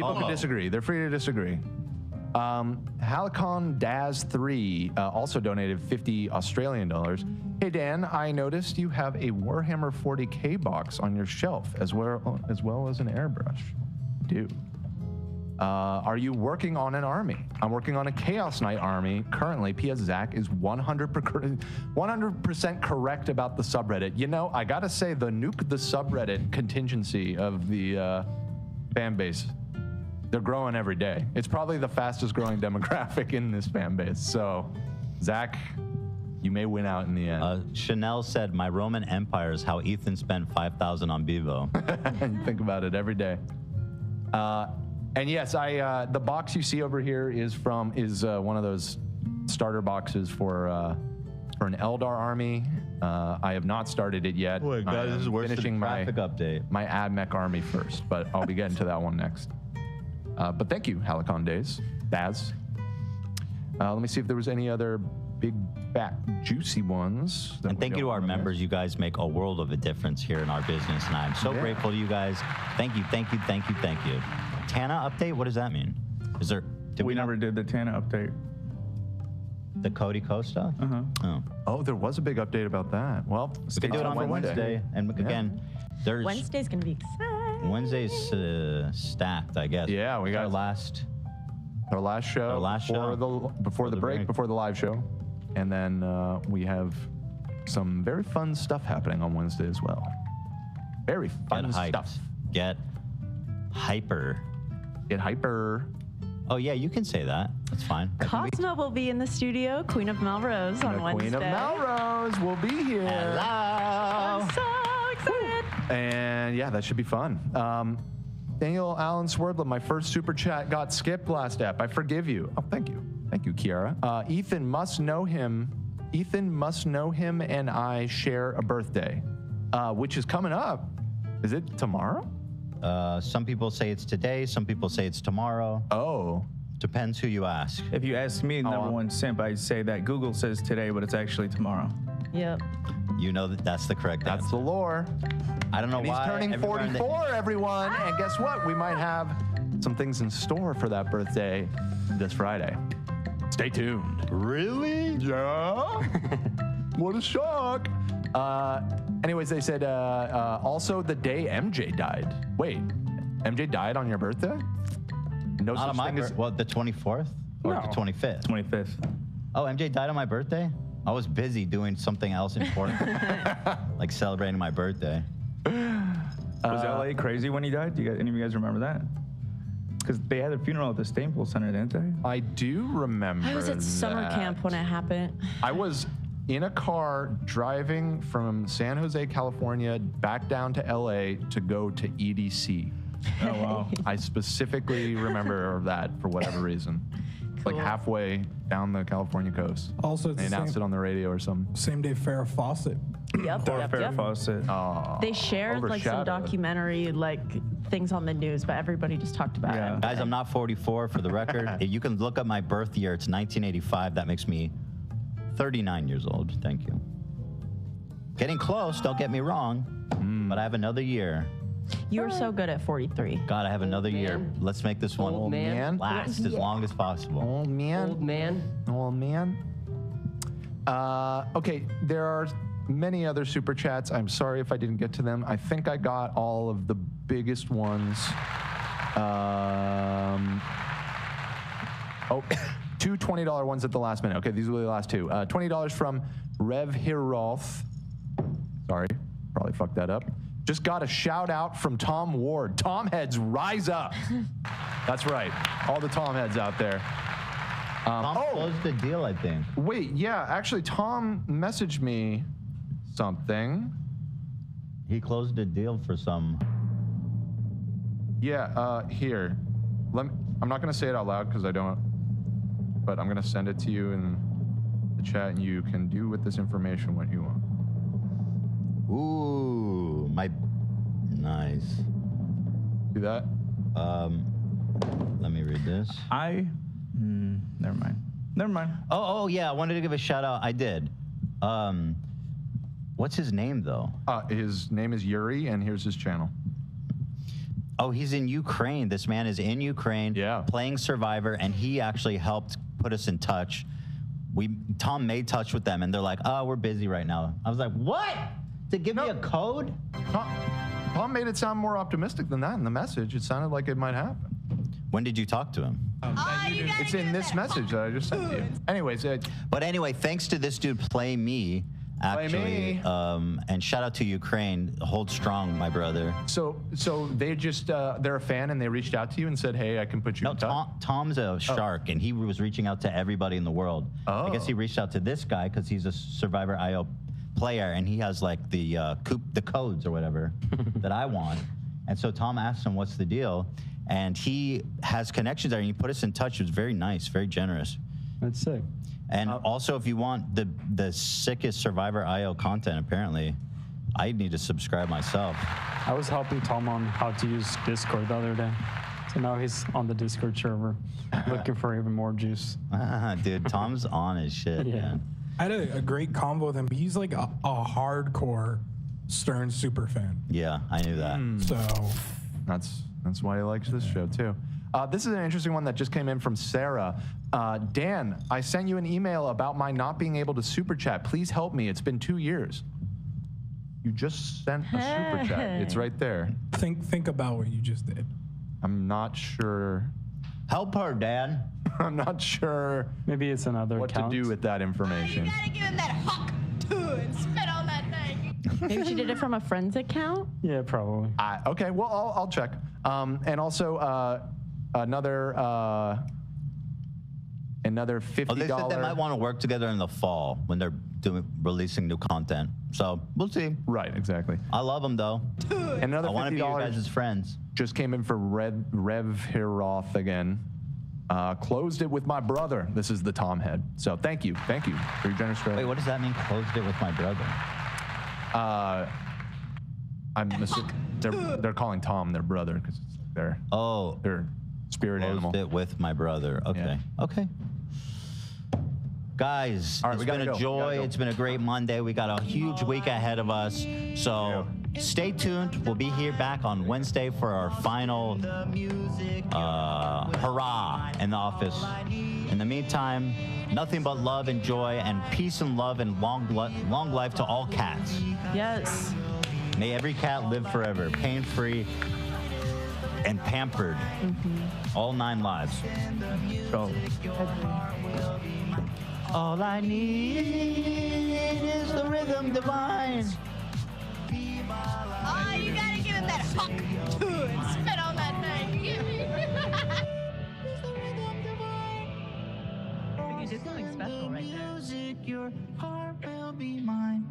People can disagree. They're free to disagree. Halicon Daz 3 also donated 50 Australian dollars. Hey Dan, I noticed you have a Warhammer 40K box on your shelf as well as an airbrush. Dude. Are you working on an army? I'm working on a Chaos Knight army currently. P.S. Zach is 100% correct about the subreddit. You know, I gotta say, the nuke the subreddit contingency of the fan base, they're growing every day. It's probably the fastest growing demographic in this fan base. So, Zach, you may win out in the end. Chanel said, my Roman Empire is how Ethan spent 5,000 on Bevo. And you think about it every day. And yes, the box you see over here is one of those starter boxes for an Eldar army. I have not started it yet. Oh my God, this is worse than graphic update. My AdMech army first, but I'll be getting to that one next. But thank you, Halicon Days, Baz. Let me see if there was any other big, fat, juicy ones. And thank you to our members. You guys make a world of a difference here in our business, and I'm so grateful to you guys. Thank you, thank you, thank you, thank you. Tana update? What does that mean? Is there? We never did the Tana update. The Cody Costa? Oh, there was a big update about that. Well, we can do it on Wednesday. And again, there's Wednesday's gonna be exciting. Wednesday's stacked, I guess. Yeah, we got our last show. Before the break, before the live show, and then we have some very fun stuff happening on Wednesday as well. Very fun stuff. Get hyper. Get hyper. Oh yeah, you can say that. That's fine. Cosmo will be in the studio. Queen of Melrose on Wednesday. Queen of Melrose will be here. Hello. I'm so excited. And yeah, that should be fun. Daniel Allen Swerdlin, my first super chat got skipped last ep. I forgive you. Oh, thank you. Thank you, Kiara. Ethan must know him. Ethan must know him and I share a birthday, which is coming up. Is it tomorrow? Some people say it's today. Some people say it's tomorrow. Oh. Depends who you ask. If you ask me, number one simp, I'd say that Google says today, but it's actually tomorrow. Yep. You know that's the correct answer. That's the lore. I don't know and why. He's turning 44, everyone. And guess what? We might have some things in store for that birthday this Friday. Stay tuned. Really? Yeah. What a shock. Anyways, they said also the day MJ died. Wait, MJ died on your birthday? No Not on my birthday. What, the 24th? Or the 25th? 25th. Oh, MJ died on my birthday? I was busy doing something else important, like celebrating my birthday. Was LA crazy when he died? Do any of you guys remember that? Because they had a funeral at the Staples Center, didn't they? I do remember. I was at summer camp when it happened. I was in a car driving from San Jose, California, back down to LA to go to EDC. Oh, wow. I specifically remember that for whatever reason. Cool. Like halfway down the California coast. Also, they announced it on the radio or something. Same day Farrah Fawcett. Yep. Farrah Fawcett. They shared like some documentary things on the news, but everybody just talked about it. Guys, I'm not 44 for the record. If you can look up my birth year, it's 1985. That makes me 39 years old. Thank you. Getting close, don't get me wrong, but I have another year. You were so good at 43. God, I have another year. Let's make this one last as long as possible. Old man. Old man. Old man. Okay, there are many other super chats. I'm sorry if I didn't get to them. I think I got all of the biggest ones. Two $20 ones at the last minute. Okay, these will be the last two. $20 from Rev Hirolth. Sorry, probably fucked that up. Just got a shout out from Tom Ward. Tom heads, rise up. That's right. All the Tom heads out there. Tom closed the deal, I think. Wait, yeah, actually, Tom messaged me something. He closed a deal for some. Yeah, here. I'm not going to say it out loud because I don't, but I'm going to send it to you in the chat, and you can do with this information what you want. Ooh, nice. See that? Let me read this. Never mind. Oh, yeah, I wanted to give a shout out. I did. What's his name, though? His name is Yuri, and here's his channel. Oh, he's in Ukraine. This man is in Ukraine playing Survivor, and he actually helped put us in touch. Tom made touch with them, and they're like, oh, we're busy right now. I was like, what? To give me a code? Tom made it sound more optimistic than that in the message. It sounded like it might happen. When did you talk to him? It's in this message that I just sent to you. Anyways. But anyway, thanks to this dude, Play Me, actually. And shout out to Ukraine. Hold strong, my brother. So they just, they're a fan and they reached out to you and said, hey, I can put you in touch? Tom's a shark, and he was reaching out to everybody in the world. I guess he reached out to this guy because he's a Survivor IO player, and he has like the codes or whatever that I want. And so Tom asked him, what's the deal? And he has connections there, and he put us in touch. It was very nice, very generous. That's sick. And also, if you want the sickest Survivor IO content, apparently, I need to subscribe myself. I was helping Tom on how to use Discord the other day. So now he's on the Discord server looking for even more juice. Dude, Tom's on his shit, man. I had a great convo with him. He's like a hardcore Stern super fan. Yeah, I knew that. So that's why he likes this show too. This is an interesting one that just came in from Sarah. Dan, I sent you an email about my not being able to super chat. Please help me. It's been 2 years. You just sent a super chat. It's right there. Think about what you just did. I'm not sure. Help her, Dan. I'm not sure. Maybe it's another what account. to do with that information. You gotta give him that hawk too and spit on that thing. Maybe she did it from a friend's account? Yeah, probably. Okay, well, I'll check. And also, another $50. Oh, they said they might want to work together in the fall when they're releasing new content. So we'll see. Right, exactly. I love them though. And another $50 I want to be your guys' friends. Just came in for Rev Hiroth again. Closed it with my brother. This is the Tom head. So thank you for your generous donation. Wait, what does that mean? Closed it with my brother. They're calling Tom their brother because it's their spirit animal. Closed it with my brother. Okay. Yeah. Okay. Guys, it's been a joy. It's been a great Monday. We got a huge week ahead of us. So stay tuned. We'll be here back on Wednesday for our final hurrah in the office. In the meantime, nothing but love and joy and peace and love and long life to all cats. Yes. May every cat live forever, pain-free and pampered. All 9 lives. So. All I need is the rhythm divine. Oh, you gotta give him that hawk too and spit on that thing. You did something special right there. Music, your heart will be mine.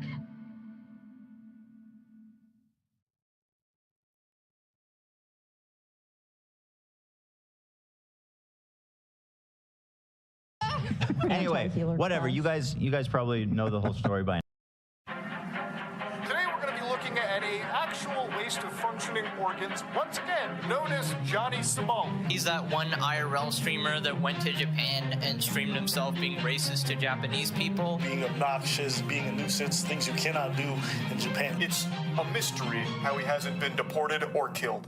Anyway, whatever. You guys probably know the whole story by now. Today we're going to be looking at an actual waste of functioning organs, once again known as Johnny Simone. He's that one IRL streamer that went to Japan and streamed himself being racist to Japanese people. Being obnoxious, being a nuisance, things you cannot do in Japan. It's a mystery how he hasn't been deported or killed.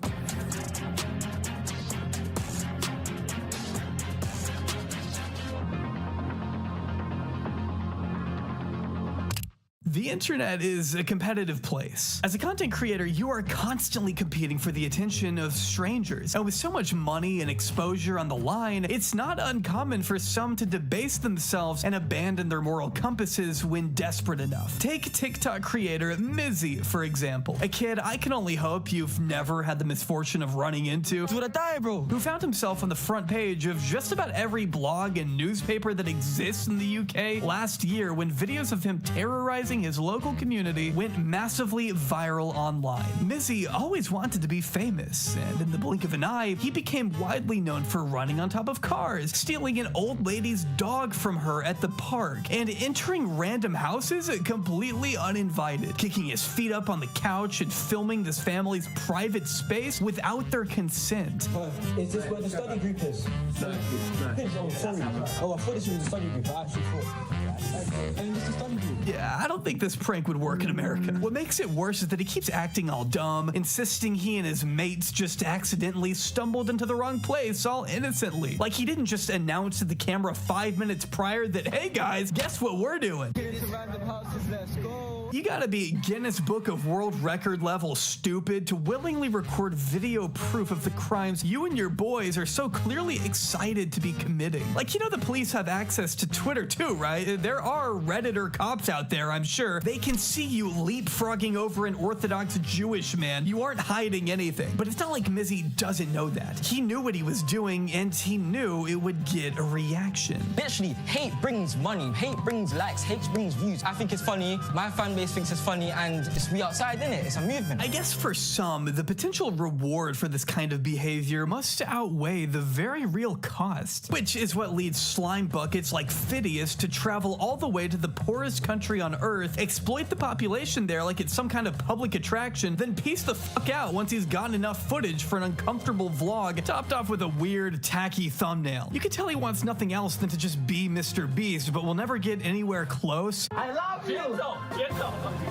The internet is a competitive place. As a content creator, you are constantly competing for the attention of strangers. And with so much money and exposure on the line, it's not uncommon for some to debase themselves and abandon their moral compasses when desperate enough. Take TikTok creator Mizzy, for example. A kid I can only hope you've never had the misfortune of running into, who found himself on the front page of just about every blog and newspaper that exists in the UK last year when videos of him terrorizing his local community went massively viral online. Mizzy always wanted to be famous, and in the blink of an eye, he became widely known for running on top of cars, stealing an old lady's dog from her at the park, and entering random houses completely uninvited, kicking his feet up on the couch and filming this family's private space without their consent. Is this where the study group is? Oh, sorry. Oh, I thought this was the study group. I actually thought. And it's the study group. Yeah, I don't think think this prank would work in America. What makes it worse is that he keeps acting all dumb, insisting he and his mates just accidentally stumbled into the wrong place all innocently. Like he didn't just announce to the camera 5 minutes prior that, hey guys, guess what we're doing? You gotta be Guinness Book of World Record level stupid to willingly record video proof of the crimes you and your boys are so clearly excited to be committing. Like, you know, the police have access to Twitter too, right? There are Redditor cops out there, I'm sure. They can see you leapfrogging over an Orthodox Jewish man. You aren't hiding anything. But it's not like Mizzy doesn't know that. He knew what he was doing, and he knew it would get a reaction. Literally, hate brings money, hate brings likes, hate brings views. I think it's funny, my fan base thinks it's funny, and it's we outside, innit? It's a movement. I guess for some, the potential reward for this kind of behavior must outweigh the very real cost, which is what leads slime buckets like Phidias to travel all the way to the poorest country on Earth, exploit the population there like it's some kind of public attraction, then peace the fuck out once he's gotten enough footage for an uncomfortable vlog topped off with a weird, tacky thumbnail. You can tell he wants nothing else than to just be Mr. Beast, but will never get anywhere close. I love you!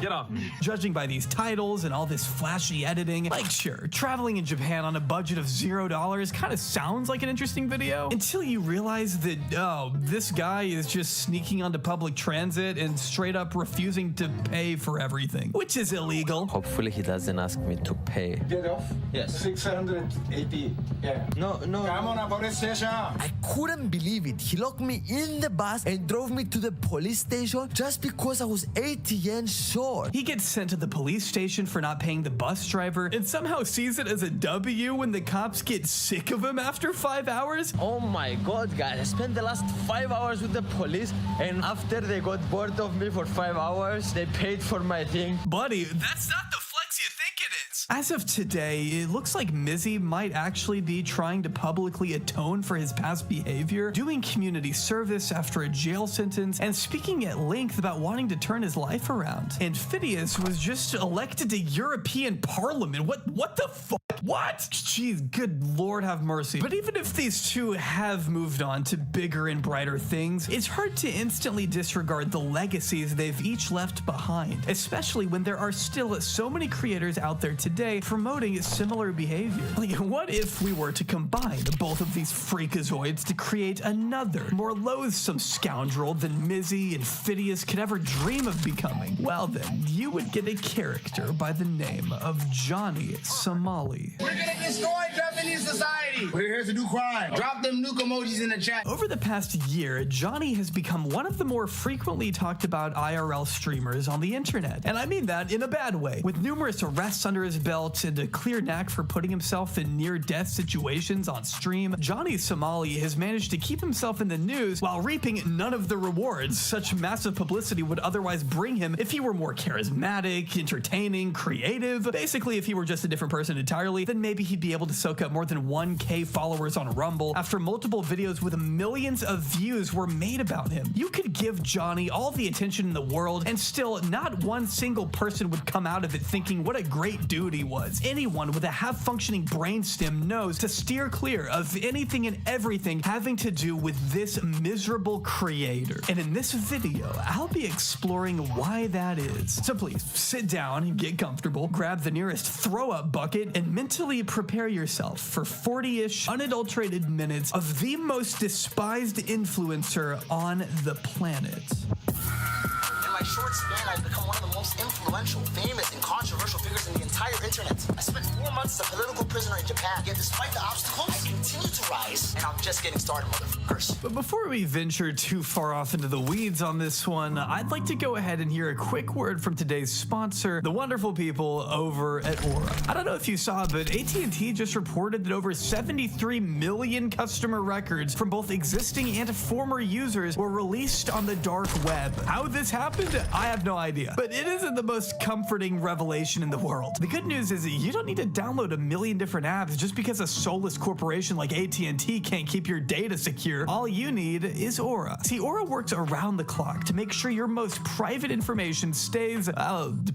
Get off. Judging by these titles and all this flashy editing, like sure, traveling in Japan on a budget of $0 kind of sounds like an interesting video until you realize that, oh, this guy is just sneaking onto public transit and straight up refusing to pay for everything, which is illegal. Hopefully he doesn't ask me to pay. Get off? Yes. 680. Yeah. No. Come on, police station. I couldn't believe it. He locked me in the bus and drove me to the police station just because I was 80 yen short. He gets sent to the police station for not paying the bus driver and somehow sees it as a W when the cops get sick of him after 5 hours. Oh my god, guys, I spent the last 5 hours with the police, and after they got bored of me for 5 hours, they paid for my thing. Buddy, that's not the flex you think it is. As of today, it looks like Mizzy might actually be trying to publicly atone for his past behavior, doing community service after a jail sentence, and speaking at length about wanting to turn his life around. And Phidias was just elected to European Parliament. What the fuck? What? Jeez, good Lord have mercy. But even if these two have moved on to bigger and brighter things, it's hard to instantly disregard the legacies they've each left behind, especially when there are still so many creators out there today promoting similar behavior. Like, what if we were to combine both of these freakazoids to create another, more loathsome scoundrel than Mizzy and Phidias could ever dream of becoming? Well then, you would get a character by the name of Johnny Somali. We're gonna destroy Japanese society. We're here to do crime. Drop them nuke emojis in the chat. Over the past year, Johnny has become one of the more frequently talked about IRL streamers on the internet. And I mean that in a bad way. With numerous arrests under his belt and a clear knack for putting himself in near-death situations on stream, Johnny Somali has managed to keep himself in the news while reaping none of the rewards such massive publicity would otherwise bring him if he were more charismatic, entertaining, creative. Basically, if he were just a different person entirely, then maybe he'd be able to soak up more than 1K followers on Rumble after multiple videos with millions of views were made about him. You could give Johnny all the attention in the world and still not one single person would come out of it thinking what a great dude he was. Anyone with a half-functioning brainstem knows to steer clear of anything and everything having to do with this miserable creator. And in this video, I'll be exploring why that is. So please, sit down and get comfortable, grab the nearest throw-up bucket, and mentally prepare yourself for 40-ish unadulterated minutes of the most despised influencer on the planet. In my short span, I've become one of the most influential, famous, and controversial figures in the entire internet. I spent 4 months as a political prisoner in Japan, yet despite the obstacles, I continue to rise, and I'm just getting started, motherfuckers. But before we venture too far off into the weeds on this one, I'd like to go ahead and hear a quick word from today's sponsor, the wonderful people over at Aura. I don't know if you saw, but AT&T just reported that over 73 million customer records from both existing and former users were released on the dark web. How this happened, I have no idea, but it isn't the most comforting revelation in the world. The good news is that you don't need to download a million different apps just because a soulless corporation like AT&T can't keep your data secure. All you need is Aura. See, Aura works around the clock to make sure your most private information stays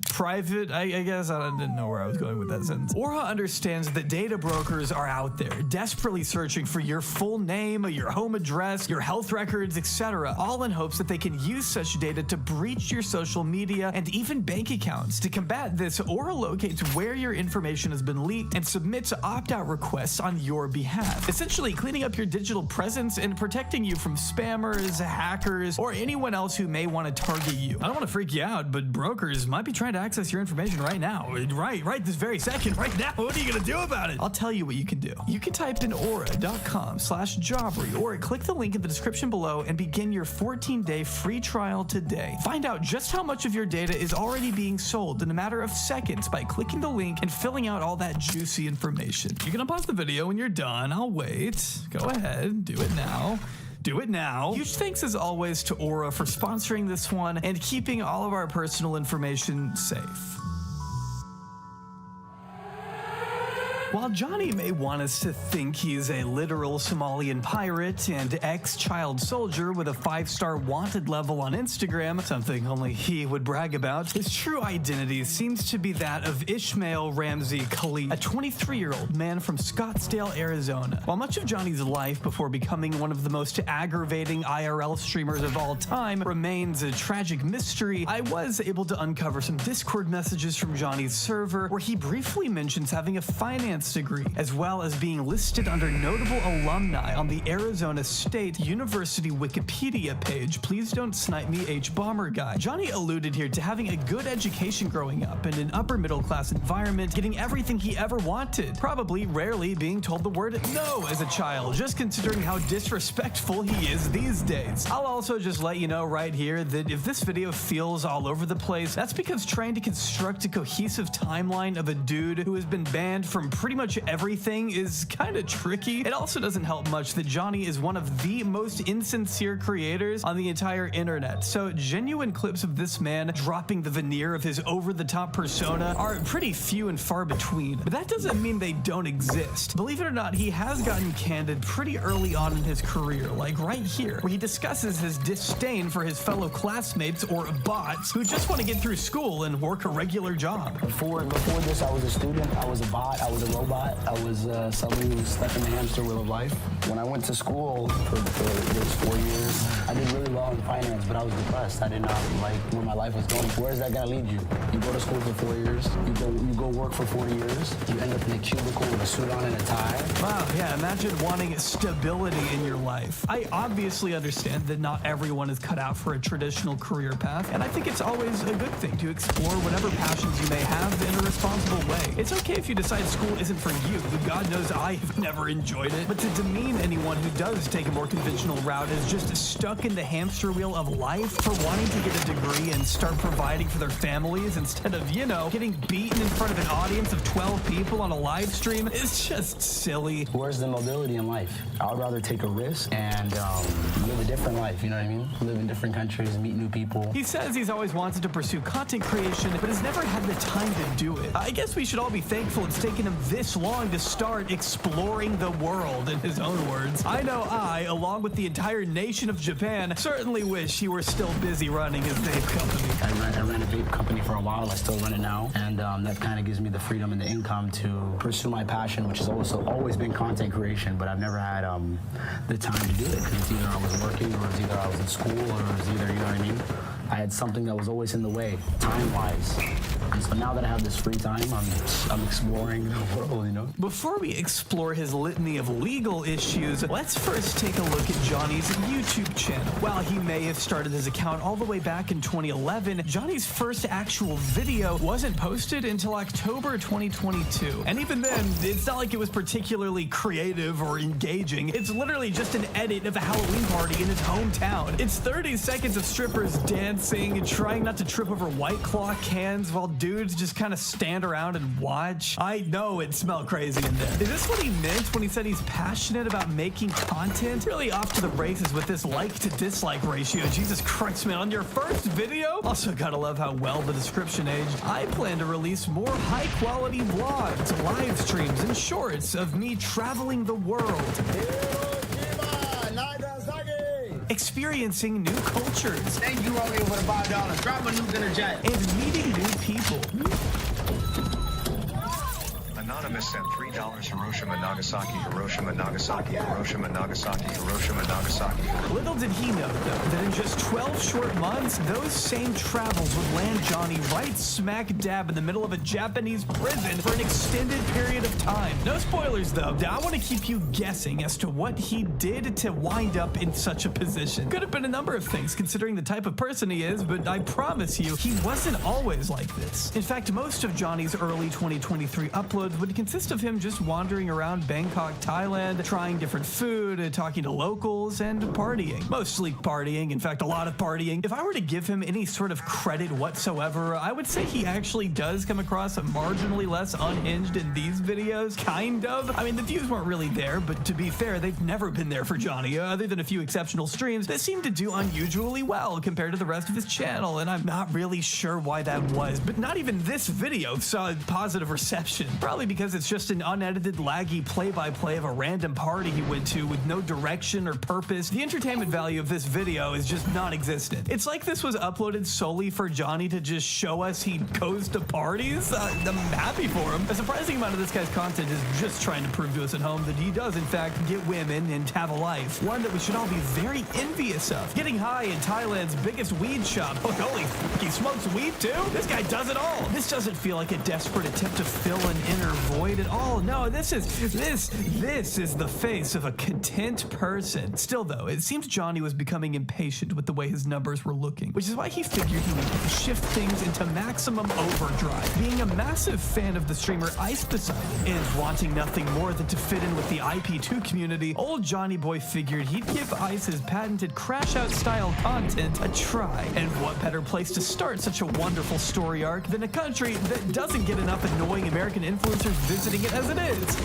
private. I guess I didn't know where I was going with that sentence. Aura understands that data brokers are out there desperately searching for your full name, your home address, your health records, etc., all in hopes that they can use such data to breach search your social media and even bank accounts. To combat this, Aura locates where your information has been leaked and submits opt-out requests on your behalf, essentially cleaning up your digital presence and protecting you from spammers, hackers, or anyone else who may want to target you. I don't want to freak you out, but brokers might be trying to access your information right now. Right this very second, right now. What are you gonna do about it? I'll tell you what you can do. You can type in aura.com/jobbery or click the link in the description below and begin your 14-day free trial today. Find out just how much of your data is already being sold in a matter of seconds by clicking the link and filling out all that juicy information. You can unpause the video when you're done. I'll wait. Go ahead, do it now. Do it now. Huge thanks as always to Aura for sponsoring this one and keeping all of our personal information safe. While Johnny may want us to think he's a literal Somalian pirate and ex-child soldier with a 5-star wanted level on Instagram, something only he would brag about, his true identity seems to be that of Ishmael Ramsey Khalid, a 23-year-old man from Scottsdale, Arizona. While much of Johnny's life before becoming one of the most aggravating IRL streamers of all time remains a tragic mystery, I was able to uncover some Discord messages from Johnny's server where he briefly mentions having a finance degree, as well as being listed under notable alumni on the Arizona State University Wikipedia page. Please don't snipe me, H Bomber guy. Johnny alluded here to having a good education growing up in an upper middle class environment, getting everything he ever wanted, probably rarely being told the word no as a child, just considering how disrespectful he is these days. I'll also just let you know right here that if this video feels all over the place, that's because trying to construct a cohesive timeline of a dude who has been banned from pretty much everything is kind of tricky. It also doesn't help much that Johnny is one of the most insincere creators on the entire internet, so genuine clips of this man dropping the veneer of his over-the-top persona are pretty few and far between, but that doesn't mean they don't exist. Believe it or not, he has gotten candid pretty early on in his career, like right here, where he discusses his disdain for his fellow classmates or bots who just want to get through school and work a regular job. Before this, I was a student, I was a bot, I was a robot, I was somebody who was stuck in the hamster wheel of life. When I went to school for those 4 years, I did really well in finance, but I was depressed. I did not like where my life was going. Where is that gonna lead you? You go to school for 4 years, you go work for 4 years, you end up in a cubicle with a suit on and a tie. Wow, yeah, imagine wanting stability in your life. I obviously understand that not everyone is cut out for a traditional career path, and I think it's always a good thing to explore whatever passions you may have in a responsible way. It's okay if you decide school isn't for you, but God knows I've never enjoyed it. But to demean anyone who does take a more conventional route as just stuck in the hamster wheel of life for wanting to get a degree and start providing for their families instead of, you know, getting beaten in front of an audience of 12 people on a live stream, it's just silly. Where's the mobility in life? I would rather take a risk and live a different life, you know what I mean? Live in different countries, meet new people. He says he's always wanted to pursue content creation, but has never had the time to do it. I guess we should all be thankful it's taken him this long to start exploring the world, in his own words. I know I, along with the entire nation of Japan, certainly wish he were still busy running his vape company. I ran a vape company for a while, I still run it now, and that kind of gives me the freedom and the income to pursue my passion, which has also always been content creation, but I've never had the time to do it, because it's either I was working, or it's either I was in school, or it was either, you know what I mean? I had something that was always in the way, time-wise. And so now that I have this free time, I'm exploring the world, you know? Before we explore his litany of legal issues, let's first take a look at Johnny's YouTube channel. While he may have started his account all the way back in 2011, Johnny's first actual video wasn't posted until October 2022. And even then, it's not like it was particularly creative or engaging. It's literally just an edit of a Halloween party in his hometown. It's 30 seconds of strippers dancing and trying not to trip over White Claw cans while dudes just kind of stand around and watch. I know it smelled crazy in there. Is this what he meant when he said he's passionate about making content? Really off to the races with this like to dislike ratio. Jesus Christ, man, on your first video? Also gotta love how well the description aged. I plan to release more high quality vlogs, live streams, and shorts of me traveling the world, experiencing new cultures. Thank you, Romeo, for the $5. Drop a nuke in the chat. And meeting new people. Hiroshima sent $3. Hiroshima, Nagasaki, Hiroshima, Nagasaki, Hiroshima, Nagasaki, Hiroshima, Nagasaki. Little did he know, though, that in just 12 short months, those same travels would land Johnny right smack dab in the middle of a Japanese prison for an extended period of time. No spoilers, though. I want to keep you guessing as to what he did to wind up in such a position. Could have been a number of things, considering the type of person he is, but I promise you, he wasn't always like this. In fact, most of Johnny's early 2023 uploads would consist of him just wandering around Bangkok, Thailand, trying different food, talking to locals, and partying. Mostly partying, in fact, a lot of partying. If I were to give him any sort of credit whatsoever, I would say he actually does come across marginally less unhinged in these videos, kind of. I mean, the views weren't really there, but to be fair, they've never been there for Johnny, other than a few exceptional streams that seem to do unusually well compared to the rest of his channel, and I'm not really sure why that was, but not even this video saw positive reception. Probably because it's just an unedited, laggy play-by-play of a random party he went to with no direction or purpose. The entertainment value of this video is just non-existent. It's like this was uploaded solely for Johnny to just show us he goes to parties. I'm happy for him. A surprising amount of this guy's content is just trying to prove to us at home that he does, in fact, get women and have a life. One that we should all be very envious of. Getting high in Thailand's biggest weed shop. Oh, holy f***, he smokes weed too? This guy does it all. This doesn't feel like a desperate attempt to fill an inner void at all. No, this is the face of a content person. Still though, it seems Johnny was becoming impatient with the way his numbers were looking, which is why he figured he needed to shift things into maximum overdrive. Being a massive fan of the streamer Ice Poseidon and wanting nothing more than to fit in with the IP2 community, old Johnny Boy figured he'd give Ice's patented crash-out style content a try. And what better place to start such a wonderful story arc than a country that doesn't get enough annoying American influencers visiting it as it is.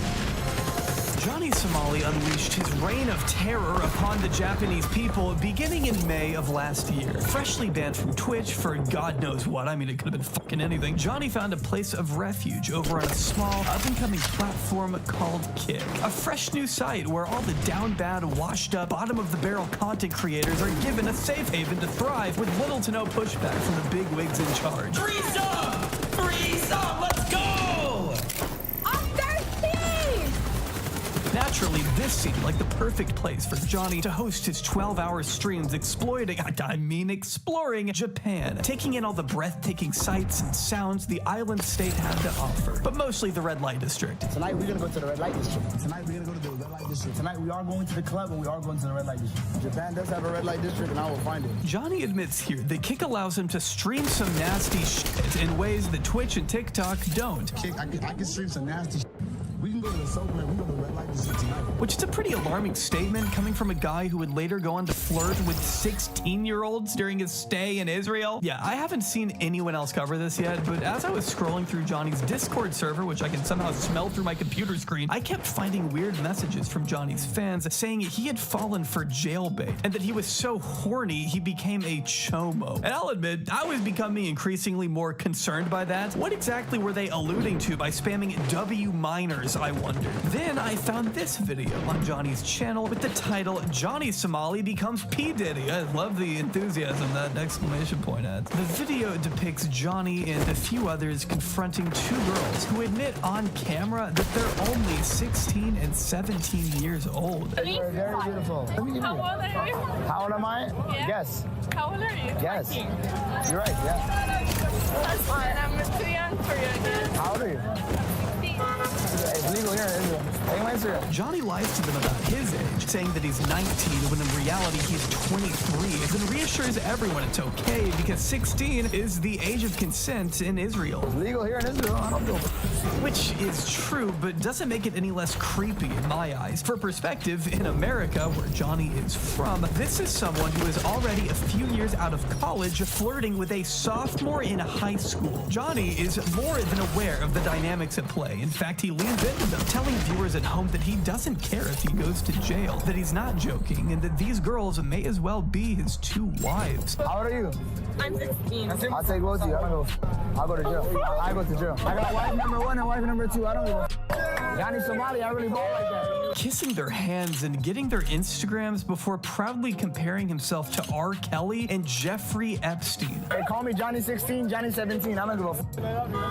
Johnny Somali unleashed his reign of terror upon the Japanese people beginning in May of last year. Freshly banned from Twitch for God knows what, I mean it could have been fucking anything, Johnny found a place of refuge over on a small up-and-coming platform called Kick. A fresh new site where all the down bad, washed up, bottom-of-the-barrel content creators are given a safe haven to thrive with little to no pushback from the big wigs in charge. Free sub! Free sub! Let's go! Naturally, this seemed like the perfect place for Johnny to host his 12-hour streams exploring Japan, taking in all the breathtaking sights and sounds the island state had to offer, but mostly the red light district. Tonight we're gonna go to the red light district. Tonight we're gonna go to the red light district. Tonight we are going to the club and we are going to the red light district. Japan does have a red light district and I will find it. Johnny admits here that Kick allows him to stream some nasty shit in ways that Twitch and TikTok don't. Kick, I can stream some nasty shit. We can go to the soap and we can go to the red light district tonight. Which is a pretty alarming statement coming from a guy who would later go on to flirt with 16-year-olds during his stay in Israel. Yeah, I haven't seen anyone else cover this yet, but as I was scrolling through Johnny's Discord server, which I can somehow smell through my computer screen, I kept finding weird messages from Johnny's fans saying he had fallen for jailbait and that he was so horny he became a chomo. And I'll admit, I was becoming increasingly more concerned by that. What exactly were they alluding to by spamming W minors, I wondered. Then I found this video on Johnny's channel with the title Johnny Somali becomes P. Diddy. I love the enthusiasm that exclamation point adds. The video depicts Johnny and a few others confronting two girls who admit on camera that they're only 16 and 17 years old. You're very beautiful. How old are you? How old am I? Yeah. Guess. How old are you? Guess. 14. You're right, yeah. That's fine. I'm too young for you, I guess. How old are you? It's legal here in Israel. Hey, my Instagram. Johnny lies to them about his age, saying that he's 19 when in reality he's 23, then reassures everyone it's okay because 16 is the age of consent in Israel. It's legal here in Israel. I don't know. Which is true, but doesn't make it any less creepy in my eyes. For perspective, in America, where Johnny is from, this is someone who is already a few years out of college flirting with a sophomore in high school. Johnny is more than aware of the dynamics at play. In fact, he leans into them, telling viewers at home that he doesn't care if he goes to jail, that he's not joking, and that these girls may as well be his two wives. How old are you? I'm 16. I'll take both of you. I'll go to jail. I go to jail. I got wife number 1 and wife number 2. I don't give a Johnny Somali, I really ball like that. kissing their hands and getting their Instagrams before proudly comparing himself to R. Kelly and Jeffrey Epstein. Hey, call me Johnny 16, Johnny 17. I don't give a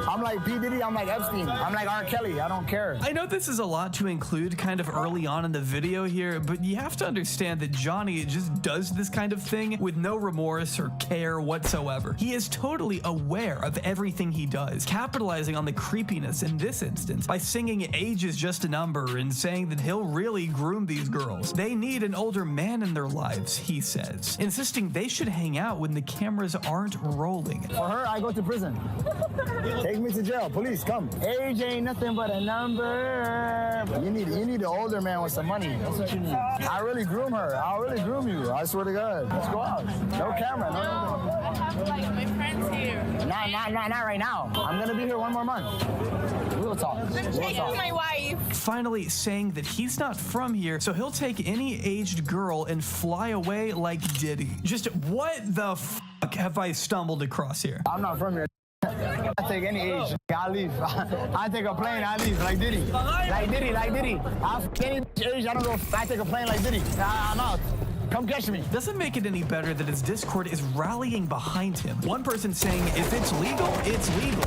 I'm like P. Diddy, I'm like Epstein. I'm like R. Kelly. I don't care. I know this is a lot to include kind of early on in the video here, but you have to understand that Johnny just does this kind of thing with no remorse or care whatsoever. He is totally aware of everything he does, capitalizing on the creepiness in this instance by singing "Age is just a number" and saying that he'll really groom these girls. They need an older man in their lives, he says, insisting they should hang out when the cameras aren't rolling. For her, I go to prison. Take me to jail. Police, come. Age ain't nothing but a number. You need an older man with some money. That's what you need. I really groom her. I'll really groom you. I swear to God. Let's go out. No camera. No. I have like my friends here. Not right now. I'm gonna be here one more month. We'll talk. I'm taking my wife. Finally saying that he's not from here, so he'll take any aged girl and fly away like Diddy. Just what the fuck have I stumbled across here? I'm not from here. I take any age. I leave. I take a plane. I leave like Diddy. Like Diddy. I'll any age. I don't go. I take a plane like Diddy. I'm out. Come catch me. Doesn't make it any better that his Discord is rallying behind him. One person saying, if it's legal, it's legal.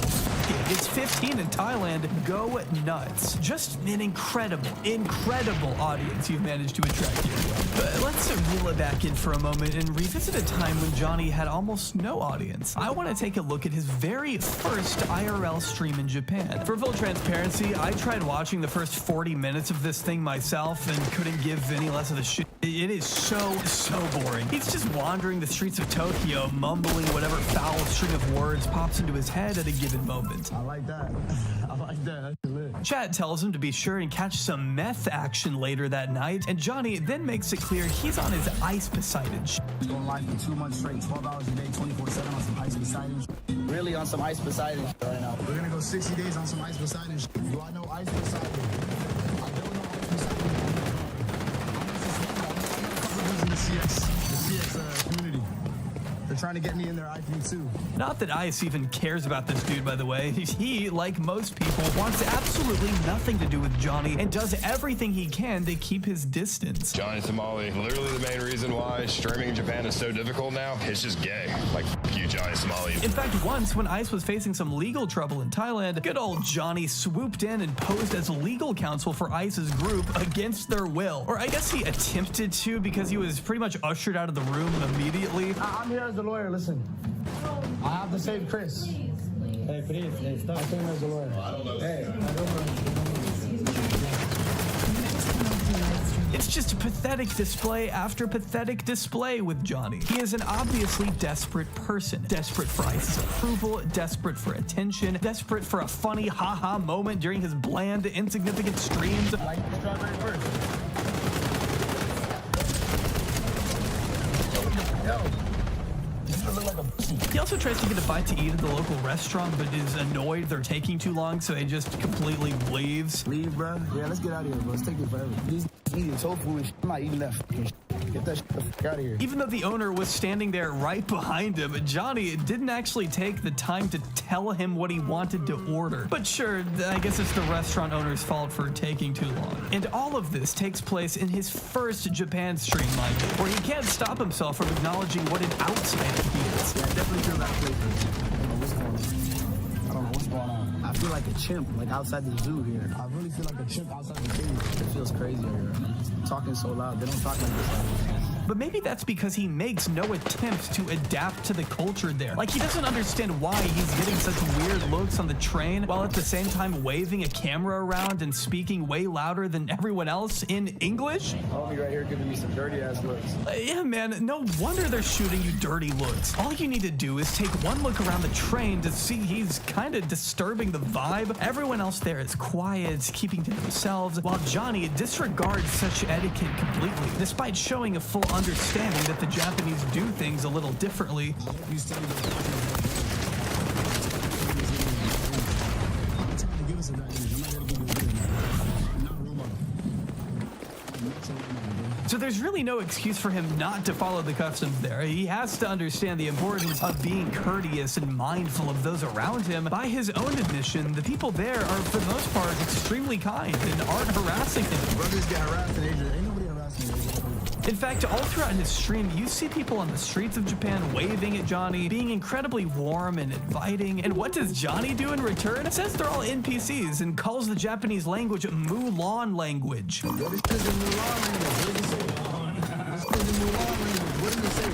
It's 15 in Thailand. Go nuts. Just an incredible audience you've managed to attract here. But let's reel it back in for a moment and revisit a time when Johnny had almost no audience. I want to take a look at his very first IRL stream in Japan. For full transparency, I tried watching the first 40 minutes of this thing myself and couldn't give any less of a shit. It is so boring. He's just wandering the streets of Tokyo, mumbling whatever foul string of words pops into his head at a given moment. I like that. I like that. That's lit. Chat tells him to be sure and catch some meth action later that night, and Johnny then makes it clear he's on his Ice Poseidon shit. Going live for 2 months straight, 12 hours a day, 24/7 on some Ice Poseidon shit. Really on some Ice Poseidon shit right now. We're gonna go 60 days on some Ice Poseidon shit. Do I know Ice Poseidon? I don't know Ice Poseidon. I'm the CX community. They're trying to get me in their IP too. Not that Ice even cares about this dude, by the way. He, like most people, wants absolutely nothing to do with Johnny and does everything he can to keep his distance. Johnny Somali, literally the main reason why streaming in Japan is so difficult now, it's just gay. Like, f you, Johnny Somali. In fact, once when Ice was facing some legal trouble in Thailand, good old Johnny swooped in and posed as legal counsel for Ice's group against their will. Or I guess he attempted to, because he was pretty much ushered out of the room immediately. I'm here as the lawyer, listen. I have to save Chris. Hey, please. Hey, stop. I came as a lawyer. Hey, It's just a pathetic display after pathetic display with Johnny. He is an obviously desperate person. Desperate for Ice's approval, desperate for attention, desperate for a funny haha moment during his bland, insignificant streams. Like strawberry first. Yo. He also tries to get a bite to eat at the local restaurant, but is annoyed they're taking too long, so he just completely leaves. Leave, bro? Yeah, let's get out of here, bro. It's taking forever. These eating tofu and shit. I'm not eating that fucking shit. Get that shit the fuck out of here. Even though the owner was standing there right behind him, Johnny didn't actually take the time to tell him what he wanted to order. But sure, I guess it's the restaurant owner's fault for taking too long. And all of this takes place in his first Japan stream, mind you, where he can't stop himself from acknowledging what an outsider he is. Yeah, I definitely feel that flavor. I don't know what's going on. I feel like a chimp, like outside the zoo here. I really feel like a chimp outside the cage. It feels crazy here. I'm talking so loud. They don't talk like this. But maybe that's because he makes no attempt to adapt to the culture there. Like, he doesn't understand why he's getting such weird looks on the train while at the same time waving a camera around and speaking way louder than everyone else in English. Homie right here giving me some dirty ass looks. Yeah, man, no wonder they're shooting you dirty looks. All you need to do is take one look around the train to see he's kind of disturbing the vibe. Everyone else there is quiet, keeping to themselves, while Johnny disregards such etiquette completely, despite showing a full understanding that the Japanese do things a little differently. So there's really no excuse for him not to follow the customs there. He has to understand the importance of being courteous and mindful of those around him. By his own admission, the people there are, for the most part, extremely kind and aren't harassing him. Brothers get harassed in Asia. Ain't nobody harassing Asia. In fact, all throughout his stream, you see people on the streets of Japan waving at Johnny, being incredibly warm and inviting. And what does Johnny do in return? It says they're all NPCs and calls the Japanese language Mulan language. What is this in Mulan language? What does it say? This is in Mulan language. What does it say?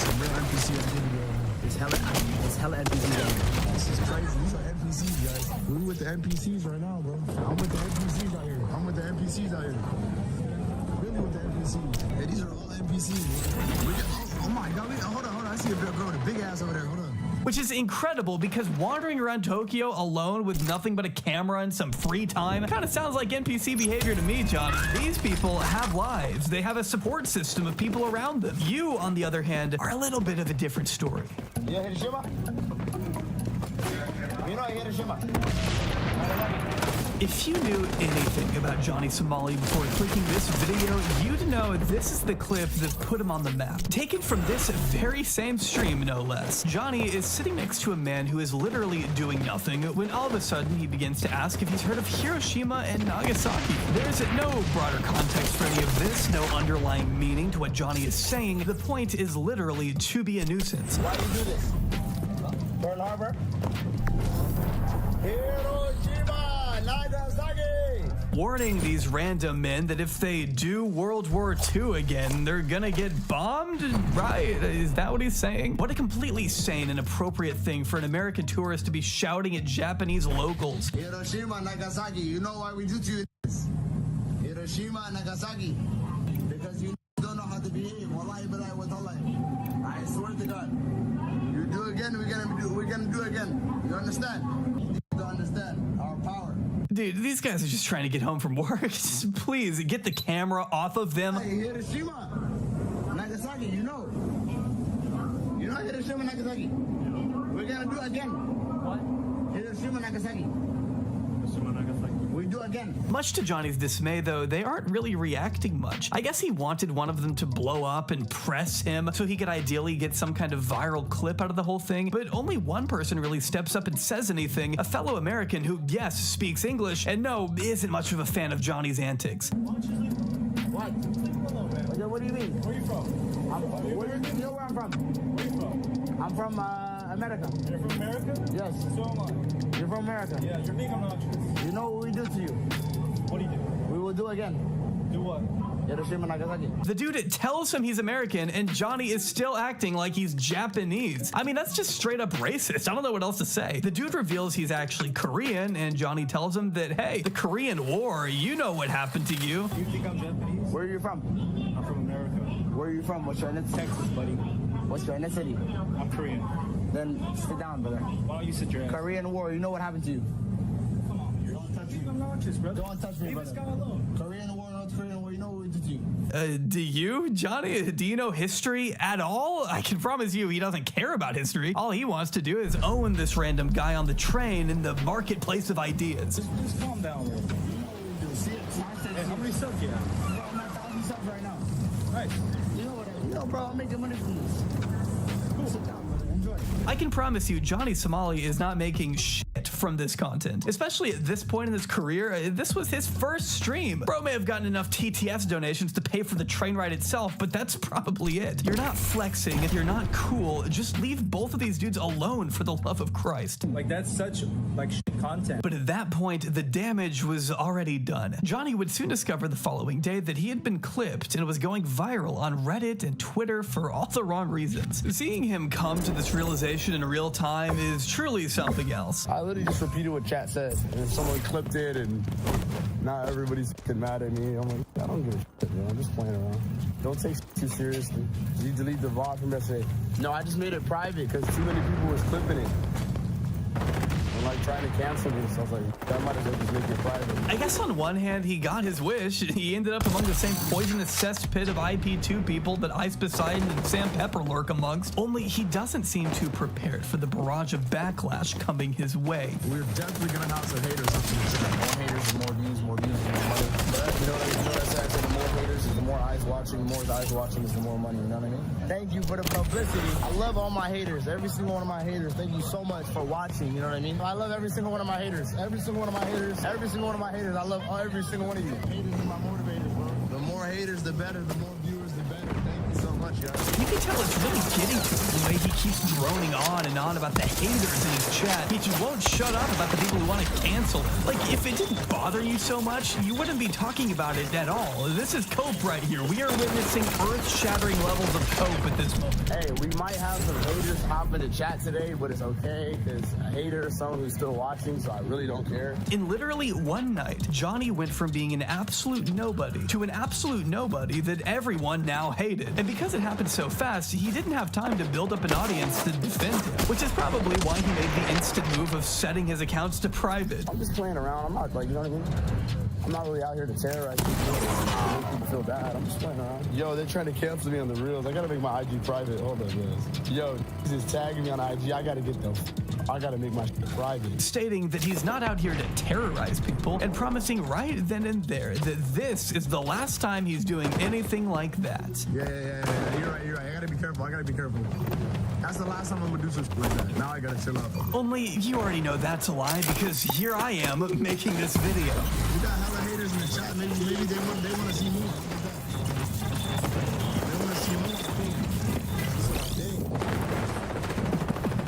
Some real NPC activity. It's hella NPCs. This is crazy. These are NPCs, guys. We with the NPCs right now, bro. I'm with the NPCs out here. I'm with the NPCs out here. Really with the NPCs. Hey, these are all NPCs. Oh my God. Hold on. I see a girl with a big ass over there. Hold on. Which is incredible because wandering around Tokyo alone with nothing but a camera and some free time kind of sounds like NPC behavior to me, Johnny. These people have lives. They have a support system of people around them. You, on the other hand, are a little bit of a different story. Yeah, Hiroshima? You know Hiroshima? If you knew anything about Johnny Somali before clicking this video, you'd know this is the clip that put him on the map. Taken from this very same stream, no less. Johnny is sitting next to a man who is literally doing nothing when all of a sudden he begins to ask if he's heard of Hiroshima and Nagasaki. There's no broader context for any of this, no underlying meaning to what Johnny is saying. The point is literally to be a nuisance. Why do you do this? Pearl Harbor? Hiroshima, Nagasaki! Warning these random men that if they do World War II again, they're gonna get bombed? Right? Is that what he's saying? What a completely sane and appropriate thing for an American tourist to be shouting at Japanese locals. Hiroshima, Nagasaki, you know why we do to you this? Hiroshima, Nagasaki. Because you don't know how to behave. Wallahi, billahi, wa tallahi. I swear to God. You do again, we're gonna do again. You understand? You don't understand our power. Dude, these guys are just trying to get home from work. Just please get the camera off of them. Hey, Hiroshima, Nagasaki, you know Hiroshima, Nagasaki. We're gonna do again. What? Hiroshima, Nagasaki. We do again. Much to Johnny's dismay, though, they aren't really reacting much. I guess he wanted one of them to blow up and press him so he could ideally get some kind of viral clip out of the whole thing, but only one person really steps up and says anything, a fellow American who, yes, speaks English, and no, isn't much of a fan of Johnny's antics. What? What do you mean? Where are you from? Where do you know where I'm from? Where are you from? I'm from America. You're from America? Yes. So am I. You're from America? Yeah, you're being obnoxious. You know what we do to you? What do you do? We will do again. Do what? Hiroshima, Nagasaki. The dude tells him he's American, and Johnny is still acting like he's Japanese. I mean, that's just straight up racist. I don't know what else to say. The dude reveals he's actually Korean, and Johnny tells him that, hey, the Korean War, you know what happened to you. You think I'm Japanese? Where are you from? I'm from America. Where are you from? What's your ethnicity? Texas, buddy. What's your ethnicity? I'm Korean. Then sit down, brother. Why don't you sit your ass? Korean War, you know what happened to you? Come on, you don't touch me. I'm obnoxious, brother. Don't touch me, brother. Leave this guy alone. Korean War, North Korean War, you know what we did to you? Do you, Johnny? Do you know history at all? I can promise you he doesn't care about history. All he wants to do is own this random guy on the train in the marketplace of ideas. Just calm down, bro. Hey, how many subs you have? I'm at 1,000 subs right now. Right. You know, bro, I'm making money from this. Cool. Sit down, brother. Enjoy. I can promise you, Johnny Somali is not making shit from this content. Especially at this point in his career, this was his first stream. Bro may have gotten enough TTS donations to pay for the train ride itself, but that's probably it. You're not flexing, you're not cool. Just leave both of these dudes alone for the love of Christ. Like, that's such, like, shit content. But at that point, the damage was already done. Johnny would soon discover the following day that he had been clipped and was going viral on Reddit and Twitter for all the wrong reasons. Seeing him come to this realization in real time is truly something else. I literally just repeated what chat said, and someone clipped it, and now everybody's mad at me. I'm like, I don't give a shit, man. I'm just playing around. Don't take too seriously. Did you delete the VOD from yesterday? No, I just made it private because too many people was clipping it. and like trying to cancel me. So I was like, that might as well just make it private. I guess on one hand, he got his wish. He ended up among the same poisonous cesspit of IP2 people that Ice Poseidon and Sam Pepper lurk amongst, only he doesn't seem too prepared for the barrage of backlash coming his way. We're definitely gonna have some haters. More haters, more views, more money. But you know what I said? The more haters is the more eyes watching. The more eyes watching is the more money. You know what I mean? Thank you for the publicity. I love all my haters. Every single one of my haters. Thank you so much for watching. You know what I mean? I love every single one of my haters. Every single one of my haters. Every single one of my haters. I love every single one of you. Haters are my motivators, bro. The more haters, the better. The more viewers, the better. Thank you so much, guys. You can tell it's really getting to him the way he keeps droning on and on about the haters in his chat. He just won't shut up about the people who want to cancel. Like, if it didn't bother you so much, you wouldn't be talking about it at all. This is cope right here. We are witnessing earth-shattering levels of cope at this moment. Hey, we might have some haters hop in the chat today, but it's okay, because a hater is someone who's still watching, so I really don't care. In literally one night, Johnny went from being an absolute nobody to an absolute nobody that everyone now hated. And because it happened so fast, he didn't have time to build up an audience to defend him, which is probably why he made the instant move of setting his accounts to private. I'm just playing around. I'm not, like, you know what I mean? I'm not really out here to terrorize people and make people feel bad. I'm just playing around. Yo, they're trying to cancel me on the reels. I gotta make my IG private. Hold on, guys. Yo, he's just tagging me on IG. I gotta make my shit private. Stating that he's not out here to terrorize people and promising right then and there that this is the last time he's doing anything like that. Yeah. You're right. I gotta be careful. That's the last time I'm gonna do some shit like that. Now I gotta chill out. Only you already know that's a lie because here I am making this video. We got hella haters in the chat. Maybe they want to see me. They want to see me.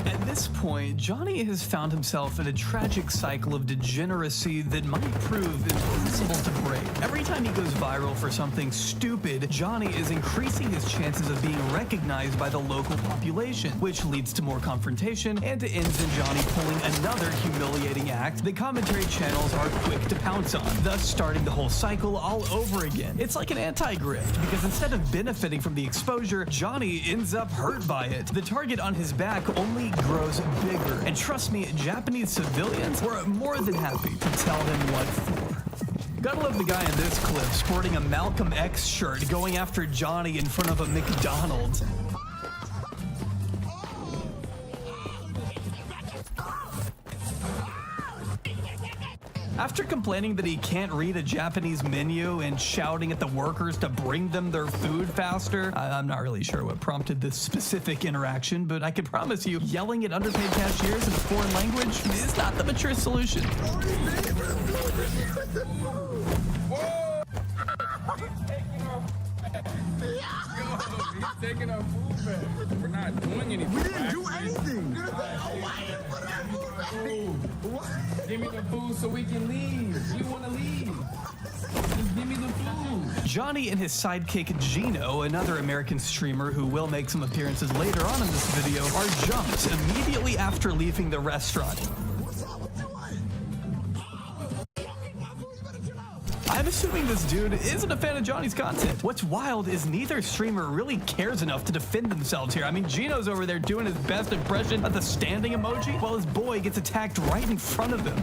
At this point, Johnny has found himself in a tragic cycle of degeneracy that might prove impossible to break. Every time he goes viral for something stupid, Johnny is increasing his chances of being recognized by the local population, which leads to more confrontation and ends in Johnny pulling another humiliating act that commentary channels are quick to pounce on, thus starting the whole cycle all over again. It's like an anti-grift, because instead of benefiting from the exposure, Johnny ends up hurt by it. The target on his back only grows bigger, and trust me, Japanese civilians were more than happy to tell him what for. Gotta love the guy in this clip sporting a Malcolm X shirt going after Johnny in front of a McDonald's. After complaining that he can't read a Japanese menu and shouting at the workers to bring them their food faster, I'm not really sure what prompted this specific interaction, but I can promise you, yelling at underpaid cashiers in a foreign language is not the mature solution. He's taking our food back. We're not doing anything. We didn't do anything. Give me the food so we can leave. We want to leave. Just give me the food. Johnny and his sidekick Gino, another American streamer who will make some appearances later on in this video, are jumped immediately after leaving the restaurant. I'm assuming this dude isn't a fan of Johnny's content. What's wild is neither streamer really cares enough to defend themselves here. I mean, Gino's over there doing his best impression of the standing emoji while his boy gets attacked right in front of him.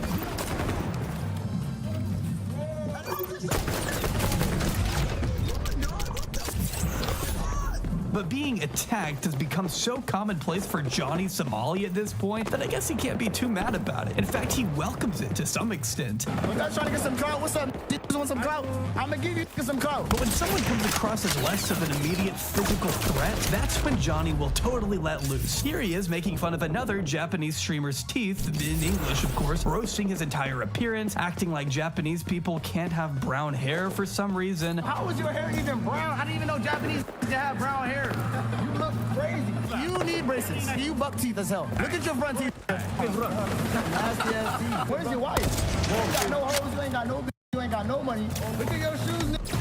But being attacked has become so commonplace for Johnny Somali at this point that I guess he can't be too mad about it. In fact, he welcomes it to some extent. You guys trying to get some clout? What's up? You want some clout? I'm gonna give you some clout. But when someone comes across as less of an immediate physical threat, that's when Johnny will totally let loose. Here he is making fun of another Japanese streamer's teeth, in English of course, roasting his entire appearance, acting like Japanese people can't have brown hair for some reason. How is your hair even brown? I didn't even know Japanese have brown hair. You look crazy. You need braces. You buck teeth as hell. Look at your front teeth. Nasty ass teeth. Where's your wife? You got no hoes, you ain't got no bitch, you ain't got no money. Look at your shoes, this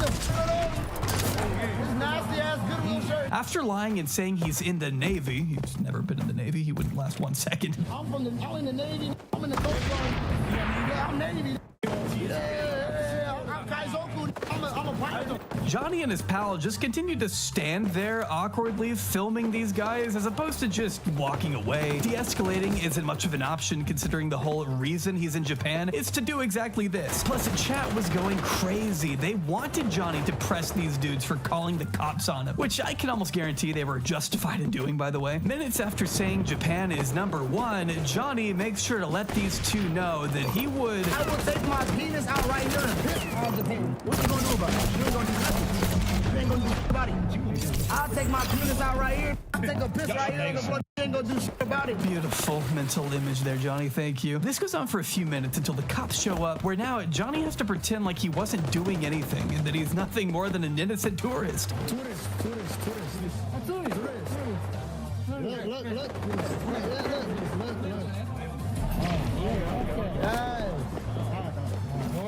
nasty ass Goodwill shirt. After lying and saying he's in the Navy, he's never been in the Navy, he wouldn't last 1 second. I'm in the Navy. I'm in the Coast Guard. Yeah, I'm Navy. Yeah, I'm Kaizoku. I'm a pilot. Johnny and his pal just continue to stand there awkwardly filming these guys as opposed to just walking away. De-escalating isn't much of an option considering the whole reason he's in Japan is to do exactly this. Plus, the chat was going crazy. They wanted Johnny to press these dudes for calling the cops on him, which I can almost guarantee they were justified in doing, by the way. Minutes after saying Japan is #1, Johnny makes sure to let these two know that he would... I will take my penis out right here and piss on Japan. What you gonna do about it? You ain't gonna do nothing. You ain't gonna do shit about it. I'll take my penis out right here. I'll take a piss right here on the floor. You ain't gonna do shit about it. Beautiful mental image there, Johnny. Thank you. This goes on for a few minutes until the cops show up, where now Johnny has to pretend like he wasn't doing anything and that he's nothing more than an innocent tourist. Tourist. Look.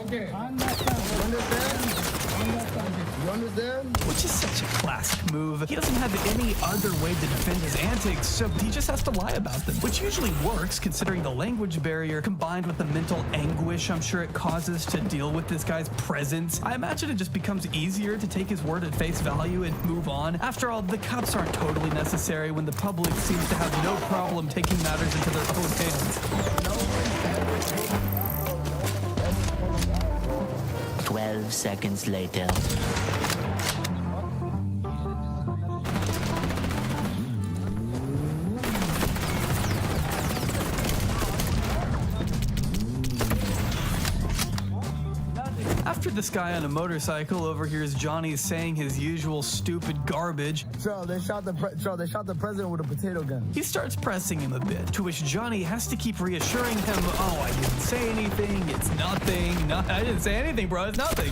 Okay. You understand? Which is such a classic move. He doesn't have any other way to defend his antics, so he just has to lie about them, which usually works considering the language barrier combined with the mental anguish I'm sure it causes to deal with this guy's presence. I imagine it just becomes easier to take his word at face value and move on. After all, the cops aren't totally necessary when the public seems to have no problem taking matters into their own hands. 12 seconds later. After this guy on a motorcycle overhears Johnny saying his usual stupid garbage, So they shot the president with a potato gun. he starts pressing him a bit, to which Johnny has to keep reassuring him, oh, I didn't say anything, it's nothing. No, I didn't say anything, bro, it's nothing.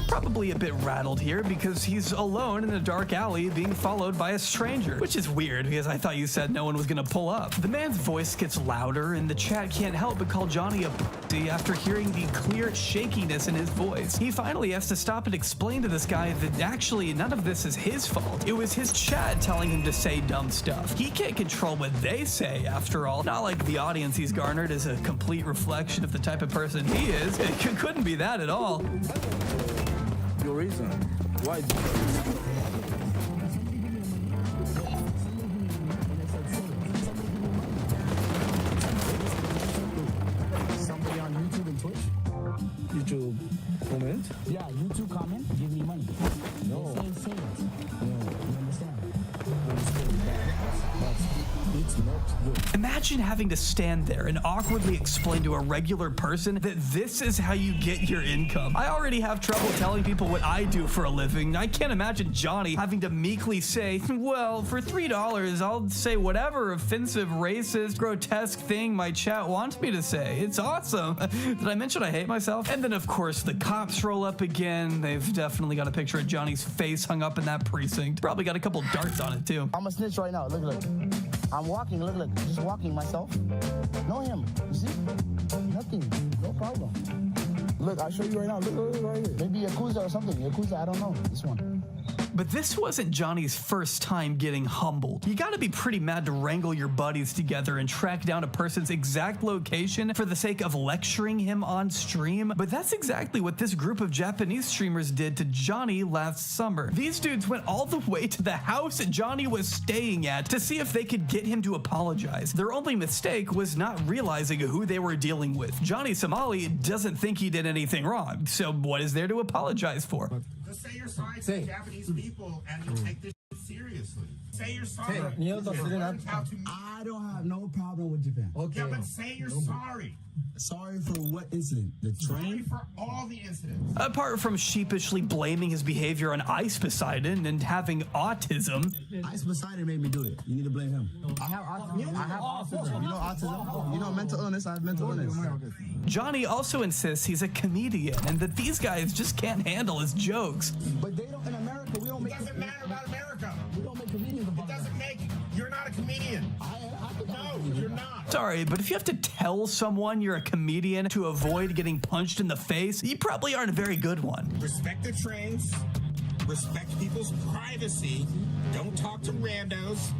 Probably a bit rattled here because he's alone in a dark alley being followed by a stranger, which is weird because I thought you said no one was gonna pull up. The man's voice gets louder and the chat can't help but call Johnny a pussy after hearing the clear shakiness in his voice. He finally has to stop and explain to this guy that actually none of this is his fault. It was his chat telling him to say dumb stuff. He can't control what they say after all. Not like the audience he's garnered is a complete reflection of the type of person he is. It couldn't be that at all. Your reason. Why? Somebody on YouTube and Twitch? YouTube comment? Yeah, YouTube comment. Give me money. No. Say it. No, you understand? It's not good. Imagine having to stand there and awkwardly explain to a regular person that this is how you get your income. I already have trouble telling people what I do for a living. I can't imagine Johnny having to meekly say, well, for $3, I'll say whatever offensive, racist, grotesque thing my chat wants me to say. It's awesome. Did I mention I hate myself? And then, of course, the cops roll up again. They've definitely got a picture of Johnny's face hung up in that precinct. Probably got a couple darts on it, too. I'm a snitch right now. Look. I'm walking. Look. Just walking myself. Know him. You see? Nothing. No problem. Look, I'll show you right now. Look right here. Maybe Yakuza or something. Yakuza, I don't know. This one. But this wasn't Johnny's first time getting humbled. You gotta be pretty mad to wrangle your buddies together and track down a person's exact location for the sake of lecturing him on stream. But that's exactly what this group of Japanese streamers did to Johnny last summer. These dudes went all the way to the house Johnny was staying at to see if they could get him to apologize. Their only mistake was not realizing who they were dealing with. Johnny Somali doesn't think he did anything wrong, so what is there to apologize for? Just say you're sorry to the Japanese people and you'll take this seriously. Say you're sorry. I don't have no problem with Japan. Okay. Yeah, but say you're sorry. Sorry for what incident? The train? Sorry for all the incidents. Apart from sheepishly blaming his behavior on Ice Poseidon and having autism. Ice Poseidon made me do it. You need to blame him. I have autism. You know autism? You know mental illness? I have mental illness. Johnny also insists he's a comedian and that these guys just can't handle his jokes. But they don't in America. We don't make. It doesn't matter about America. We don't make comedians about it. Doesn't make. You're not a comedian. No, you're not. Sorry, but if you have to tell someone you're a comedian to avoid getting punched in the face, you probably aren't a very good one. Respect the trains. respect people's privacy, don't talk to randos,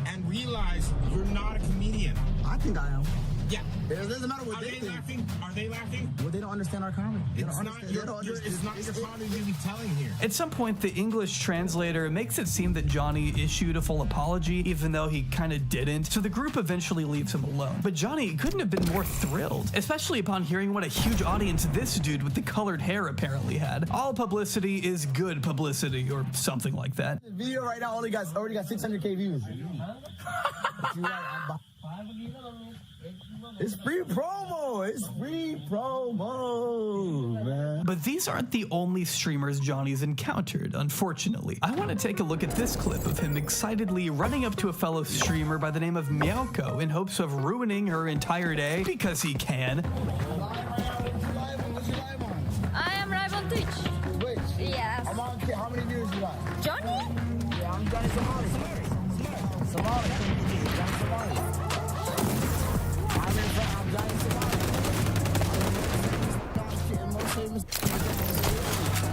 and realize you're not a comedian. I think I am. Yeah. It doesn't matter what Are they they think. laughing? Are they laughing? Well, they don't understand our comedy. It's not your comedy you'll be telling here. At some point, the English translator makes it seem that Johnny issued a full apology, even though he kind of didn't, so the group eventually leaves him alone. But Johnny couldn't have been more thrilled, especially upon hearing what a huge audience this dude with the colored hair apparently had. All publicity is good publicity, or something like that. The video right now already got 600K views. It's free promo. It's free promo, man. But these aren't the only streamers Johnny's encountered, unfortunately. I want to take a look at this clip of him excitedly running up to a fellow streamer by the name of Meowko in hopes of ruining her entire day because he can. I am live on Twitch. Twitch? Yes. How many views you got? Johnny? Yeah, I'm Johnny Somali. Somali. Johnny Somali. I'm Johnny Somali.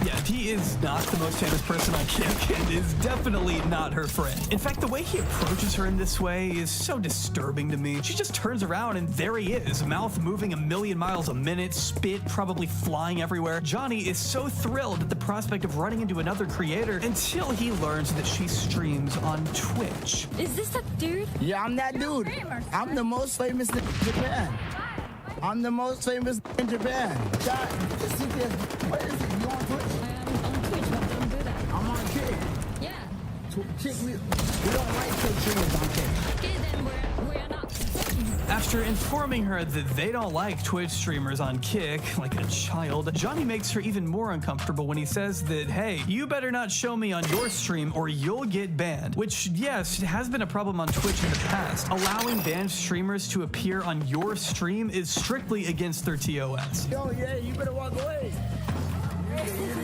Yeah, he is not the most famous person on Kick and is definitely not her friend. In fact, the way he approaches her in this way is so disturbing to me. She just turns around and there he is, mouth moving a million miles a minute, spit probably flying everywhere. Johnny is so thrilled at the prospect of running into another creator until he learns that she streams on Twitch. Is this that dude? Yeah, I'm that dude. I'm the most famous in Japan. I'm the most famous in Japan. What is it? You on Twitch? I am on Twitch, but don't do that. I'm on Kick. Yeah. Kick, we don't like Twitch streamers on Kick. Okay, then we're not talking. After informing her that they don't like Twitch streamers on Kick, like a child, Johnny makes her even more uncomfortable when he says that, hey, you better not show me on your stream or you'll get banned. Which, yes, has been a problem on Twitch in the past. Allowing banned streamers to appear on your stream is strictly against their TOS. Yo, yeah, you better walk away.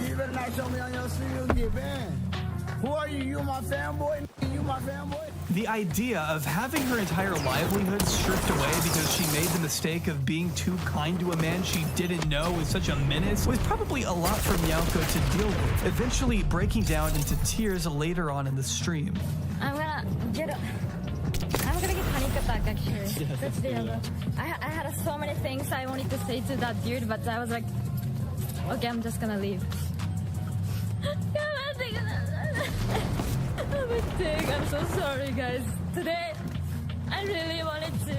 You better not show me on your stream, you'll get banned. Who are you? You my fanboy? You my fanboy? The idea of having her entire livelihood stripped away because she made the mistake of being too kind to a man she didn't know was such a menace was probably a lot for Meowko to deal with, eventually breaking down into tears later on in the stream. I'm gonna get panic attack actually. That's the other. I had so many things I wanted to say to that dude, but I was like, okay, I'm just gonna leave. I'm so sorry, guys. Today, I really wanted to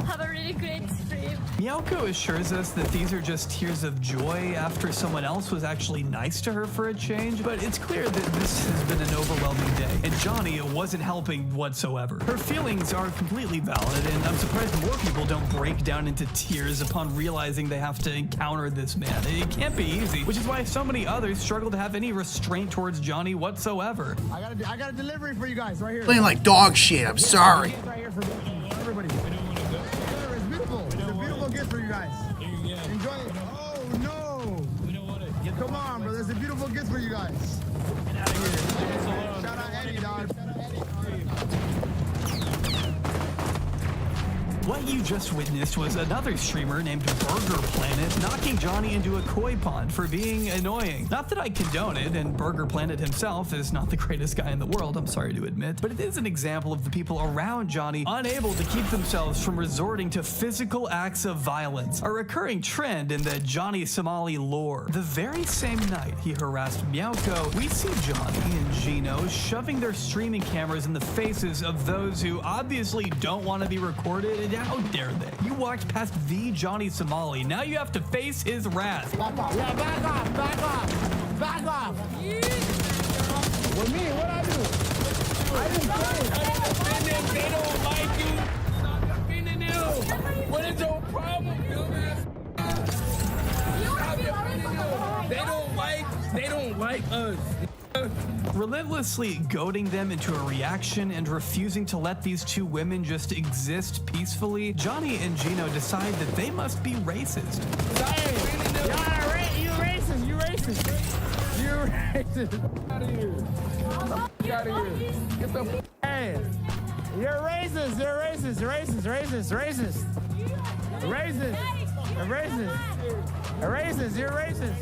have a really great stream. Meowko assures us that these are just tears of joy after someone else was actually nice to her for a change, but it's clear that this has been an overwhelming day, and Johnny wasn't helping whatsoever. Her feelings are completely valid, and I'm surprised more people don't break down into tears upon realizing they have to encounter this man. It can't be easy, which is why so many others struggle to have any restraint towards Johnny whatsoever. I got a delivery for you guys right here. Playing like dog shit, I'm sorry. Right here for everybody. It's beautiful. It's a beautiful gift for you guys. Enjoy it. Oh no! We don't want it. Come on, brother. It's a beautiful gift for you guys. Get out of here. Shout out Eddie, dog. What you just witnessed was another streamer named Burger Planet knocking Johnny into a koi pond for being annoying. Not that I condone it, and Burger Planet himself is not the greatest guy in the world, I'm sorry to admit, but it is an example of the people around Johnny unable to keep themselves from resorting to physical acts of violence, a recurring trend in the Johnny Somali lore. The very same night he harassed Meowko, we see Johnny and Gino shoving their streaming cameras in the faces of those who obviously don't want to be recorded. How dare they? You walked past the Johnny Somali. Now you have to face his wrath. Back off. Yeah, back off. Back off. Back off. With me, what I do? I didn't say it. They don't like you. Stop defending you. What is your problem, dumbass? They don't like us. Relentlessly goading them into a reaction and refusing to let these two women just exist peacefully, Johnny and Gino decide that they must be racist. You racist. You racist. You racist. Get out of here. Get out of here. Get the f*** ass. You're racist. You're racist. Racist. Racist. Racist. Racist. Racist. Racist. You're racist.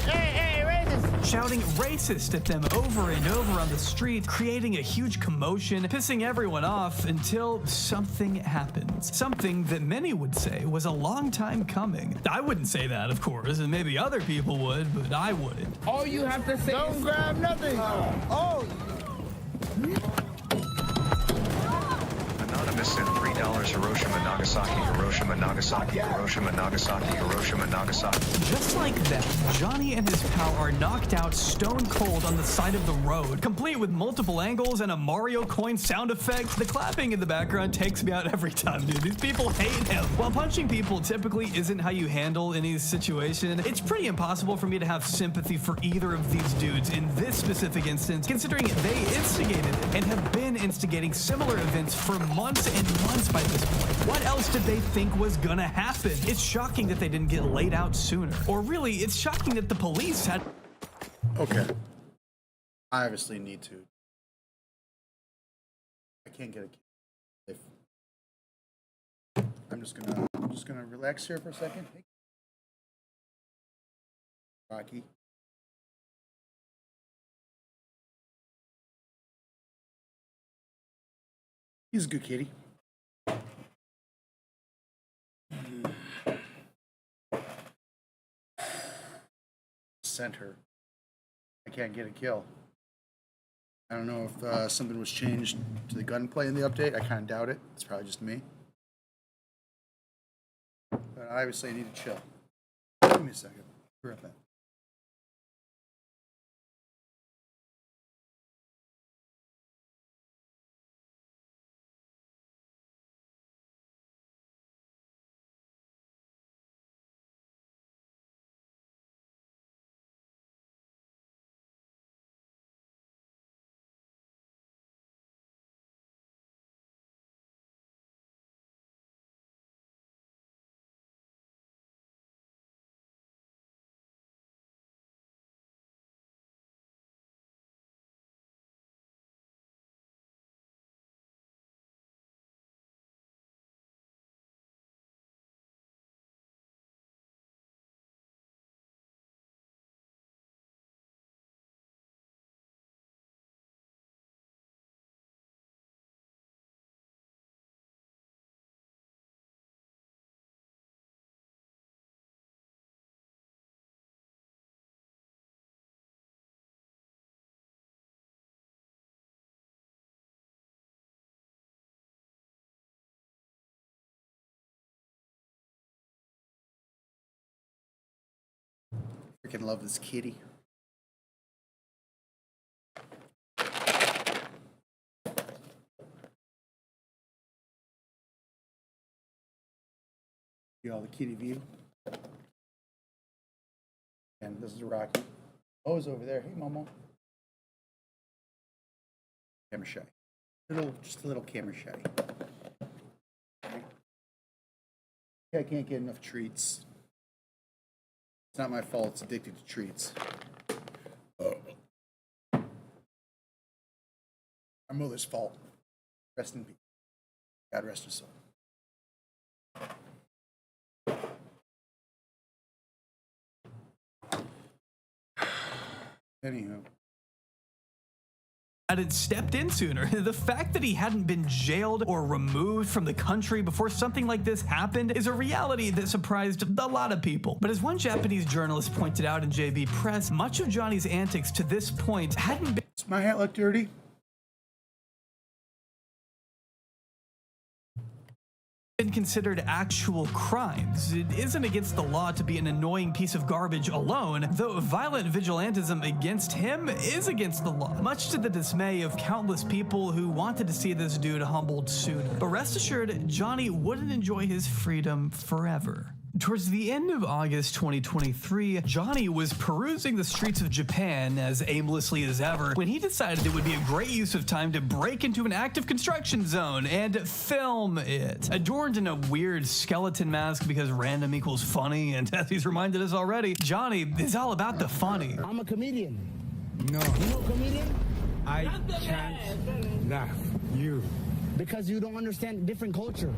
Hey, racist. shouting racist at them over and over on the street, creating a huge commotion, pissing everyone off until something happens. Something that many would say was a long time coming. I wouldn't say that, of course, and maybe other people would, but I wouldn't. All you have to say Don't is grab nothing. Oh. Anonymous sent $3 Hiroshima, Nagasaki, Hiroshima, Nagasaki, Hiroshima, Nagasaki, Hiroshima, Nagasaki. Just like that, Johnny and his pal are knocked out stone cold on the side of the road, complete with multiple angles and a Mario coin sound effect. The clapping in the background takes me out every time, dude. These people hate him. While punching people typically isn't how you handle any situation, it's pretty impossible for me to have sympathy for either of these dudes in this specific instance, considering they instigated it and have been instigating similar events for months and months by this point. What else did they think was gonna happen? It's shocking that they didn't get laid out sooner. Or really, it's shocking that the police had... Okay. I obviously need to. I can't get a... I'm just gonna relax here for a second. Hey. Rocky. He's a good kitty. Sent her. I can't get a kill. I don't know if something was changed to the gunplay in the update. I kind of doubt it. It's probably just me. But I obviously need to chill. Give me a second. Be right back. Freaking love this kitty. See all the kitty view. And this is Rocky. Mo's over there. Hey, Momo. Camera shy. Just a little camera shy. I can't get enough treats. It's not my fault. It's addicted to treats. My mother's fault. Rest in peace. God rest her soul. Anywho. Hadn't stepped in sooner. The fact that he hadn't been jailed or removed from the country before something like this happened is a reality that surprised a lot of people. But as one Japanese journalist pointed out in JB Press, much of Johnny's antics to this point hadn't been... Does my hat look dirty? Been considered actual crimes. It isn't against the law to be an annoying piece of garbage alone, though violent vigilantism against him is against the law, much to the dismay of countless people who wanted to see this dude humbled sooner. But rest assured, Johnny wouldn't enjoy his freedom forever. Towards the end of August 2023, Johnny was perusing the streets of Japan as aimlessly as ever when he decided it would be a great use of time to break into an active construction zone and film it. Adorned in a weird skeleton mask because random equals funny, and as he's reminded us already, Johnny is all about the funny. I'm a comedian. No. You know a comedian? I can't laugh. You Because you don't understand different culture.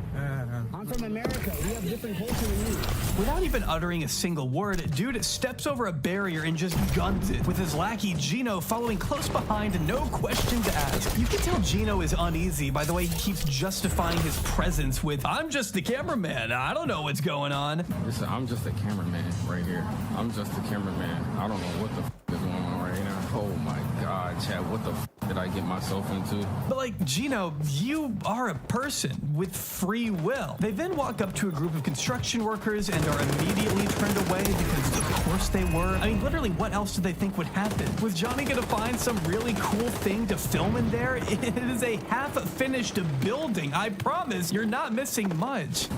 I'm from America. We have different culture than you. Without even uttering a single word, dude steps over a barrier and just guns it, with his lackey Gino following close behind, no questions asked. You can tell Gino is uneasy by the way he keeps justifying his presence with, I'm just the cameraman, I don't know what's going on. Listen, I'm just a cameraman right here. I'm just a cameraman. I don't know what the is going on right now. Oh my God, Chad, what the did I get myself into? But like, Gino, you are a person with free will. They then walk up to a group of construction workers and are immediately turned away because of course they were. I mean, literally, what else did they think would happen? Was Johnny gonna find some really cool thing to film in there? It is a half-finished building. I promise you're not missing much.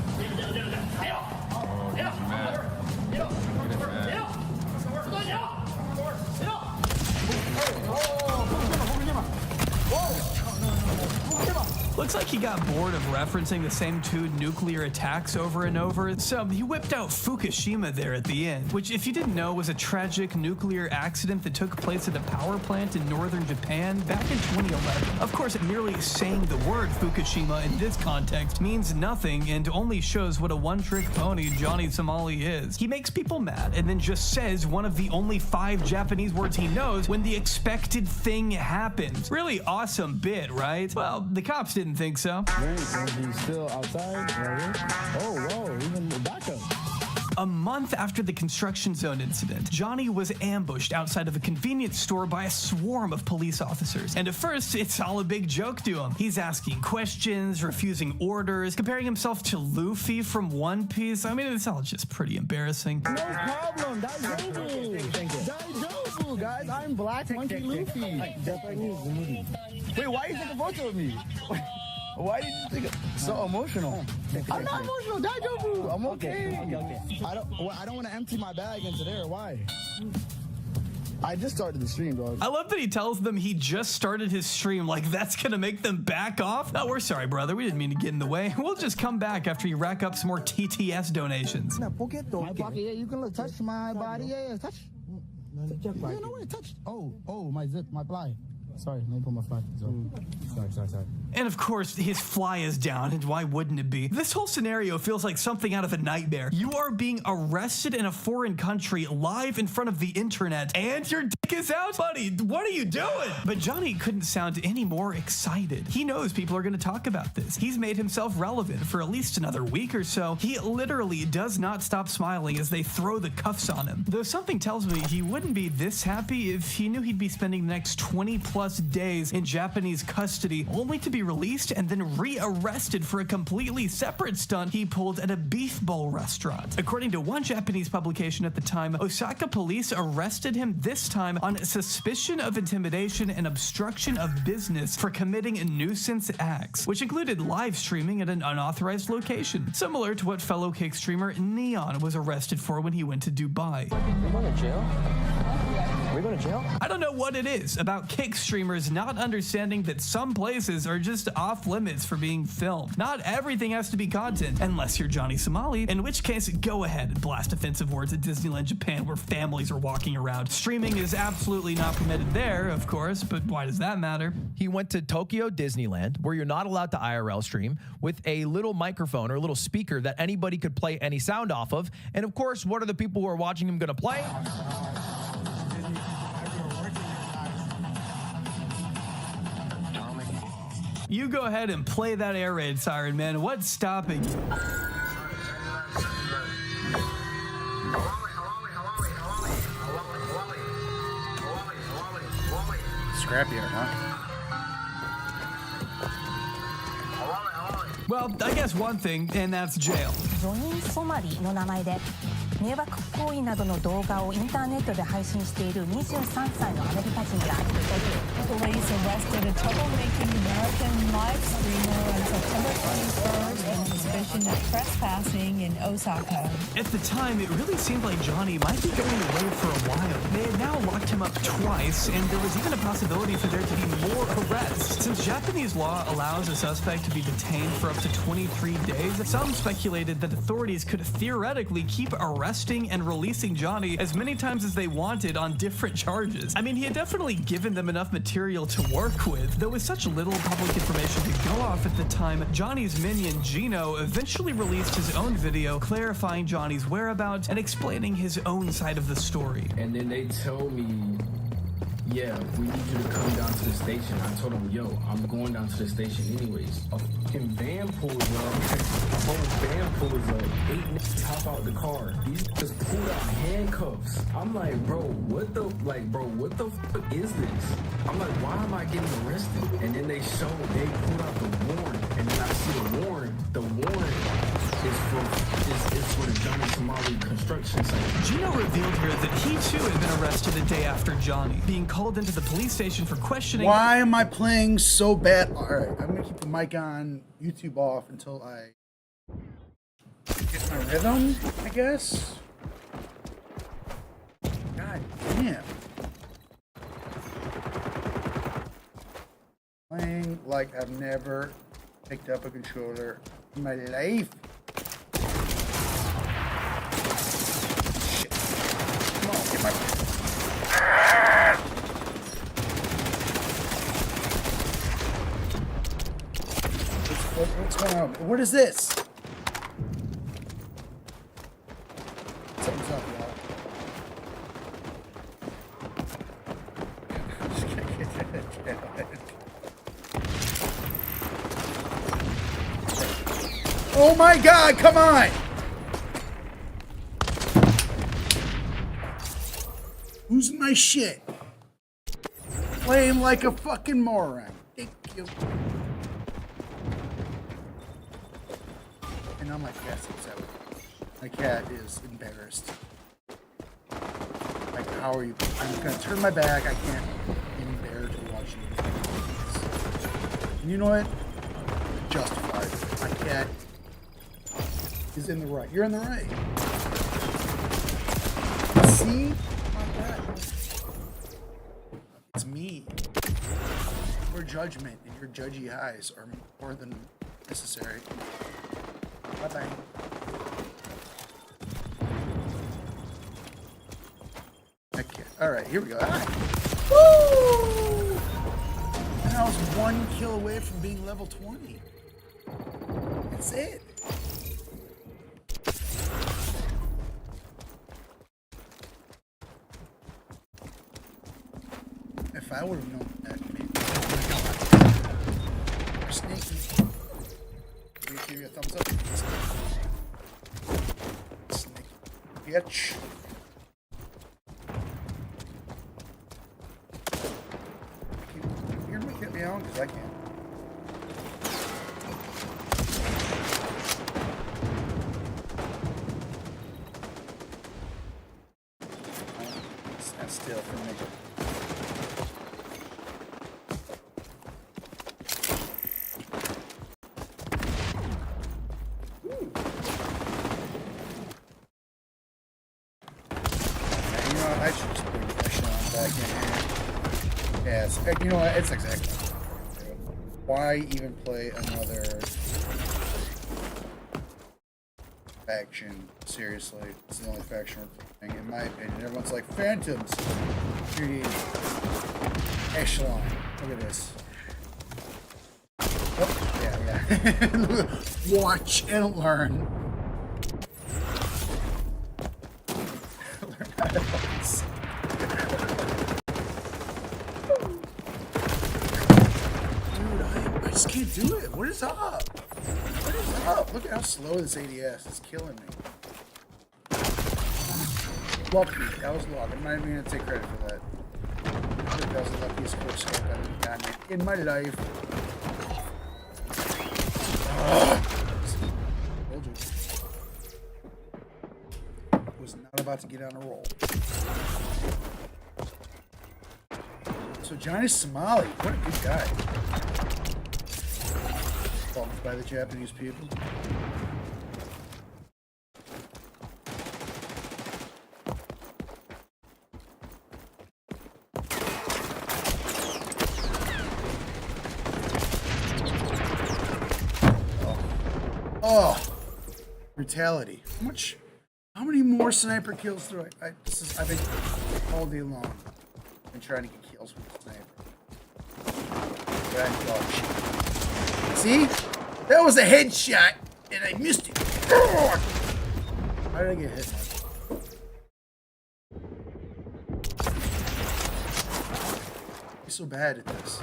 Looks like he got bored of referencing the same two nuclear attacks over and over, so he whipped out Fukushima there at the end, which, if you didn't know, was a tragic nuclear accident that took place at a power plant in northern Japan back in 2011. Of course, merely saying the word Fukushima in this context means nothing and only shows what a one-trick pony Johnny Somali is. He makes people mad and then just says one of the only 5 Japanese words he knows when the expected thing happens. Really awesome bit, right? Well, the cops didn't think so. Still outside? Oh, whoa, even the backup. A month after the construction zone incident, Johnny was ambushed outside of a convenience store by a swarm of police officers. And at first, it's all a big joke to him. He's asking questions, refusing orders, comparing himself to Luffy from One Piece. I mean, it's all just pretty embarrassing. No problem. Daijobu, guys. I'm Black Monkey Luffy. Japanese. Wait, why are you taking a photo of me? Why did you think so emotional? I'm not emotional, Daijobu. I'm okay. I don't want to empty my bag into there. Why? I just started the stream, dog. I love that he tells them he just started his stream, like that's gonna make them back off. No, we're sorry, brother. We didn't mean to get in the way. We'll just come back after you rack up some more TTS donations. My pocket, yeah, you can touch my body. Yeah, touch. Yeah, no way, touch. Oh, my zip, my fly. Sorry, let me put my fly. Sorry. And of course, his fly is down, and why wouldn't it be? This whole scenario feels like something out of a nightmare. You are being arrested in a foreign country live in front of the internet, and your dick is out? Buddy, what are you doing? But Johnny couldn't sound any more excited. He knows people are going to talk about this. He's made himself relevant for at least another week or so. He literally does not stop smiling as they throw the cuffs on him. Though something tells me he wouldn't be this happy if he knew he'd be spending the next 20+ days in Japanese custody, only to be released and then re-arrested for a completely separate stunt he pulled at a beef bowl restaurant. According to one Japanese publication at the time, Osaka police arrested him this time on suspicion of intimidation and obstruction of business for committing nuisance acts, which included live streaming at an unauthorized location, similar to what fellow Kick streamer Neon was arrested for when he went to Dubai. We're going to jail? We're going to jail? I don't know what it is about Kick streamers not understanding that some places are just off limits for being filmed. Not everything has to be content, unless you're Johnny Somali, in which case, go ahead and blast offensive words at Disneyland Japan where families are walking around. Streaming is absolutely not permitted there, of course, but why does that matter? He went to Tokyo Disneyland, where you're not allowed to IRL stream, with a little microphone or a little speaker that anybody could play any sound off of. And of course, what are the people who are watching him going to play? You go ahead and play that air raid siren, man. What's stopping you? Scrappier, huh? Well, I guess one thing, and that's jail. ジョニー・ソマリの名前で迷惑行為などの動画をインターネットで配信している23歳のアメリカ人が Police arrested a troublemaking American live streamer on September 21st on suspicion of trespassing in Osaka. At the time, it really seemed like Johnny might be going away for a while. They had now locked him him up twice, and there was even a possibility for there to be more arrests. Since Japanese law allows a suspect to be detained for up to 23 days, some speculated that authorities could theoretically keep arresting and releasing Johnny as many times as they wanted on different charges. I mean, he had definitely given them enough material to work with, though with such little public information to go off at the time, Johnny's minion, Gino, eventually released his own video clarifying Johnny's whereabouts and explaining his own side of the story. And then they told me, yeah, we need you to come down to the station. I told them, yo, I'm going down to the station anyways. A fucking van pulls up. A whole van pulls up. 8 niggas hop out the car. These niggas pulled out handcuffs. I'm like, bro, what the fuck is this? I'm like, why am I getting arrested? And then they pulled out the warrant. And then I see the warrant. The warrant is for the Johnny Somali construction site. Gino revealed here that he too had been arrested a day after Johnny, being called into the police station for questioning. Why am I playing so bad? All right, I'm gonna keep the mic on, YouTube off until I get my rhythm, I guess. God damn. Playing like I've never picked up a controller in my life. Shit. Come on, get my... What's going on? What is this? Something's up, y'all. I'm just gonna get it. Oh my God, come on! Who's my shit? Playing like a fucking moron. Thank you. And I'm like, yes, exactly. My cat is embarrassed. Like, how are you? I'm gonna turn my back. I can't even bear to watch you. And you know what? Justified. My cat is in the right. You're in the right. See? It's me. Your judgment and your judgy eyes are more than necessary. Bye-bye. Okay. Alright, here we go. Ah. Woo! And I was 1 kill away from being level 20. That's it. If I would have known that, maybe. You're sneaky. Let me give you a thumbs up. Sneaky bitch. You're gonna get me on because I can't. Stand still for a minute. I should just put the echelon back in here. Yes, you know what? It's exactly what I'm gonna do. Why even play another faction? Seriously, it's the only faction we're playing, in my opinion. Everyone's like, Phantoms, 3D, echelon. Look at this. Oh, yeah. Watch and learn. Dude, I just can't do it. What is up? What is up? Look at how slow this ADS is killing me. Lucky. That was luck. I'm not even going to take credit for that. I think that was the luckiest quick scope I've ever gotten in my life. Told you. Was not about to get on a roll. So Johnny Somali, what a good guy. Bumped by the Japanese people. Oh, brutality. How many more sniper kills do I've been all day long. I've been trying to get kills with the sniper. See? That was a headshot, and I missed it. Oh! How did I get hit? I'm so bad at this.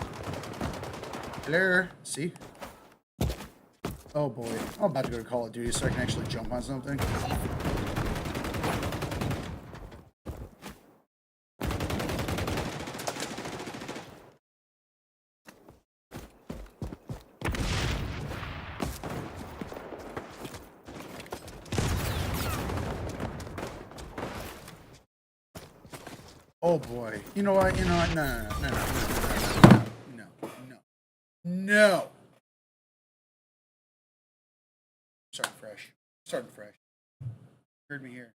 Hello? See? Oh boy. I'm about to go to Call of Duty so I can actually jump on something. Oh boy. You know what? No. Starting fresh. Heard me here.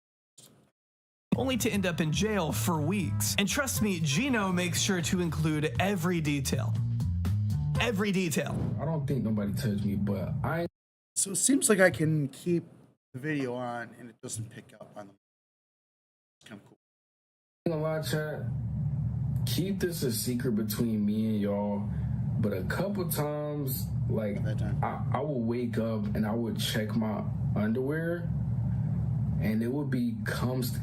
Only to end up in jail for weeks. And trust me, Gino makes sure to include every detail. Every detail. I don't think nobody touched me, but I... So it seems like I can keep the video on and it doesn't pick up on the... It's kind of cool. I'm gonna lie, chat. Keep this a secret between me and y'all, but a couple times, like, I will wake up and I would check my underwear and it would be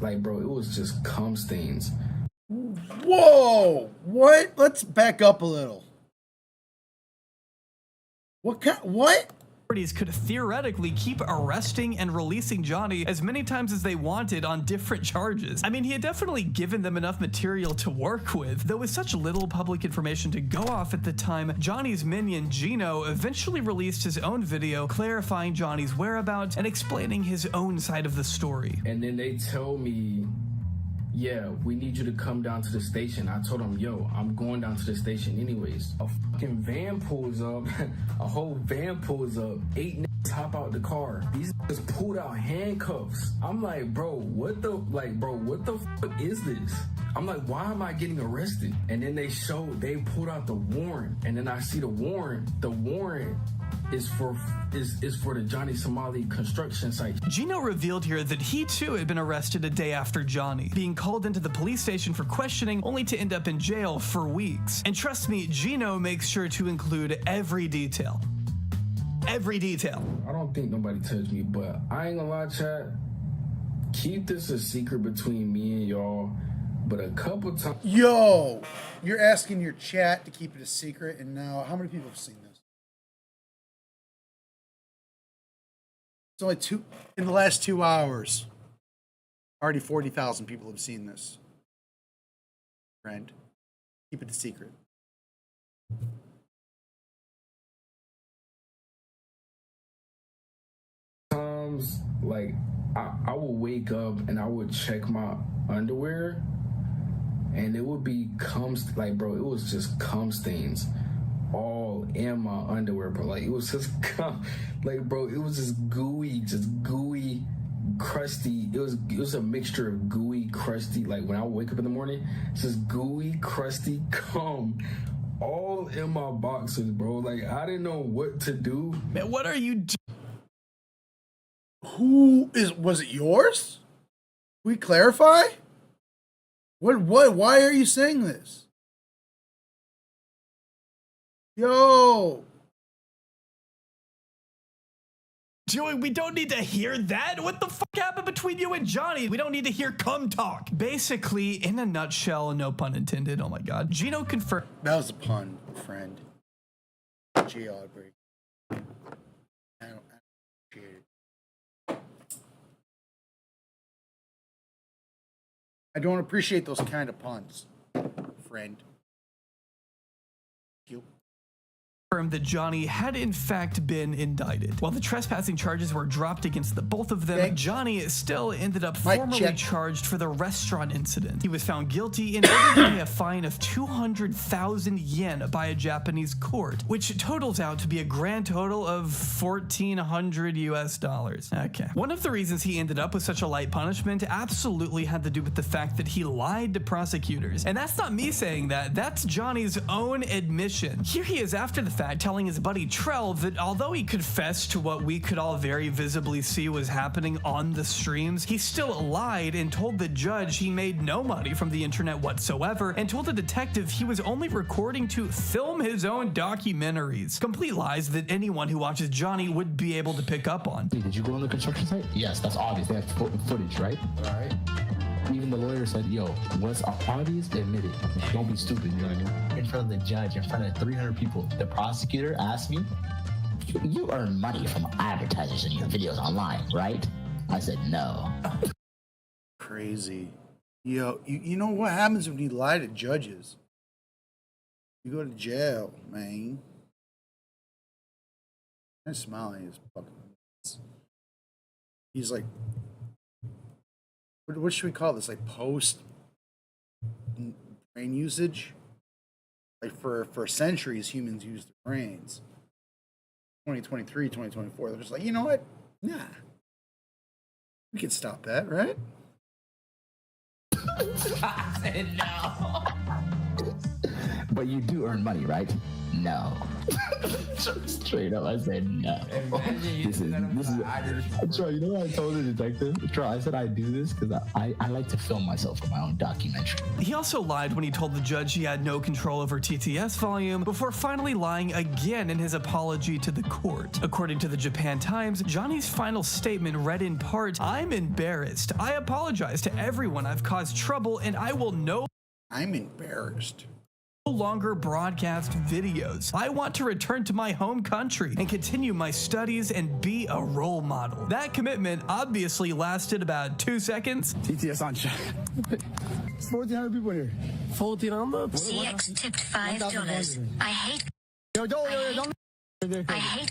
like, bro, it was just cum stains. Whoa! What? Let's back up a little. What? Authorities could theoretically keep arresting and releasing Johnny as many times as they wanted on different charges. I mean, he had definitely given them enough material to work with, though with such little public information to go off at the time, Johnny's minion Gino eventually released his own video clarifying Johnny's whereabouts and explaining his own side of the story. And then they tell me, yeah, we need you to come down to the station. I told them, yo, I'm going down to the station anyways. A fucking van pulls up, a whole van pulls up, 8 niggas hop out the car. These niggas pulled out handcuffs. I'm like, bro, what the fuck is this? I'm like, why am I getting arrested? And then they pulled out the warrant. And then I see the warrant is for the Johnny Somali construction site. Gino revealed here that he too had been arrested a day after Johnny, being called into the police station for questioning only to end up in jail for weeks. And trust me, Gino makes sure to include every detail. Every detail. I don't think nobody touched me, but I ain't gonna lie, chat. Keep this a secret between me and y'all, but a couple times. Yo, you're asking your chat to keep it a secret, and now how many people have seen this? It's only in the last 2 hours. Already 40,000 people have seen this. Friend, keep it a secret. Times, like, I will wake up and I would check my underwear and it would be like, bro, it was just cum stains all in my underwear, bro. Like, it was just like, bro, it was just gooey, crusty. It was a mixture of gooey, crusty. Like, when I wake up in the morning, it's just gooey, crusty cum all in my boxers, bro. Like, I didn't know what to do. Man, what are you was it yours? Can we clarify? What, why are you saying this? Yo! Joey, we don't need to hear that. What the fuck happened between you and Johnny? We don't need to hear cum talk. Basically, in a nutshell, no pun intended, oh my god, Gino confirmed. That was a pun, friend. G. Aubrey. I don't appreciate it. I don't appreciate those kind of puns, friend. You. That Johnny had in fact been indicted. While the trespassing charges were dropped against the both of them, Johnny still ended up formally charged for the restaurant incident. He was found guilty and ordered to pay a fine of 200,000 yen by a Japanese court, which totals out to be a grand total of $1,400 US. Okay. One of the reasons he ended up with such a light punishment absolutely had to do with the fact that he lied to prosecutors. And that's not me saying that, that's Johnny's own admission. Here he is after the fact, telling his buddy Trell that although he confessed to what we could all very visibly see was happening on the streams, he still lied and told the judge he made no money from the internet whatsoever, and told the detective he was only recording to film his own documentaries. Complete lies that anyone who watches Johnny would be able to pick up on. Did you go on the construction site? Yes, that's obvious. They have footage, right? All right. Even the lawyer said, yo, what's obvious, admit it. Don't be stupid, you know what I mean? In front of the judge, in front of 300 people, the prosecutor asked me, you earn money from advertisers in your videos online, right? I said, no. Crazy. Yo, you know what happens when you lie to judges? You go to jail, man. That Smiley is fucking nuts. He's like, what should we call this? Like post brain usage? Like for centuries, humans used their brains. 2023, 2024, they're just like, you know what? Nah. We can stop that, right? I said no. But you do earn money, right? No. Straight up, I said no. This is. Troy, you know what I told the detective? Troy, I said I do this because I like to film myself for my own documentary. He also lied when he told the judge he had no control over TTS volume, before finally lying again in his apology to the court. According to the Japan Times, Johnny's final statement read in part, "I'm embarrassed. I apologize to everyone I've caused trouble, and I will I'm embarrassed. Longer broadcast videos. I want to return to my home country and continue my studies and be a role model." That commitment obviously lasted about 2 seconds. TTS on chat. 1,400 people here. 1,400? CX tipped $5. I hate. Yo, don't. I hate.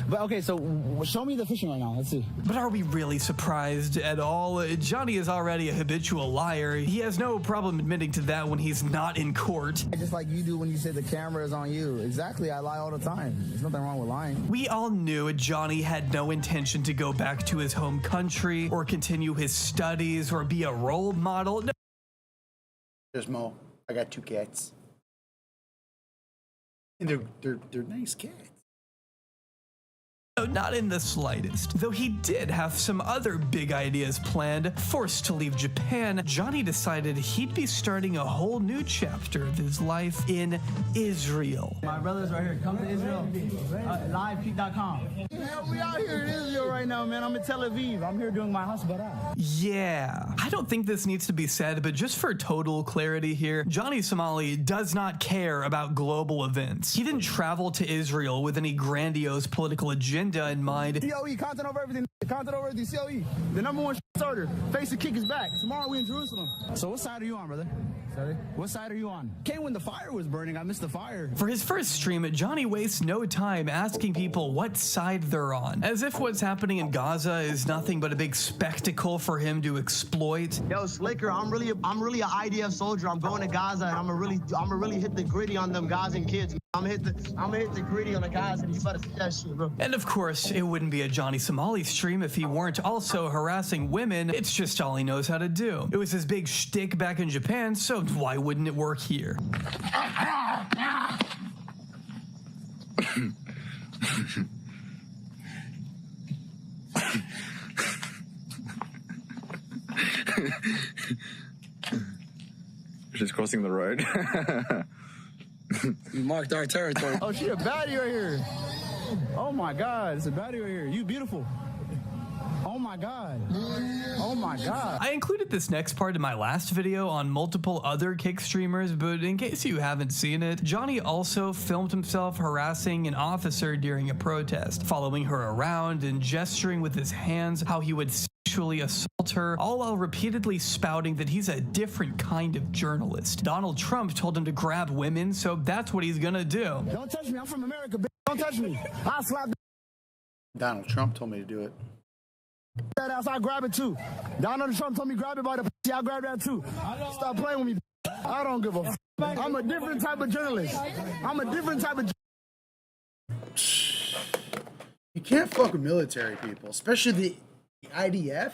But okay, so show me the fishing right now. Let's see. But are we really surprised at all? Johnny is already a habitual liar. He has no problem admitting to that when he's not in court. Just like you do when you say the camera is on you. Exactly, I lie all the time. There's nothing wrong with lying. We all knew Johnny had no intention to go back to his home country or continue his studies or be a role model. No. There's Mo. I got 2 cats. And they're nice cats. No, not in the slightest. Though he did have some other big ideas planned. Forced to leave Japan, Johnny decided he'd be starting a whole new chapter of his life in Israel. My brother's right here. Come to Israel. Livepeak.com. We out here in Israel right now, man. I'm in Tel Aviv. I'm here doing my hasbara. Yeah. I don't think this needs to be said, but just for total clarity here, Johnny Somali does not care about global events. He didn't travel to Israel with any grandiose political agenda in mind. COE, content over everything. Content over everything. COE. The #1 starter. Face the kick is back. Tomorrow we in Jerusalem. So what side are you on, brother? Sorry? What side are you on? Came when the fire was burning. I missed the fire. For his first stream, Johnny wastes no time asking people what side they're on, as if what's happening in Gaza is nothing but a big spectacle for him to exploit. Yo, Slicker, I'm really an IDF soldier. I'm going to Gaza, and I'm gonna really hit the gritty on them Gazan kids. I'm gonna hit the gritty on the Gaza, and you better see that shit, bro. And of course, it wouldn't be a Johnny Somali stream if he weren't also harassing women. It's just all he knows how to do. It was his big shtick back in Japan, so why wouldn't it work here? Just crossing the road. You marked our territory. Oh, she a baddie right here. Oh my God, it's a baddie right here. You beautiful. Oh my God. Oh my God. I included this next part in my last video on multiple other Kick streamers, but in case you haven't seen it, Johnny also filmed himself harassing an officer during a protest, following her around and gesturing with his hands how he would sexually assault her, all while repeatedly spouting that he's a different kind of journalist. Donald Trump told him to grab women, so that's what he's gonna do. Don't touch me, I'm from America, bitch. Don't touch me. I'll slap Donald Trump told me to do it. that ass, I'll grab it too. Donald Trump told me grab it by the pussy, I'll grab that too. Stop playing with me. I don't give a f. I'm a different type of journalist. I'm a different type of You can't fuck with military people, especially the IDF.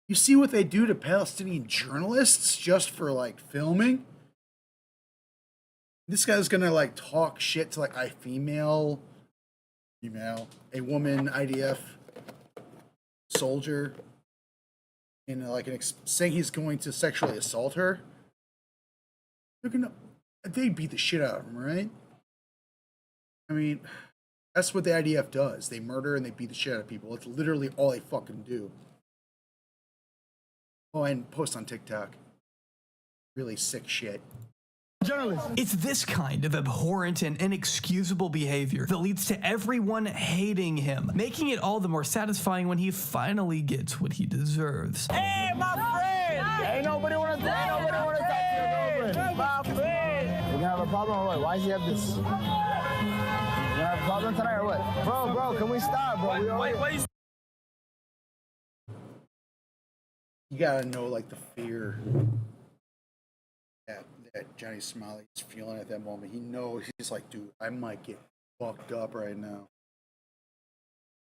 You see what they do to Palestinian journalists just for like filming? This guy's gonna like talk shit to like a a woman IDF soldier, and like saying he's going to sexually assault her. They beat the shit out of him, right? I mean, that's what the IDF does. They murder and they beat the shit out of people. It's literally all they fucking do. Oh, and post on TikTok. Really sick shit. It's this kind of abhorrent and inexcusable behavior that leads to everyone hating him, making it all the more satisfying when he finally gets what he deserves. Hey, my friend! Ain't nobody wanna talk to your girlfriend. My friend! You gonna have a problem or what? Why does he have this? You gonna have a problem tonight or what? Bro, can we stop, bro? Wait. You gotta know, like, the fear that Johnny Smiley is feeling at that moment. He knows, he's like, dude, I might get fucked up right now.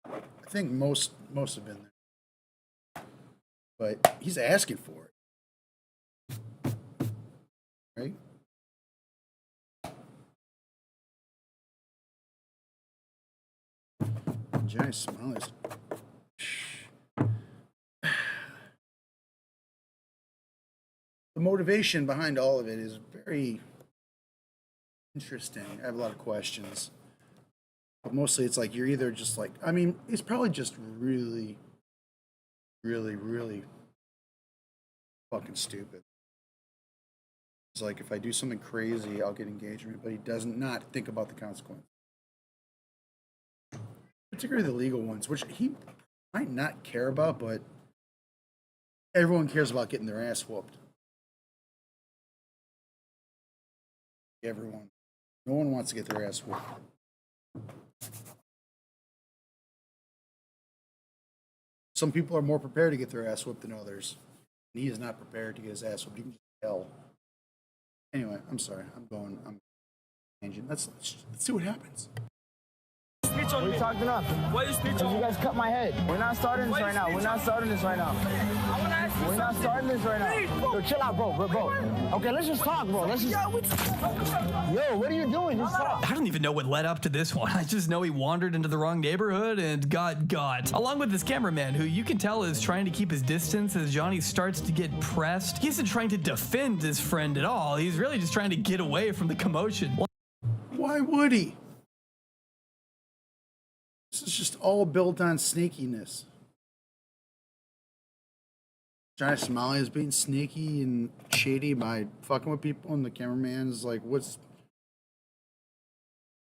I think most have been there. But he's asking for it. Right? Johnny Smiley's... The motivation behind all of it is very interesting. I have a lot of questions. But mostly it's like you're either just like, I mean, it's probably just really, really, really fucking stupid. It's like, if I do something crazy, I'll get engagement, but he does not think about the consequences. Particularly the legal ones, which he might not care about, but everyone cares about getting their ass whooped. Everyone. No one wants to get their ass whooped. Some people are more prepared to get their ass whooped than others. And he is not prepared to get his ass whooped. You can just tell. Anyway, I'm sorry. I'm changing. Let's see what happens. What are you talking about? Why you speak on? You guys cut my head. We're not starting this right now. We're not starting this right now. We're not starting this right now. Yo, chill out, bro. Okay, let's just talk, bro. Let's just... Yo, what are you doing? Just talk. I don't even know what led up to this one. I just know he wandered into the wrong neighborhood and got. Along with this cameraman, who you can tell is trying to keep his distance as Johnny starts to get pressed. He isn't trying to defend his friend at all. He's really just trying to get away from the commotion. Why would he? This is just all built on sneakiness. Johnny Smiley is being sneaky and shady by fucking with people, and the cameraman is like, what's...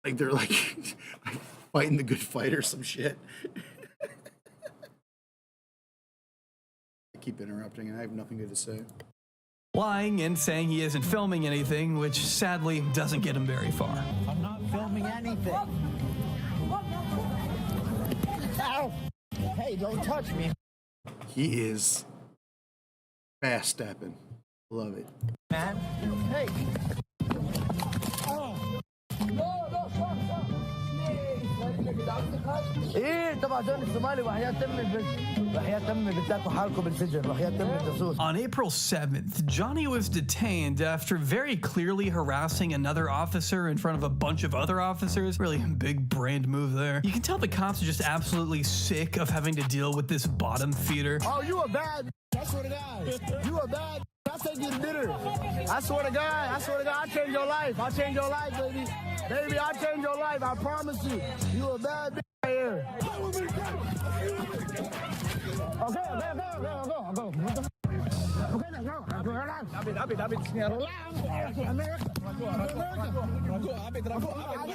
Like, they're like fighting the good fight or some shit. I keep interrupting, and I have nothing good to say. Lying and saying he isn't filming anything, which sadly doesn't get him very far. I'm not filming anything. Ow! Hey, don't touch me. He is fast stepping. Love it. Man, hey. Oh. No, stop. ايه طبعا جوني الصومالي وحياة تمي بتلاقوا حالكم بالسجن وحياة تمي الجاسوس. On April 7th, Johnny was detained after very clearly harassing another officer in front of a bunch of other officers. Really big brained move there. You can tell the cops are just absolutely sick of having to deal with this bottom feeder. Oh, you a bad. I swear to God. You a bad. I take you to dinner. I swear to God, I'll change your life. I'll change your life, baby. Baby, I'll change your life. I promise you. You a bad bitch right here. Okay, I'll go. Okay, let's go. Relax.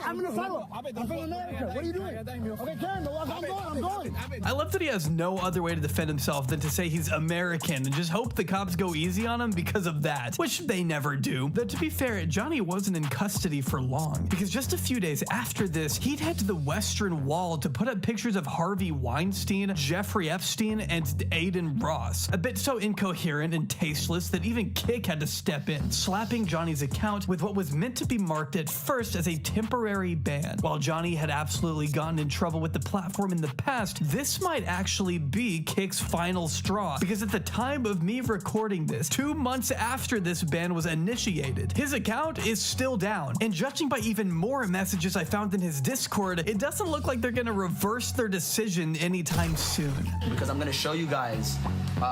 I'm in the sidewalk. I'm from America. What are you doing? Okay, Karen, I'm going. I love that he has no other way to defend himself than to say he's American and just hope the cops go easy on him because of that, which they never do. Though to be fair, Johnny wasn't in custody for long, because just a few days after this, he'd head to the Western Wall to put up pictures of Harvey Weinstein, Jeffrey Epstein, and Aiden Ross. A bit so incoherent and tasteless that even Kick had to step in, slapping Johnny's account with what was meant to be marked at first first as a temporary ban. While Johnny had absolutely gotten in trouble with the platform in the past, this might actually be Kick's final straw, because at the time of me recording this, 2 months after this ban was initiated, his account is still down. And judging by even more messages I found in his Discord, it doesn't look like they're gonna reverse their decision anytime soon. Because I'm gonna show you guys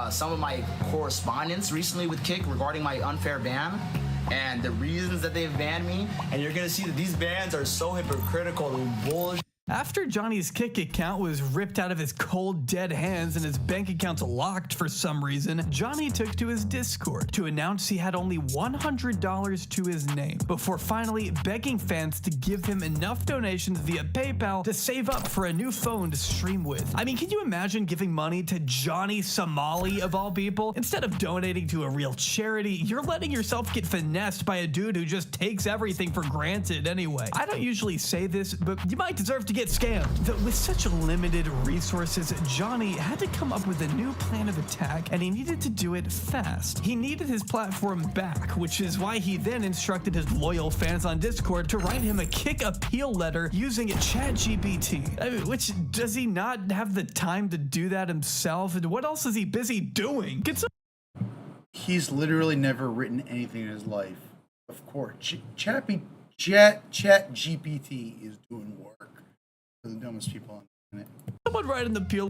some of my correspondence recently with Kick regarding my unfair ban and the reasons that they've banned me, and you're gonna see that these bans are so hypocritical and bullshit. After Johnny's Kick account was ripped out of his cold, dead hands and his bank account's locked for some reason, Johnny took to his Discord to announce he had only $100 to his name, before finally begging fans to give him enough donations via PayPal to save up for a new phone to stream with. I mean, can you imagine giving money to Johnny Somali of all people? Instead of donating to a real charity, you're letting yourself get finessed by a dude who just takes everything for granted anyway. I don't usually say this, but you might deserve to get scammed. With such limited resources, Johnny had to come up with a new plan of attack, and he needed to do it fast. He needed his platform back, which is why he then instructed his loyal fans on Discord to write him a Kick appeal letter using ChatGPT. I mean, which, does he not have the time to do that himself? And what else is he busy doing? He's literally never written anything in his life. Of course, ChatGPT is doing work for the dumbest people on the planet. Someone write an appeal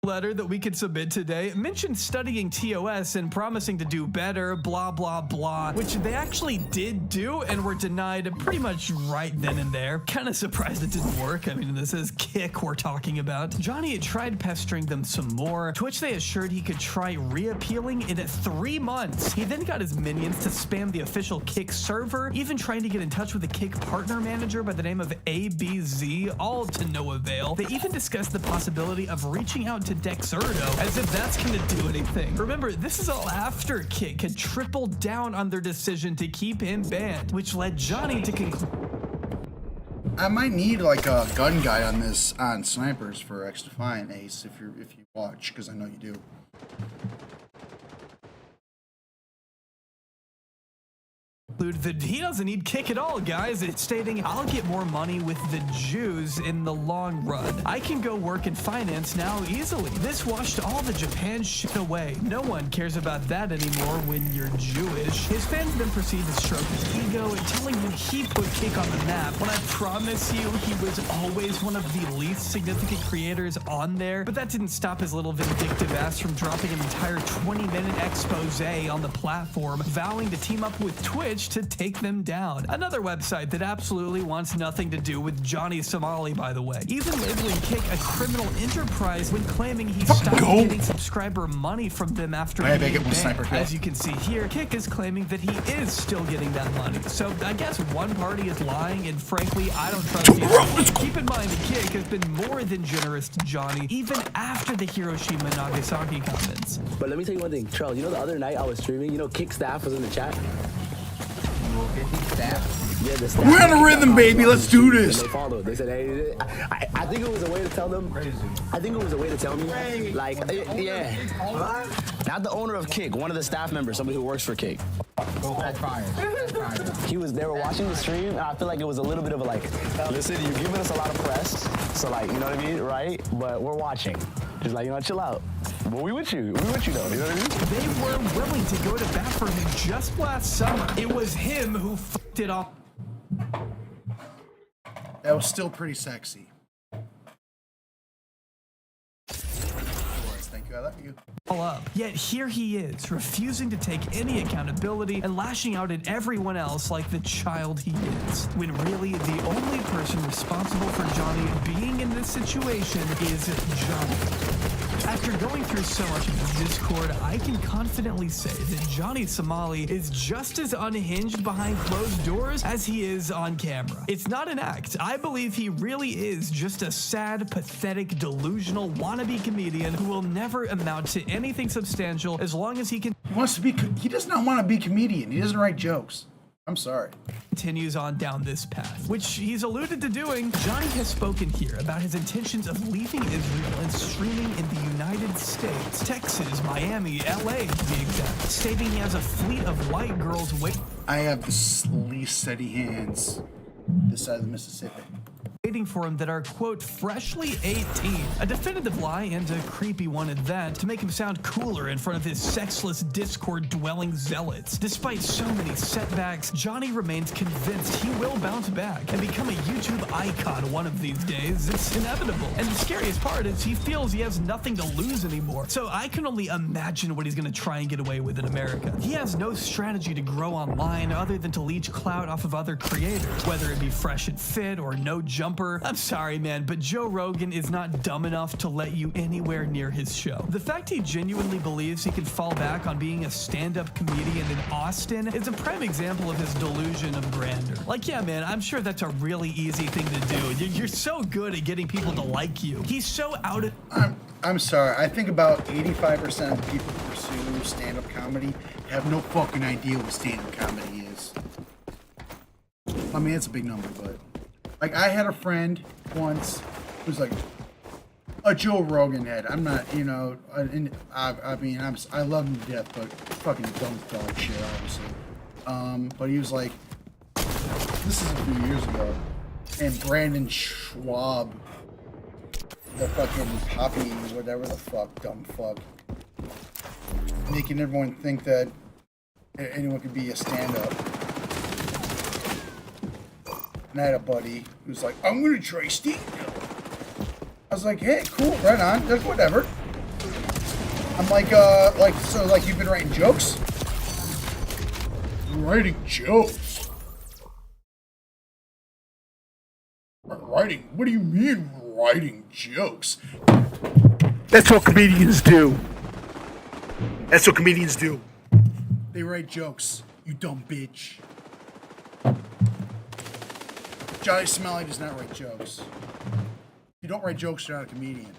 letter that we could submit today mentioned studying TOS and promising to do better, blah blah blah, which they actually did do and were denied pretty much right then and there. Kind of surprised it didn't work. I mean, this is Kick we're talking about. Johnny had tried pestering them some more, to which they assured he could try reappealing in 3 months. He then got his minions to spam the official Kick server, even trying to get in touch with a Kick partner manager by the name of ABZ, all to no avail. They even discussed the possibility of reaching out to Dexerto, as if that's gonna do anything. Remember, this is all after Kick had tripled down on their decision to keep him banned, which led Johnny to conclude. I might need like a gun guy on this on snipers for XDEFIANT, Ace, if you watch, because I know you do. That he doesn't need Kick at all, guys. It's stating, I'll get more money with the Jews in the long run. I can go work in finance now easily. This washed all the Japan shit away. No one cares about that anymore when you're Jewish. His fans then proceed to stroke his ego, telling him he put Kick on the map, when I promise you he was always one of the least significant creators on there. But that didn't stop his little vindictive ass from dropping an entire 20-minute expose on the platform, vowing to team up with Twitch to take them down. Another website that absolutely wants nothing to do with Johnny Somali, by the way. Even labeling Kick a criminal enterprise when claiming he stopped getting subscriber money from them after being banned. As you can see here, Kick is claiming that he is still getting that money. So I guess one party is lying, and frankly, I don't trust the other. Keep in mind that Kick has been more than generous to Johnny, even after the Hiroshima and Nagasaki comments. But let me tell you one thing, Charles, you know the other night I was streaming, you know Kick staff was in the chat? Yeah, the staff. We're on a rhythm, baby. Let's do this. They followed. They said, hey, I think it was a way to tell them. I think it was a way to tell me, like, yeah. Not the owner of Kick, one of the staff members, somebody who works for Kick. They were watching the stream, and I feel like it was a little bit of a like, listen, you're giving us a lot of press, so like, you know what I mean, right? But we're watching. Just like, you know, chill out. But we with you. We with you though, you know what I mean? They were willing to go to bat for him just last summer. It was him who fucked it up. That was still pretty sexy. Thank you, I love you. All up. Yet here he is, refusing to take any accountability and lashing out at everyone else like the child he is. When really the only person responsible for Johnny being in this situation is Johnny. After going through so much of his Discord, I can confidently say that Johnny Somali is just as unhinged behind closed doors as he is on camera. It's not an act. I believe he really is just a sad, pathetic, delusional wannabe comedian who will never amount to anything substantial as long as he can. He does not want to be a comedian. He doesn't write jokes. I'm sorry. Continues on down this path, which he's alluded to doing. Johnny has spoken here about his intentions of leaving Israel and streaming in the United States, Texas, Miami, LA to be exact, stating he has a fleet of white girls waiting. I have the least steady hands this side of the Mississippi. Waiting for him that are, quote, freshly 18. A definitive lie, and a creepy one at that, to make him sound cooler in front of his sexless Discord-dwelling zealots. Despite so many setbacks, Johnny remains convinced he will bounce back and become a YouTube icon one of these days. It's inevitable. And the scariest part is he feels he has nothing to lose anymore. So I can only imagine what he's going to try and get away with in America. He has no strategy to grow online other than to leech clout off of other creators, whether it be Fresh and Fit or No Jumper. I'm sorry, man, but Joe Rogan is not dumb enough to let you anywhere near his show. The fact he genuinely believes he can fall back on being a stand-up comedian in Austin is a prime example of his delusion of grandeur. Like, yeah, man, I'm sure that's a really easy thing to do. You're so good at getting people to like you. He's so out of... I'm sorry. I think about 85% of people who pursue stand-up comedy have no fucking idea what stand-up comedy is. I mean, it's a big number, but... Like, I had a friend once who's like a Joe Rogan head. I'm not, you know, I mean, I love him to death, but fucking dumb dog shit, obviously. But he was like, this is a few years ago, and Brandon Schwab, the fucking Poppy, whatever the fuck, dumb fuck, making everyone think that anyone could be a stand-up. And I had a buddy who's like, I'm gonna try stand-up. I was like, hey, cool, right on, like, whatever. I'm like, so, like, you've been writing jokes? Writing jokes? Writing? What do you mean, writing jokes? That's what comedians do. That's what comedians do. They write jokes, you dumb bitch. Johnny Smelly does not write jokes. If you don't write jokes, you're not a comedian.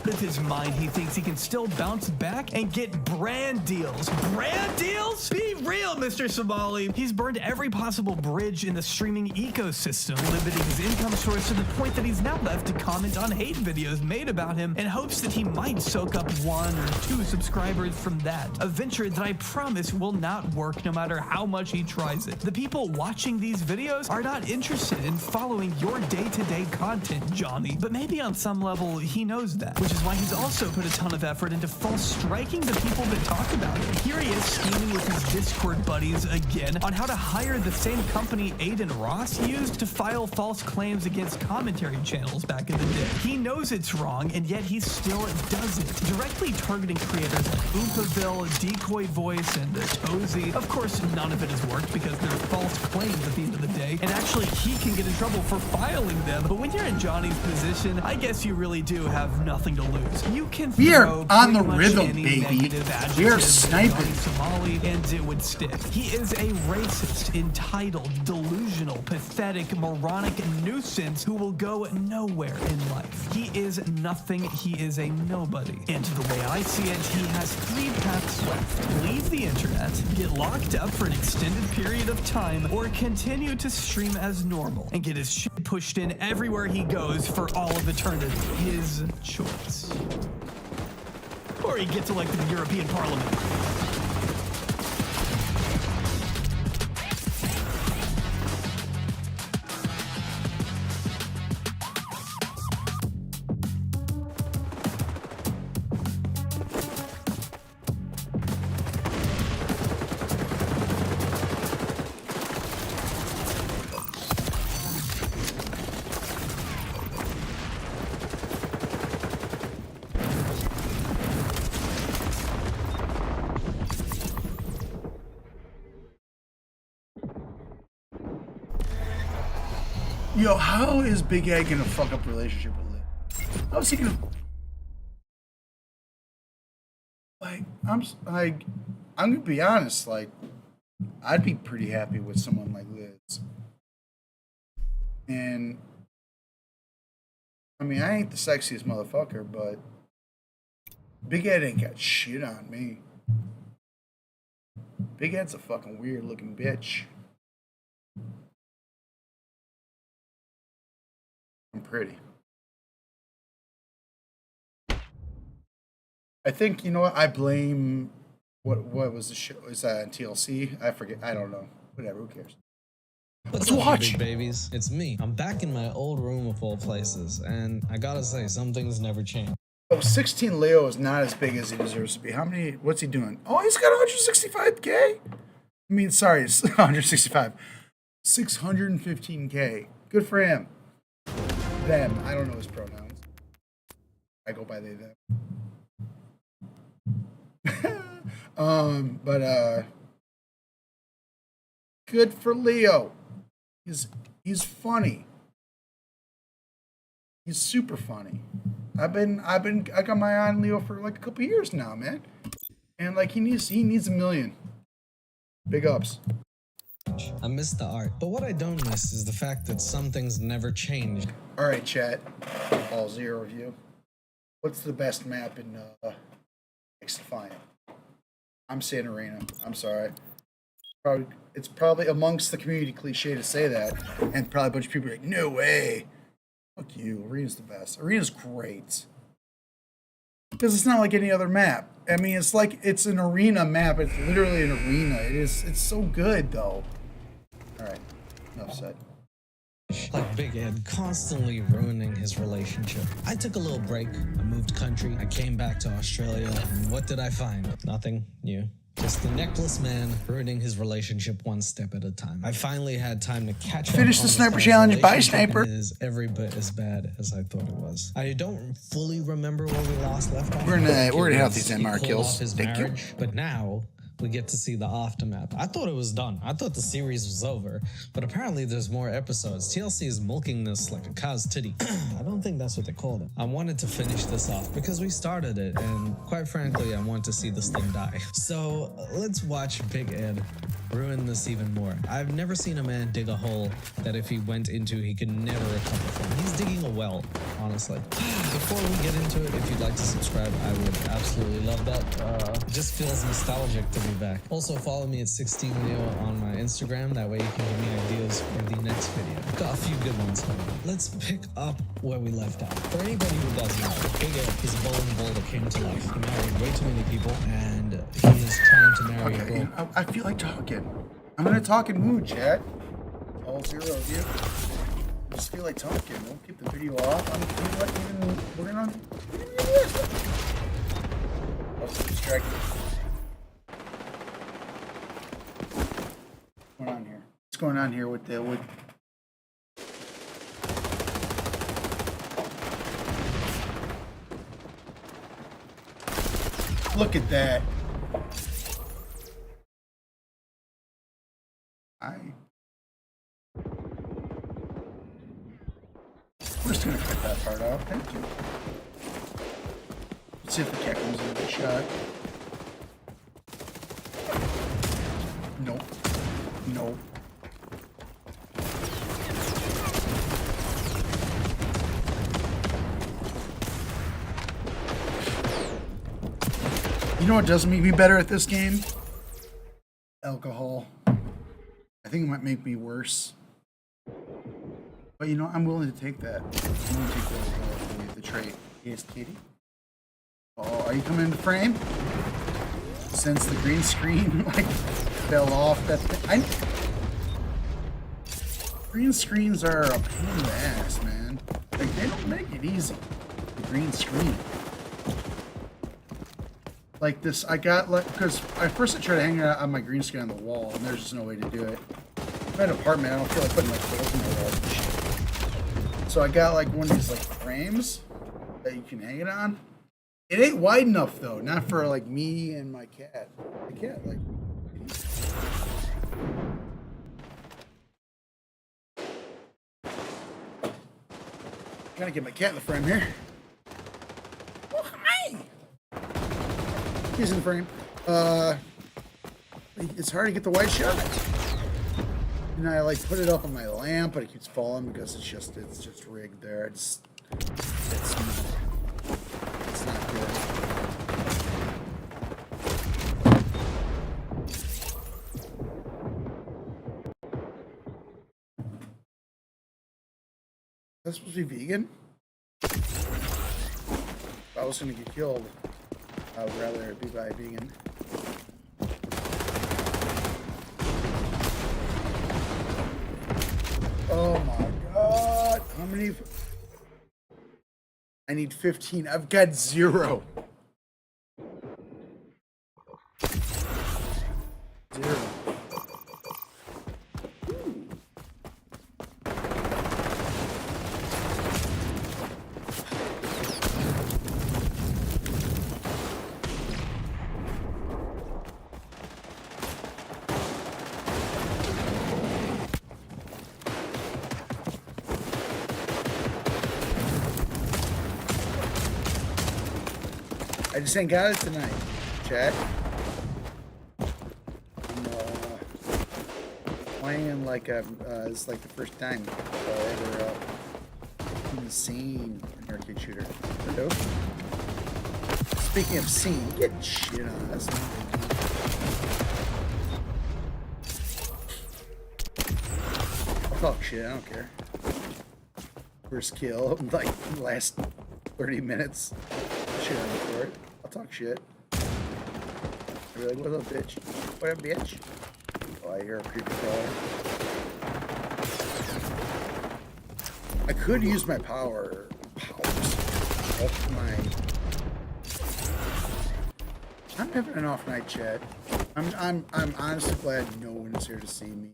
With his mind, he thinks he can still bounce back and get brand deals. Brand deals? Be real, Mr. Somali. He's burned every possible bridge in the streaming ecosystem, limiting his income source to the point that he's now left to comment on hate videos made about him in hopes that he might soak up 1 or 2 subscribers from that. A venture that I promise will not work no matter how much he tries it. The people watching these videos are not interested in following your day-to-day content, Johnny, but maybe on some level he knows that, which is why he's also put a ton of effort into false striking the people that talk about him. Here he is scheming with his Discord buddies again on how to hire the same company Aiden Ross used to file false claims against commentary channels back in the day. He knows it's wrong, and yet he still does it, directly targeting creators like Oopaville, Decoy Voice, and Tozy. Of course, none of it has worked because they're false claims at the end of the day, and actually he can get in trouble for filing them. But when you're in Johnny's position, I guess you really do have nothing to lose. You can we are throw on the pretty much rhythm, any baby. negative We are adjective sniping. at Somali, and it would stick. He is a racist, entitled, delusional, pathetic, moronic nuisance who will go nowhere in life. He is nothing. He is a nobody. And the way I see it, he has 3 paths left. Leave the internet, get locked up for an extended period of time, or continue to stream as normal and get his shit pushed in everywhere he goes for all of eternity. His choice. Or he gets elected to the European Parliament. Yo, how is Big Ed gonna fuck up the relationship with Liv? How is he gonna... Like, I'm gonna be honest, like, I'd be pretty happy with someone like Liz. And, I mean, I ain't the sexiest motherfucker, but Big Ed ain't got shit on me. Big Ed's a fucking weird looking bitch. I'm pretty. I think, you know what, I blame what was the show? Is that on TLC? I forget. I don't know. Whatever, who cares? What's Let's up, watch. big babies? It's me. I'm back in my old room of all places, and I gotta say, some things never change. Oh, 16 Leo is not as big as he deserves to be. How many? What's he doing? Oh, he's got 165K. I mean, sorry, it's 165. 615K. Good for him. Them. I don't know his pronouns. I go by they, them. But good for Leo. He's funny. He's super funny. I got my eye on Leo for like a couple years now, man. And like he needs a million. Big ups. I miss the art, but what I don't miss is the fact that some things never change. All right, chat. All zero of you. What's the best map in XDEFIANT? I'm saying Arena. I'm sorry. It's probably amongst the community cliche to say that, and probably a bunch of people are like, no way. Fuck you. Arena's the best. Arena's great. Because it's not like any other map. I mean, it's like it's an arena map. It's literally an arena. It's so good though. Alright. Enough said. Like Big Ed constantly ruining his relationship. I took a little break. I moved country. I came back to Australia. And what did I find? Nothing new. Just the necklace man ruining his relationship one step at a time. I finally had time to catch up. Finish the sniper challenge by sniper. It is every bit as bad as I thought it was. I don't fully remember where we last left off. We're gonna have these MR kills. His marriage, but now we get to see the aftermath. I thought it was done. I thought the series was over, but apparently there's more episodes. TLC is milking this like a cow's titty. I don't think that's what they called it. I wanted to finish this off because we started it, and quite frankly, I want to see this thing die. So let's watch Big Ed ruin this even more. I've never seen a man dig a hole that if he went into, he could never recover from. He's digging a well, honestly. Before we get into it, if you'd like to subscribe, I would absolutely love that. It just feels nostalgic to be back. Also, follow me at 16Leo on my Instagram. That way you can give me ideas for the next video. Got a few good ones coming. Let's pick up where we left off. For anybody who doesn't know, Big Ed is a bowling ball that came to life. He married way too many people, and he is trying to marry a girl. I feel like talking. I'm in a talking mood, chat. All zero of you. I just feel like talking. We'll keep the video off. I'm feeling like even we're gonna. I was distracted. What's going on here? What's going on here with the wood? Look at that. We're just gonna cut that part out. Thank you. Let's see if the cat comes in with a shot. Nope. Nope. You know what doesn't make me better at this game? Alcohol. I think it might make me worse. But you know, I'm willing to take that. I'm willing to take the trait. Yes, kitty. Oh, are you coming into frame? Since the green screen like fell off that thing. Green screens are a pain in the ass, man. Like they don't make it easy. The green screen. Like this, I got like because I tried to hang it out on my green screen on the wall, and there's just no way to do it. In an apartment, I don't feel like putting like holes in my walls and shit. So I got like one of these like frames that you can hang it on. It ain't wide enough though, not for like me and my cat. My cat like. Gotta get my cat in the frame here. Oh, hi. He's in the frame. It's hard to get the white shot. And I like put it up on my lamp, but it keeps falling because it's just rigged there. It's not good. That's supposed to be vegan? If I was gonna get killed, I would rather it be by a vegan. Oh my god. How many? I need 15. I've got 0. 0. I just ain't got it tonight, chat. I'm playing like it's like the first time ever seen an arcade shooter. Hello? Speaking of scene, get shit on us. I'll talk shit, I don't care. First kill, like last 30 minutes. Shit on the court. I'll talk shit. I'll be like, what up, bitch? What up, bitch? Oh, I hear a creepy crawler. I could use my powers. I'm having an off night, chat. I'm honestly glad no one is here to see me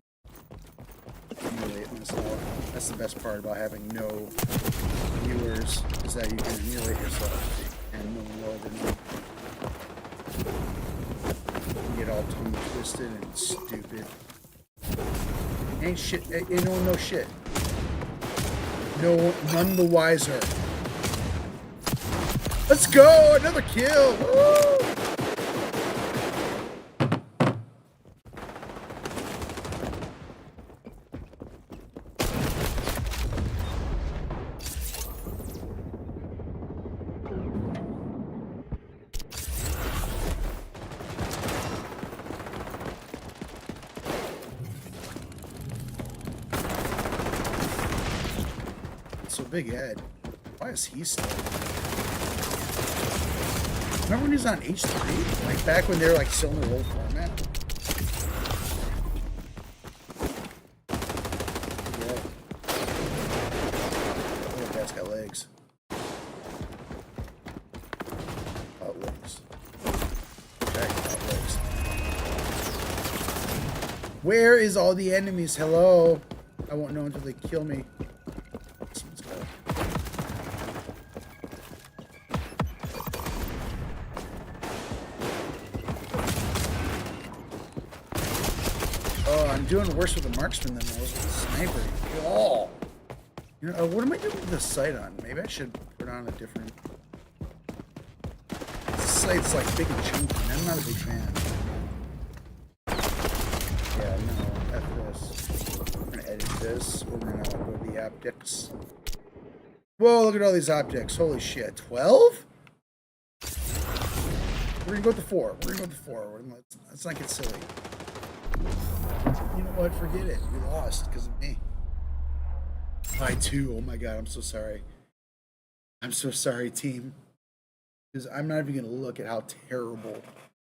emulate myself. That's the best part about having no viewers, is that you can emulate yourself. And no one will ever know. You get all tongue twisted and stupid. Ain't shit. Ain't no one knows shit. None the wiser. Let's go! Another kill! Woo! Big Ed. Why is he still? Remember when he was on H3? Like back when they were like still in the old format? Yeah. Oh, that guy's got legs. Out legs. Back out legs. Where is all the enemies? Hello? I won't know until they kill me. Doing worse with the marksman than I was with the sniper. Oh, you know, what am I doing with the sight on? Maybe I should put on a different. This sight's like big and chunky. And I'm not a big fan. Yeah, no. F this. We're gonna edit this. We're gonna go to the optics. Whoa! Look at all these objects. Holy shit! 12? We're gonna go with the 4. We're gonna go with the 4. Let's not get silly. You know what? Forget it. We lost because of me. By 2. Oh my god, I'm so sorry. I'm so sorry, team. Because I'm not even going to look at how terrible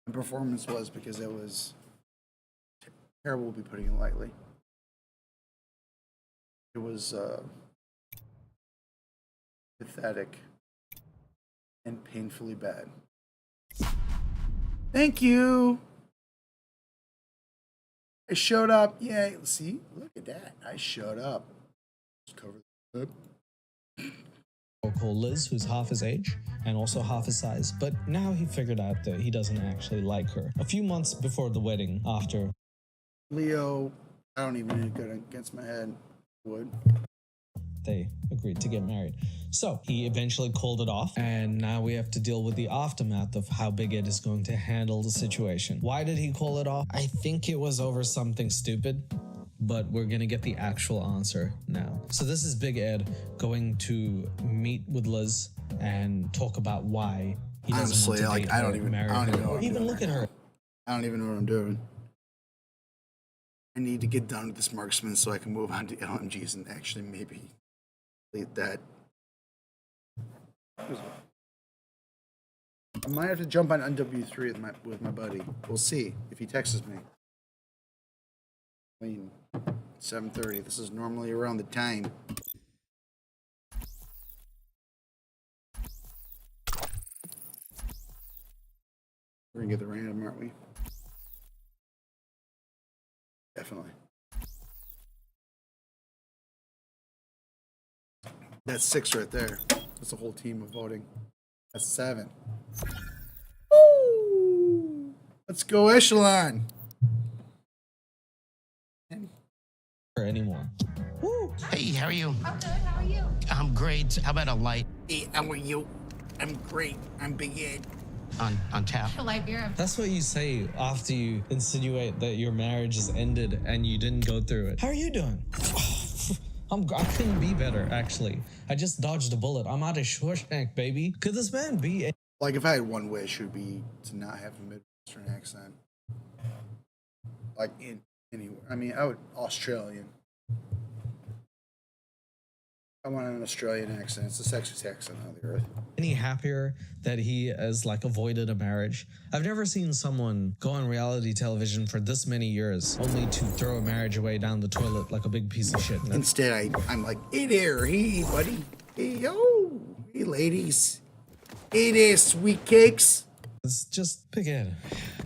the performance was, because it was terrible, will be putting it lightly. It was pathetic and painfully bad. Thank you. I showed up. Yay. See? Look at that. I showed up. Just cover the clip. Call Liz, who's half his age and also half his size, but now he figured out that he doesn't actually like her. A few months before the wedding, after Leo, I don't even need to go against my head. Would. They agreed to get married. So he eventually called it off, and now we have to deal with the aftermath of how Big Ed is going to handle the situation. Why did he call it off? I think it was over something stupid, but we're gonna get the actual answer now. So this is Big Ed going to meet with Liz and talk about why he doesn't want to date her, marry her, or even look at her. I don't even know what I'm doing. I need to get done with this marksman so I can move on to LMGs and actually maybe Delete that. I might have to jump on NW3 with my buddy. We'll see if he texts me. I mean, 7:30. This is normally around the time. We're gonna get the random, aren't we? Definitely. That's 6 right there. That's a whole team of voting. That's 7. Woo! Let's go echelon. Anymore. Hey, how are you? I'm good. How are you? I'm great. How about a light Hey, how are you? I'm great. I'm Big Ed. on tap? A light beer. That's what you say after you insinuate that your marriage is ended and you didn't go through it. How are you doing? I couldn't be better, actually. I just dodged a bullet. I'm out of Shawshank, baby. Could this man be? Like, if I had one wish, it would be to not have a Midwestern accent. Like, in anywhere. I mean, I would Australian. I want an Australian accent. It's the sexiest accent on the earth. Any happier that he has like avoided a marriage? I've never seen someone go on reality television for this many years only to throw a marriage away down the toilet like a big piece of shit. Instead, I'm like, hey there, hey buddy, hey yo, hey ladies, hey there, sweet cakes. It's just Big Ed.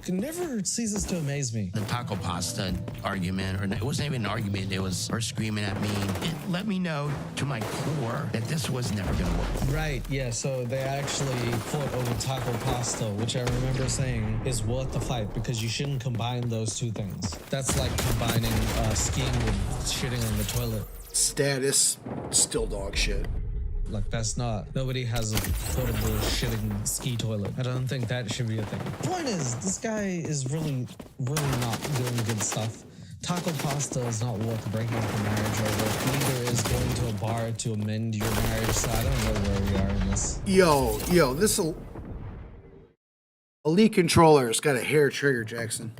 It never ceases to amaze me. The taco pasta argument, or it wasn't even an argument, it was her screaming at me. It let me know to my core that this was never gonna work. Right, yeah, so they actually fought over taco pasta, which I remember saying is worth the fight because you shouldn't combine those two things. That's like combining skiing with shitting on the toilet. Status, still dog shit. Like, that's not, nobody has a portable shitting ski toilet. I don't think that should be a thing. Point is, this guy is really not doing good stuff. Taco pasta is not worth breaking up a marriage over. Neither is going to a bar to amend your marriage, so I don't know where we are in this. Yo, this Elite controller's got a hair trigger, Jackson.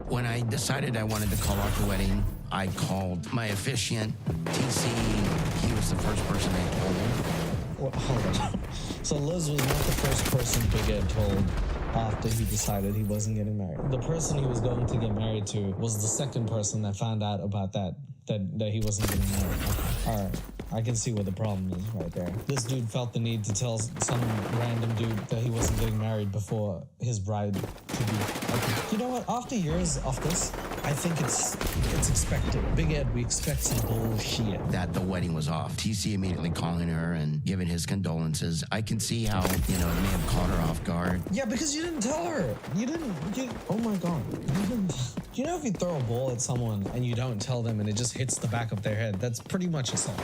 When I decided I wanted to call off the wedding, I called my officiant, TC. He was the first person I told. Well, hold on. So Liz was not the first person Big Ed told after he decided he wasn't getting married. The person he was going to get married to was the second person that found out about that he wasn't getting married. Okay. All right. I can see what the problem is right there. This dude felt the need to tell some random dude that he wasn't getting married before his bride to be. Okay. You know what? After years of this, I think it's expected. Big Ed, we expect some bullshit. That the wedding was off. TC immediately calling her and giving his condolences. I can see how, it may have caught her off guard. Yeah, because you didn't tell her. Oh my God. You know if you throw a ball at someone and you don't tell them and it just hits the back of their head, that's pretty much assault.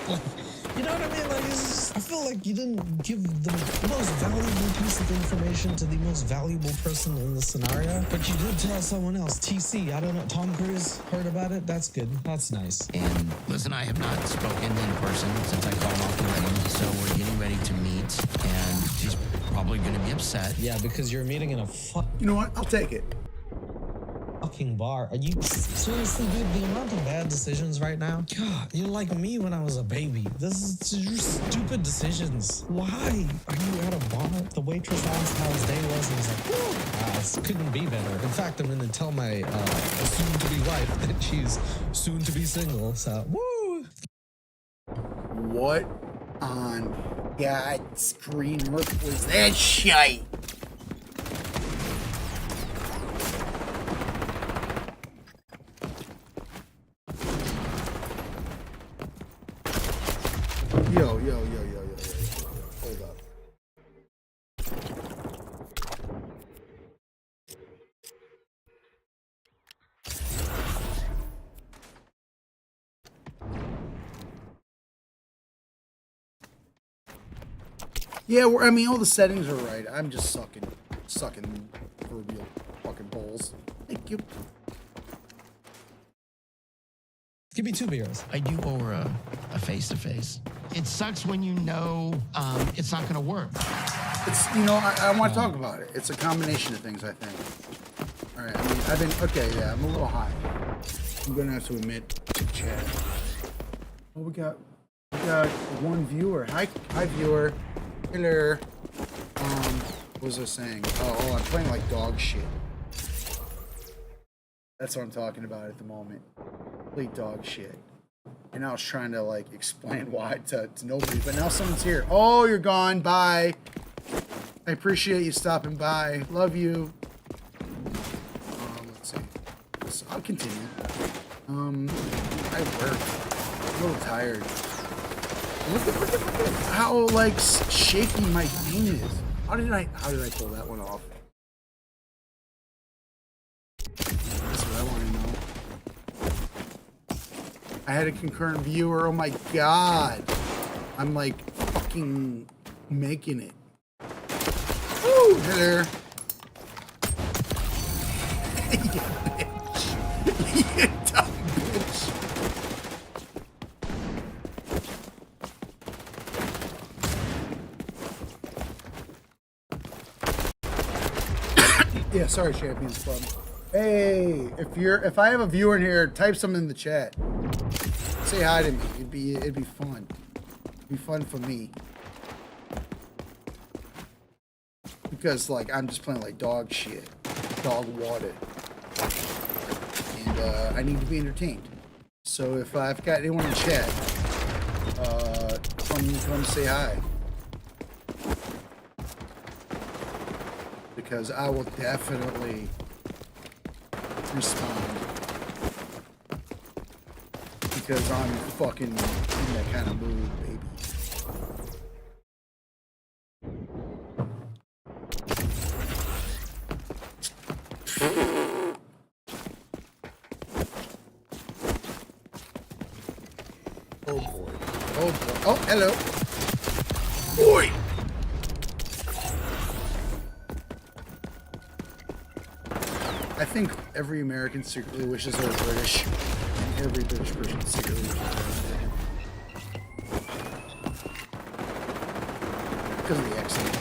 You know what I mean? Like, I feel like you didn't give the most valuable piece of information to the most valuable person in the scenario, but you did tell someone else. TC, I don't know, Tom Cruise heard about it? That's good. That's nice. And Liz and I have not spoken in person since I called off the wedding, so we're getting ready to meet, and she's probably going to be upset. Yeah, because you're meeting in a You know what? I'll take it. Fucking bar. Are you seriously, dude? The amount of bad decisions right now. God, you're like me when I was a baby. This is just stupid decisions. Why are you at a bar? The waitress asked how his day was, and he's like, "Woo, it couldn't be better." In fact, I'm gonna tell my soon-to-be wife that she's soon-to-be single. So, woo. What on God's green earth was that shite? Yo. Hold up. Yeah, all the settings are right. I'm just sucking proverbial fucking balls. Thank you. Give me 2 beers. I do over a face-to-face. It sucks when you know it's not going to work. It's, I want to talk about it. It's a combination of things, I think. All right, I'm a little high. I'm going to have to admit to Chad. What we got? We got one viewer. Hi viewer. Hello. What was I saying? Oh, I'm playing like dog shit. That's what I'm talking about at the moment. Play dog shit. And I was trying to like explain why to nobody, but now someone's here. Oh, you're gone. Bye. I appreciate you stopping by. Love you. Let's see. So I'll continue. I work. I'm a little tired. Look at how like shaky my thing is. How did I pull that one off? That's what I want to know. I had a concurrent viewer. Oh my god. I'm like fucking making it. Woo! Hello. You bitch. You dumb bitch. Yeah, sorry, Champions Club. Hey, if I have a viewer in here, type something in the chat. Say hi to me. It'd be fun. It'd be fun for me. Because like I'm just playing like dog shit. Dog water. And I need to be entertained. So if I've got anyone in chat, come say hi. Because I will definitely respond. Because I'm fucking in that kind of mood, baby. Oh boy. Oh boy. Oh, hello. Boy! I think every American secretly wishes they were British, and every British person secretly wishes they were American. Because of the accent.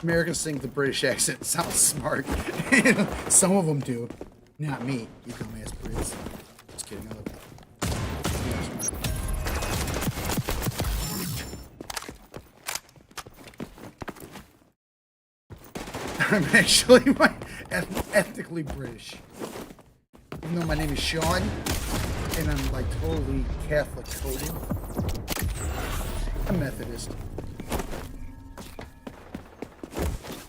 Americans think the British accent sounds smart. Some of them do. Not me, you dumbass Brits. Just kidding, I love you. I'm actually ethnically British. Even though my name is Sean, and I'm like totally Catholic coded. I'm Methodist.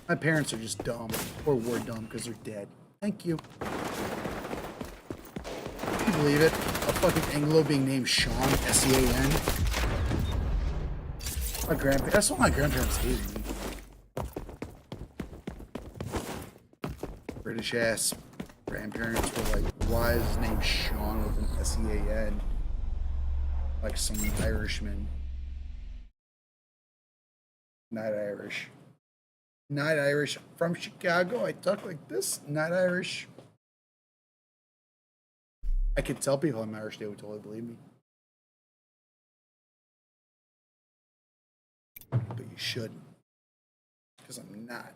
My parents are just dumb, or were dumb because they're dead. Thank you. Can you believe it? A fucking Anglo being named Sean, S-E-A-N. That's what my grandparents hated me. British ass grandparents were like, why is his name Sean with an S-E-A-N? Like some Irishman. Not Irish. Not Irish. From Chicago, I talk like this. Not Irish. I could tell people I'm Irish, they would totally believe me. But you shouldn't. Because I'm not.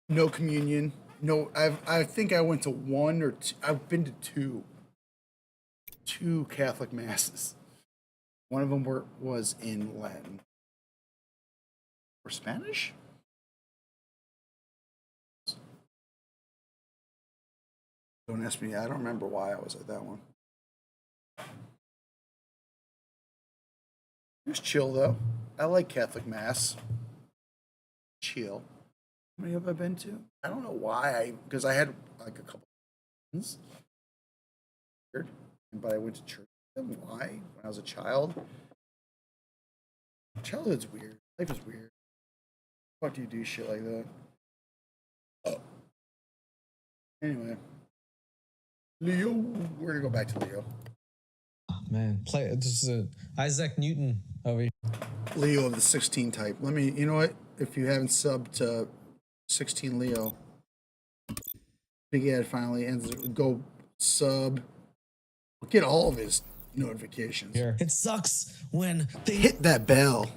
No communion. No, I think I went to one or two. I've been to two Catholic masses. One of them was in Latin or Spanish. Don't ask me. I don't remember why I was at that one. It was chill though. I like Catholic mass. Chill. How many have I been to? I don't know why. Because I had like a couple of friends. But I went to church. Why? When I was a child. Childhood's weird. Life is weird. Why do you do shit like that? Oh. Anyway. Leo. We're gonna go back to Leo. Oh, man, this is Isaac Newton over here. Leo of the 16 type. You know what? If you haven't subbed to 16 Leo, Big Ad finally ends. Go sub. Get all of his notifications. Here. It sucks when they hit that bell.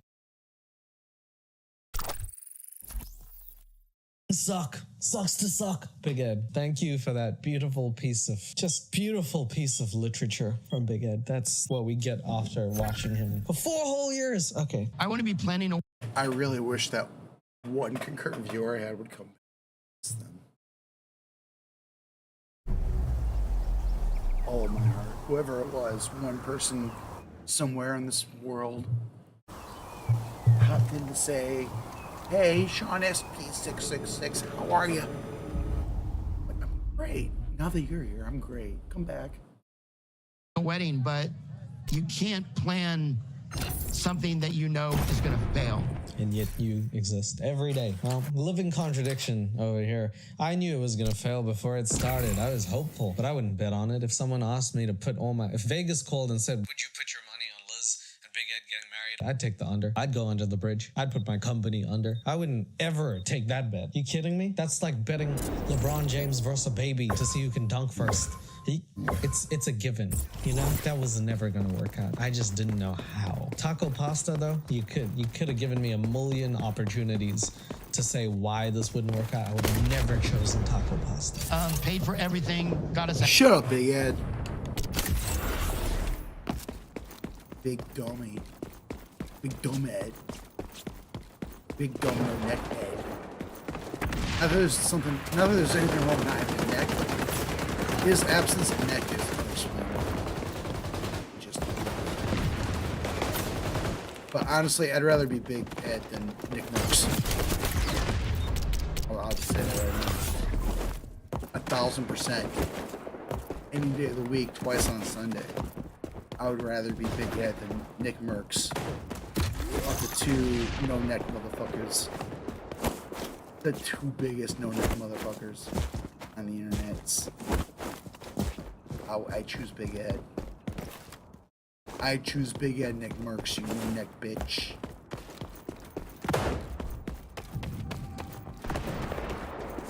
Sucks to suck. Big Ed, thank you for that beautiful piece of literature from Big Ed. That's what we get after watching him for 4 whole years. Okay. I want to be planning a... I really wish that one concurrent viewer I had would come back. All of my heart. Whoever it was, one person somewhere in this world popped in to say, "Hey, Sean SP666, how are you?" Like, I'm great. Now that you're here, I'm great. Come back. A wedding, but you can't plan something that you know is going to fail. And yet you exist every day. Well, living contradiction over here. I knew it was going to fail before it started. I was hopeful, but I wouldn't bet on it. If someone asked me to put all my... If Vegas called and said, would you put your money on Liz and Big Ed getting married? I'd take the under. I'd go under the bridge. I'd put my company under. I wouldn't ever take that bet. You kidding me? That's like betting LeBron James versus a baby to see who can dunk first. It's a given, you know. That was never gonna work out. I just didn't know how. Taco pasta, though, you could have given me a million opportunities to say why this wouldn't work out. I would have never chosen taco pasta. Paid for everything. Got us. Shut up, Big Ed. Big dummy. Big dumb Ed. Big dumb no neck Ed. Now there's anything wrong with not having a neck. His absence of neck is unexplainable. But honestly, I'd rather be Big Ed than Nick Merckx. I'll just say that right now. 1,000%. Any day of the week, twice on Sunday. I would rather be Big Ed than Nick Merckx. Of the two no-neck motherfuckers. The two biggest no-neck motherfuckers on the internet. I choose Big Ed. I choose Big Ed, Nick Merckx, you no-neck bitch.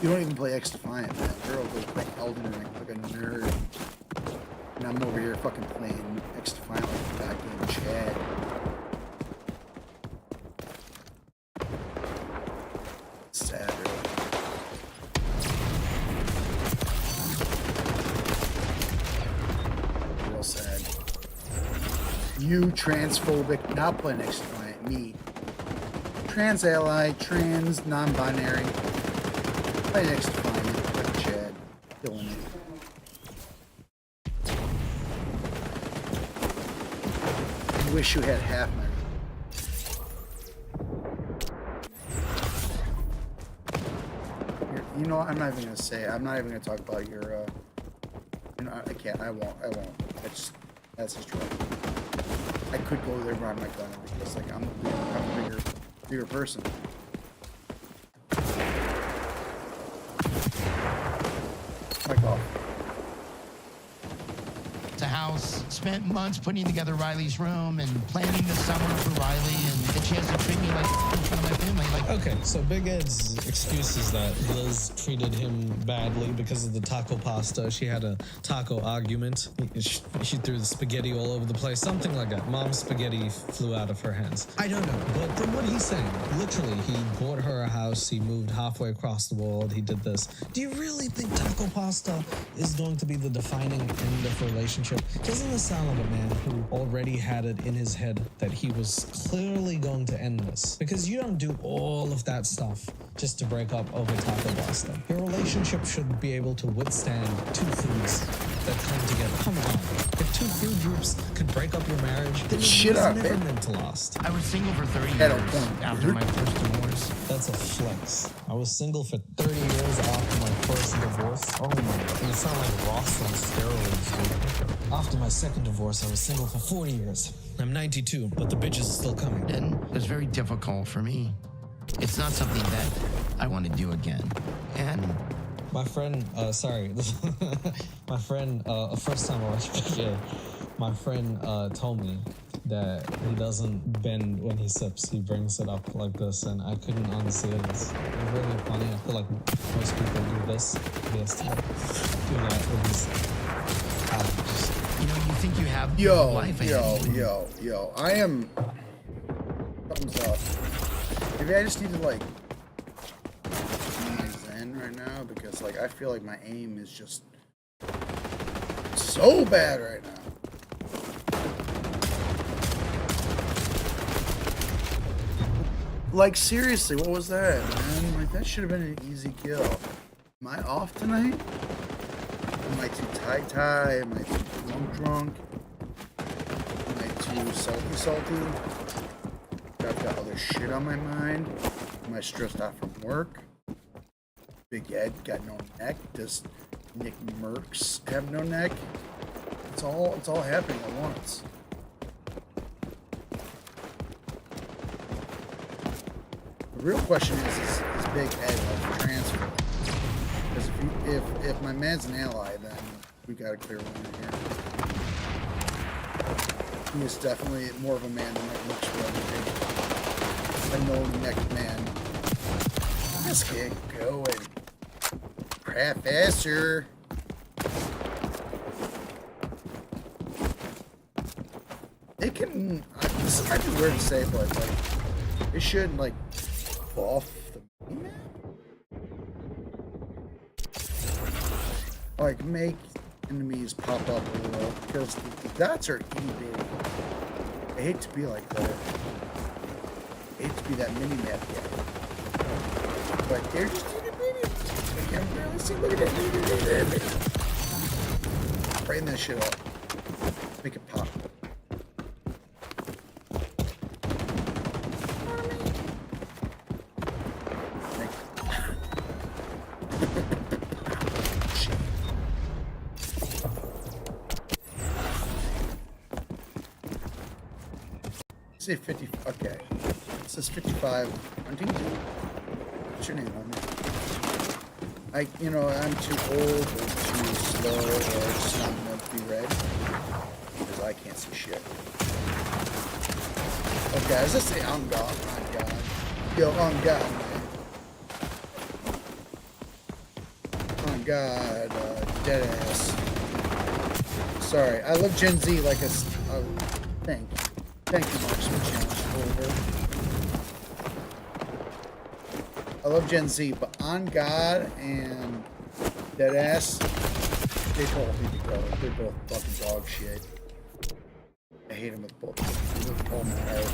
You don't even play XDEFIANT, man. Girl goes play Elden Ring like a nerd. And I'm over here fucking playing XDEFIANT like a goddamn Chad. Sad, really. Real sad. You transphobic, not playing XDEFIANT, me. Trans ally, trans, non-binary. Playing XDEFIANT, like a Chad. Killing it. I wish you had half my... You know, I'm not even gonna say. I'm not even gonna talk about your. You know, I can't. I won't. That's just true. I could go there, but I'm not gonna because like I'm a bigger person. Mic off. The house, spent months putting together Riley's room and planning the summer for Riley, and then she has to treat me like in front of my family. Like, okay, so Big Ed's excuse is that Liz treated him badly because of the taco pasta. She had a taco argument. She threw the spaghetti all over the place, something like that. Mom's spaghetti flew out of her hands. I don't know, but from what he's saying, literally, he bought her a house. He moved halfway across the world. He did this. Do you really think taco pasta is going to be the defining end of a relationship? Doesn't this sound like a man who already had it in his head that he was clearly going to end this? Because you don't do all of that stuff just to break up over taco pasta. Your relationship should be able to withstand two foods that come together. Come on. If two food groups could break up your marriage, then it was never meant to last. I was single for 30 years after my first divorce. That's a flex. I was single for 30 years after my first divorce. Oh my god. You sound like Ross on steroids, dude. After my second divorce, I was single for 40 years. I'm 92, but the bitches are still coming. And it was very difficult for me. It's not something that I want to do again. And my friend, my friend, first time I watched Big Ed, my friend told me that he doesn't bend when he sips. He brings it up like this, and I couldn't unsee it. It's really funny. I feel like most people do this. He has to do that with his you know, you think you have life. Yo. I am... Something's up. Maybe I just need to, like... pen right now because like I feel like my aim is just so bad right now. Like seriously, what was that, man? Like that should have been an easy kill. Am I off tonight? Am I too tie-tie? Am I too drunk? Am I too salty? I've got other shit on my mind. Am I stressed out from work? Big Ed got no neck. Does Nick Merckx have no neck? It's all happening at once. The real question is Big Ed like transfer? Because if my man's an ally, then we got a clear winner here. He is definitely more of a man than Nick Merckx will be. A no-neck man. Let's get going. Professor. It can. This might be weird to say, but like, it shouldn't like buff the map. Like make enemies pop up a little because the dots are itty bitty. I hate to be like that. I hate to be that mini map guy, but they're just itty bitty. I can barely see. Look at that. Brighten that shit up. Make it pop. Say 50. Okay. It says 55. Huntington? What's your name, homie? I'm too old or too slow or just not meant to be read because I can't see shit. Okay, does this say on God? On God. Yo, on God, man. On God, dead ass. Sorry, I love Gen Z like a thank you. Thank you, Mark, for challenge over. I love Gen Z, but on God and Deadass, they both need to go. They're both fucking dog shit. I hate them with all my heart.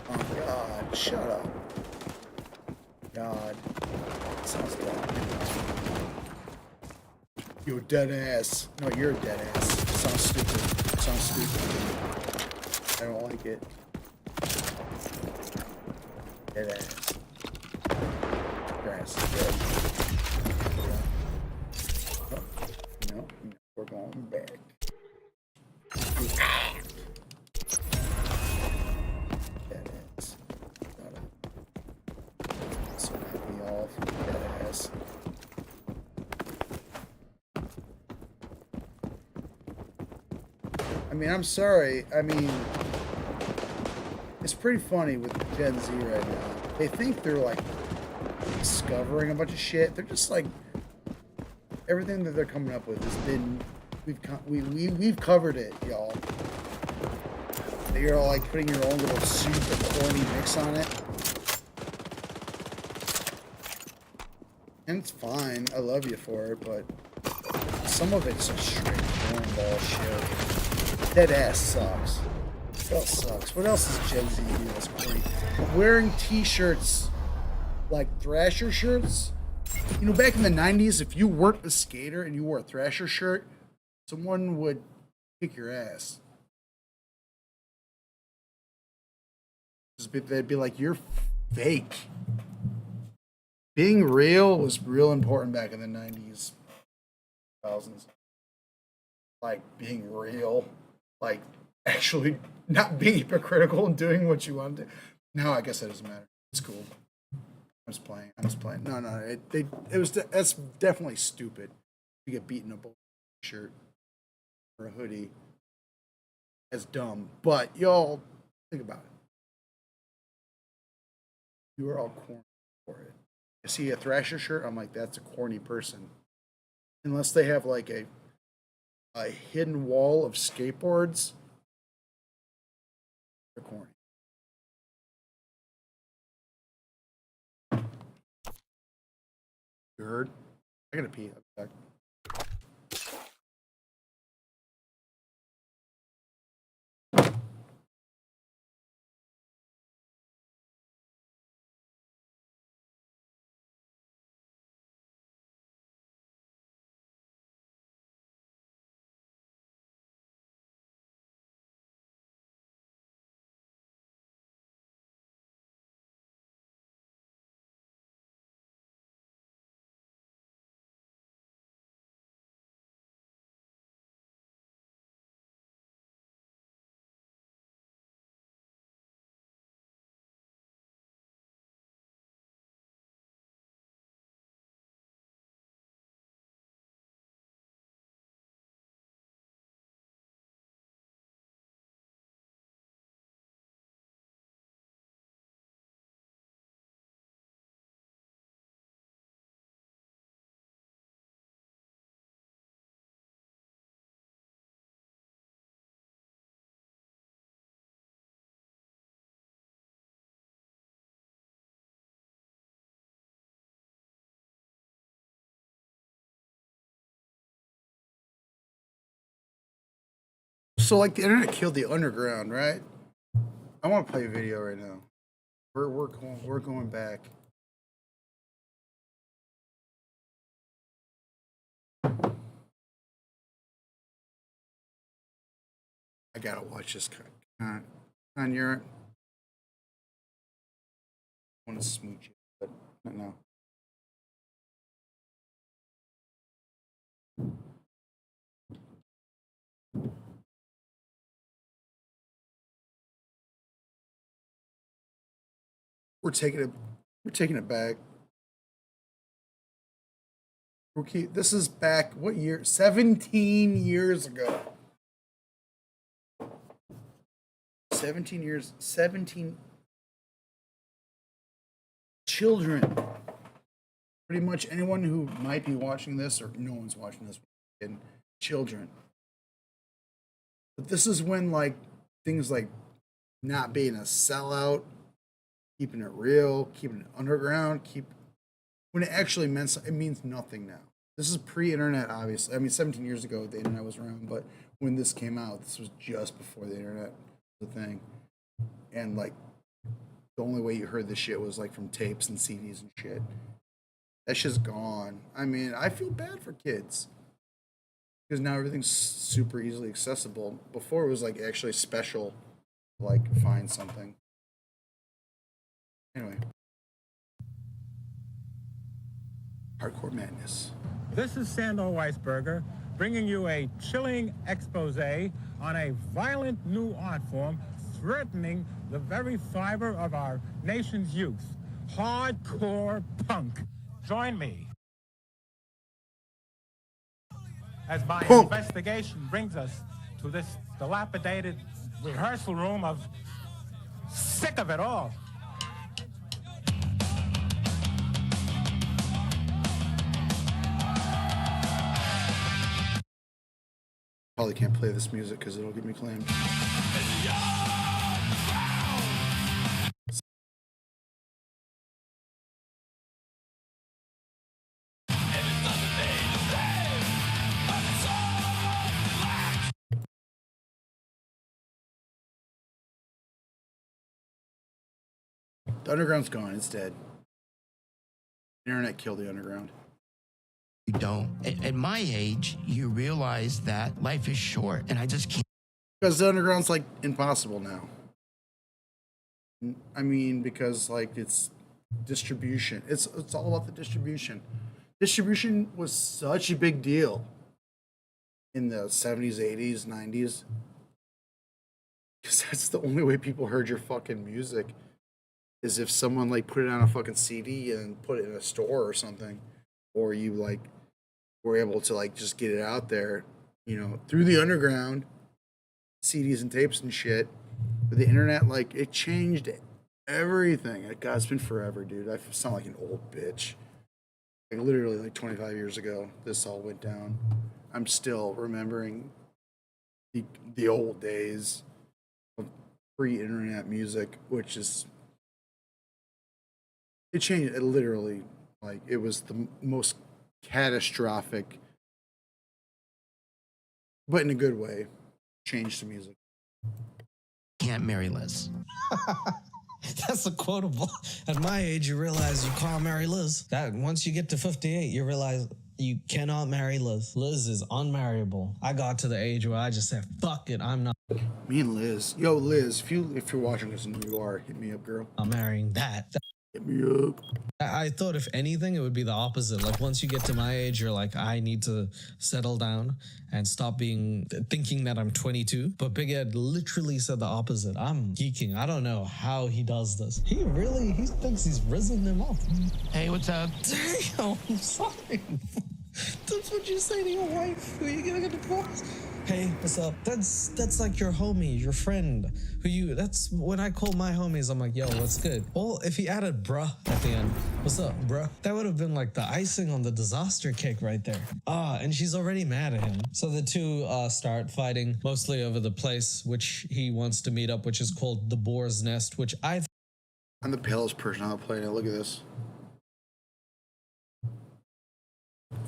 Oh God, shut up. God. Sounds bad. You're dead ass. No, you're a dead ass. Sounds stupid. Sounds stupid. I don't like it. Dead ass. Your ass is dead. Oh, no, we're going back. Dead ass. So happy off. Dead ass. I mean, I'm sorry. I mean, it's pretty funny with Gen Z right now. They think they're like discovering a bunch of shit. They're just like everything that they're coming up with has been we've covered it, y'all. You're all like putting your own little super corny mix on it, and it's fine. I love you for it, but some of it's just straight cornball shit. Dead ass sucks. What else sucks? What else is Gen Z do that's corny? Wearing t-shirts like Thrasher shirts. You know, back in the 90s, if you weren't a skater and you wore a Thrasher shirt, someone would kick your ass. They'd be like, you're fake. Being real was real important back in the 90s, 2000s. Like, being real. Like, actually not being hypocritical and doing what you want to do. No, I guess that doesn't matter. It's cool. I'm just playing. No. That's definitely stupid. You get beaten up a shirt or a hoodie. That's dumb. But y'all think about it. You are all corny for it. I see a Thrasher shirt, I'm like, that's a corny person. Unless they have like a hidden wall of skateboards, they're corny. heard. I gotta pee. I'll be back. So like the internet killed the underground, right? I want to play a video right now. We're going back. I gotta watch this. On your. I want to smooch you, but not now. We're taking it back. This is back, what year? 17 years ago. 17 years, 17 children. Pretty much anyone who might be watching this, or no one's watching this, children. But this is when like things like not being a sellout, keeping it real, keeping it underground, when it actually meant it means nothing now. This is pre-internet, obviously. I mean, 17 years ago the internet was around, but when this came out, this was just before the internet was a thing. And like the only way you heard this shit was like from tapes and CDs and shit. That shit's gone. I mean, I feel bad for kids because now everything's super easily accessible. Before it was like actually special, like find something. Anyway. Hardcore madness. This is Sandor Weisberger bringing you a chilling expose on a violent new art form threatening the very fiber of our nation's youth. Hardcore punk. Join me as my investigation brings us to this dilapidated rehearsal room of sick of it all. Probably can't play this music because it'll get me claimed. The underground's gone. It's dead. The internet killed the underground. You don't. At my age, you realize that life is short, and I just can't. Because the underground's like impossible now. I mean, because like it's distribution. It's all about the distribution. Distribution was such a big deal in the 70s, 80s, 90s. Because that's the only way people heard your fucking music. Is if someone like put it on a fucking CD and put it in a store or something, or you like were able to like just get it out there, you know, through the underground, CDs and tapes and shit. But the internet, like, it changed everything. God, it's been forever, dude. I sound like an old bitch. Like literally, like 25 years ago, this all went down. I'm still remembering the old days of pre-internet music, which is. It changed. It literally Like, it was the most catastrophic, but in a good way, change to music. Can't marry Liz. That's a quotable. At my age, you realize you can't marry Liz. That once you get to 58, you realize you cannot marry Liz. Liz is unmarriable. I got to the age where I just said, fuck it, I'm not. Me and Liz. Yo, Liz, if you're watching this and you are, hit me up, girl. I'm marrying that. Hit me up. I thought if anything, it would be the opposite. Like once you get to my age, you're like, I need to settle down and stop thinking that I'm 22. But Big Ed literally said the opposite. I'm geeking. I don't know how he does this. He thinks he's risen him up. Hey, what's up? Damn, I'm sorry. That's what you say to your wife who you gonna get divorced. Hey, what's up? That's like your homie, your friend, that's when I call my homies, I'm like, yo, what's good? Well, if he added bruh at the end, what's up, bruh? That would have been like the icing on the disaster cake right there. And she's already mad at him. So the two start fighting mostly over the place which he wants to meet up, which is called the Boar's Nest, which I'm the palest person on the planet. Look at this.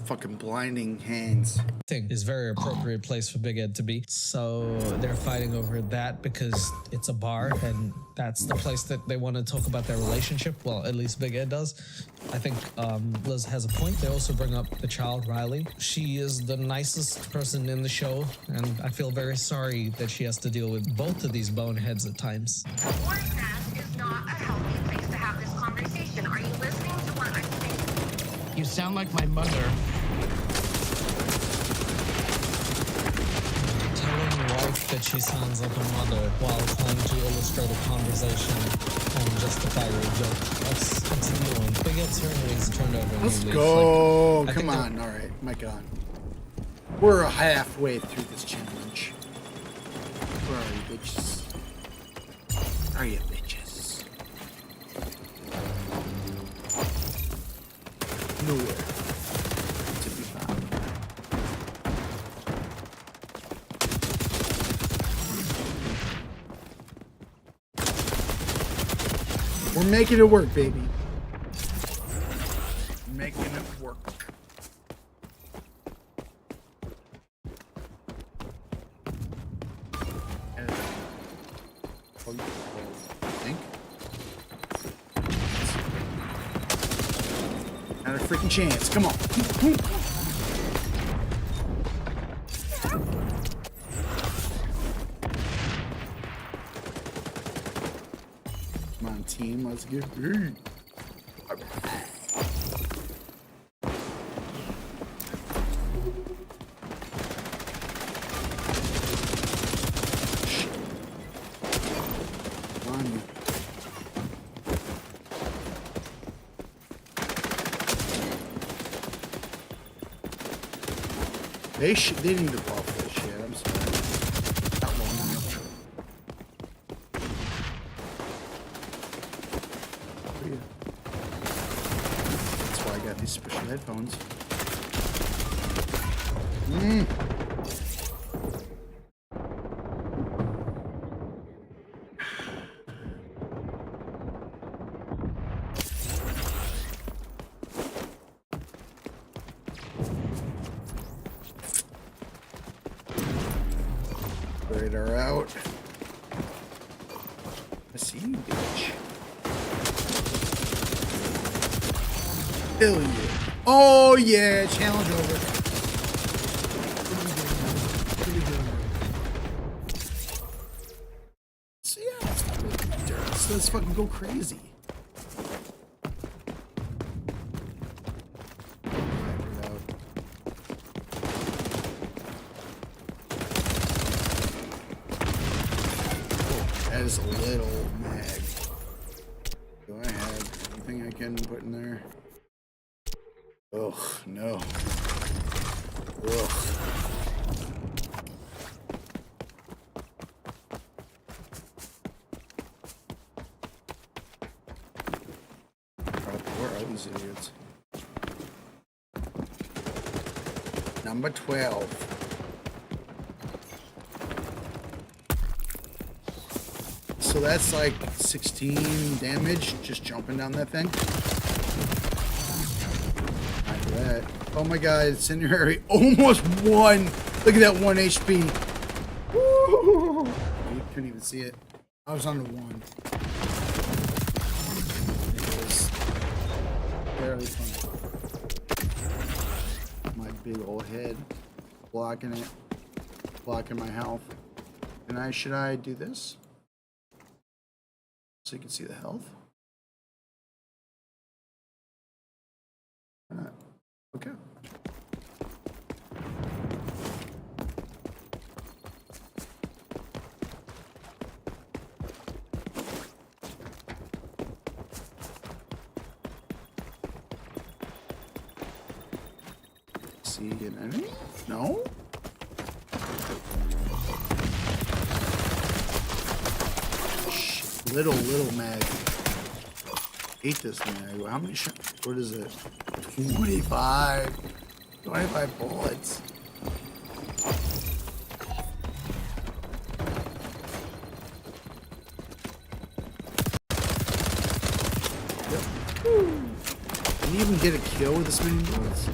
Fucking blinding hands. Is very appropriate place for Big Ed to be. So they're fighting over that because it's a bar and that's the place that they want to talk about their relationship. Well, at least Big Ed does. I think Liz has a point. They also bring up the child, Riley. She is the nicest person in the show, and I feel very sorry that she has to deal with both of these boneheads at times. The Boar's Nest is not a healthy place to have this conversation. Are you listening to what I'm saying? You sound like my mother. Telling wife that she sounds like a mother while trying to illustrate a conversation and justify your joke. That's a new one. Big Ed's turn when he's turned over. Let's go. Come on. All right. My God. We're halfway through this challenge. Where are you, bitches? Where are you, bitches? Nowhere. To be found. We're making it work, baby. Making it work. Not a freaking chance. Come on. Come on, team. Let's get through. They didn't need to buff this shit. I'm sorry. Not long enough. Oh, yeah. That's why I got these special headphones. Radar out. I see you, bitch. Hell yeah. Oh yeah, challenge over. So yeah, let's fucking go crazy. That is a little mag. Do I have anything I can put in there? Ugh, no. Ugh. Where are these idiots? Number 12. So that's like 16 damage just jumping down that thing. for that. Oh my god, incendiary almost won. Look at that 1 HP. Woo! You couldn't even see it. I was on the 1. It was barely funny. My big old head blocking it, blocking my health. And should I do this so you can see the health? Why not? Okay. See an enemy? No? Shh, little mag. Hate this mag. How many shots? What is it? 25. 25 bullets. Can you even get a kill with this many bullets?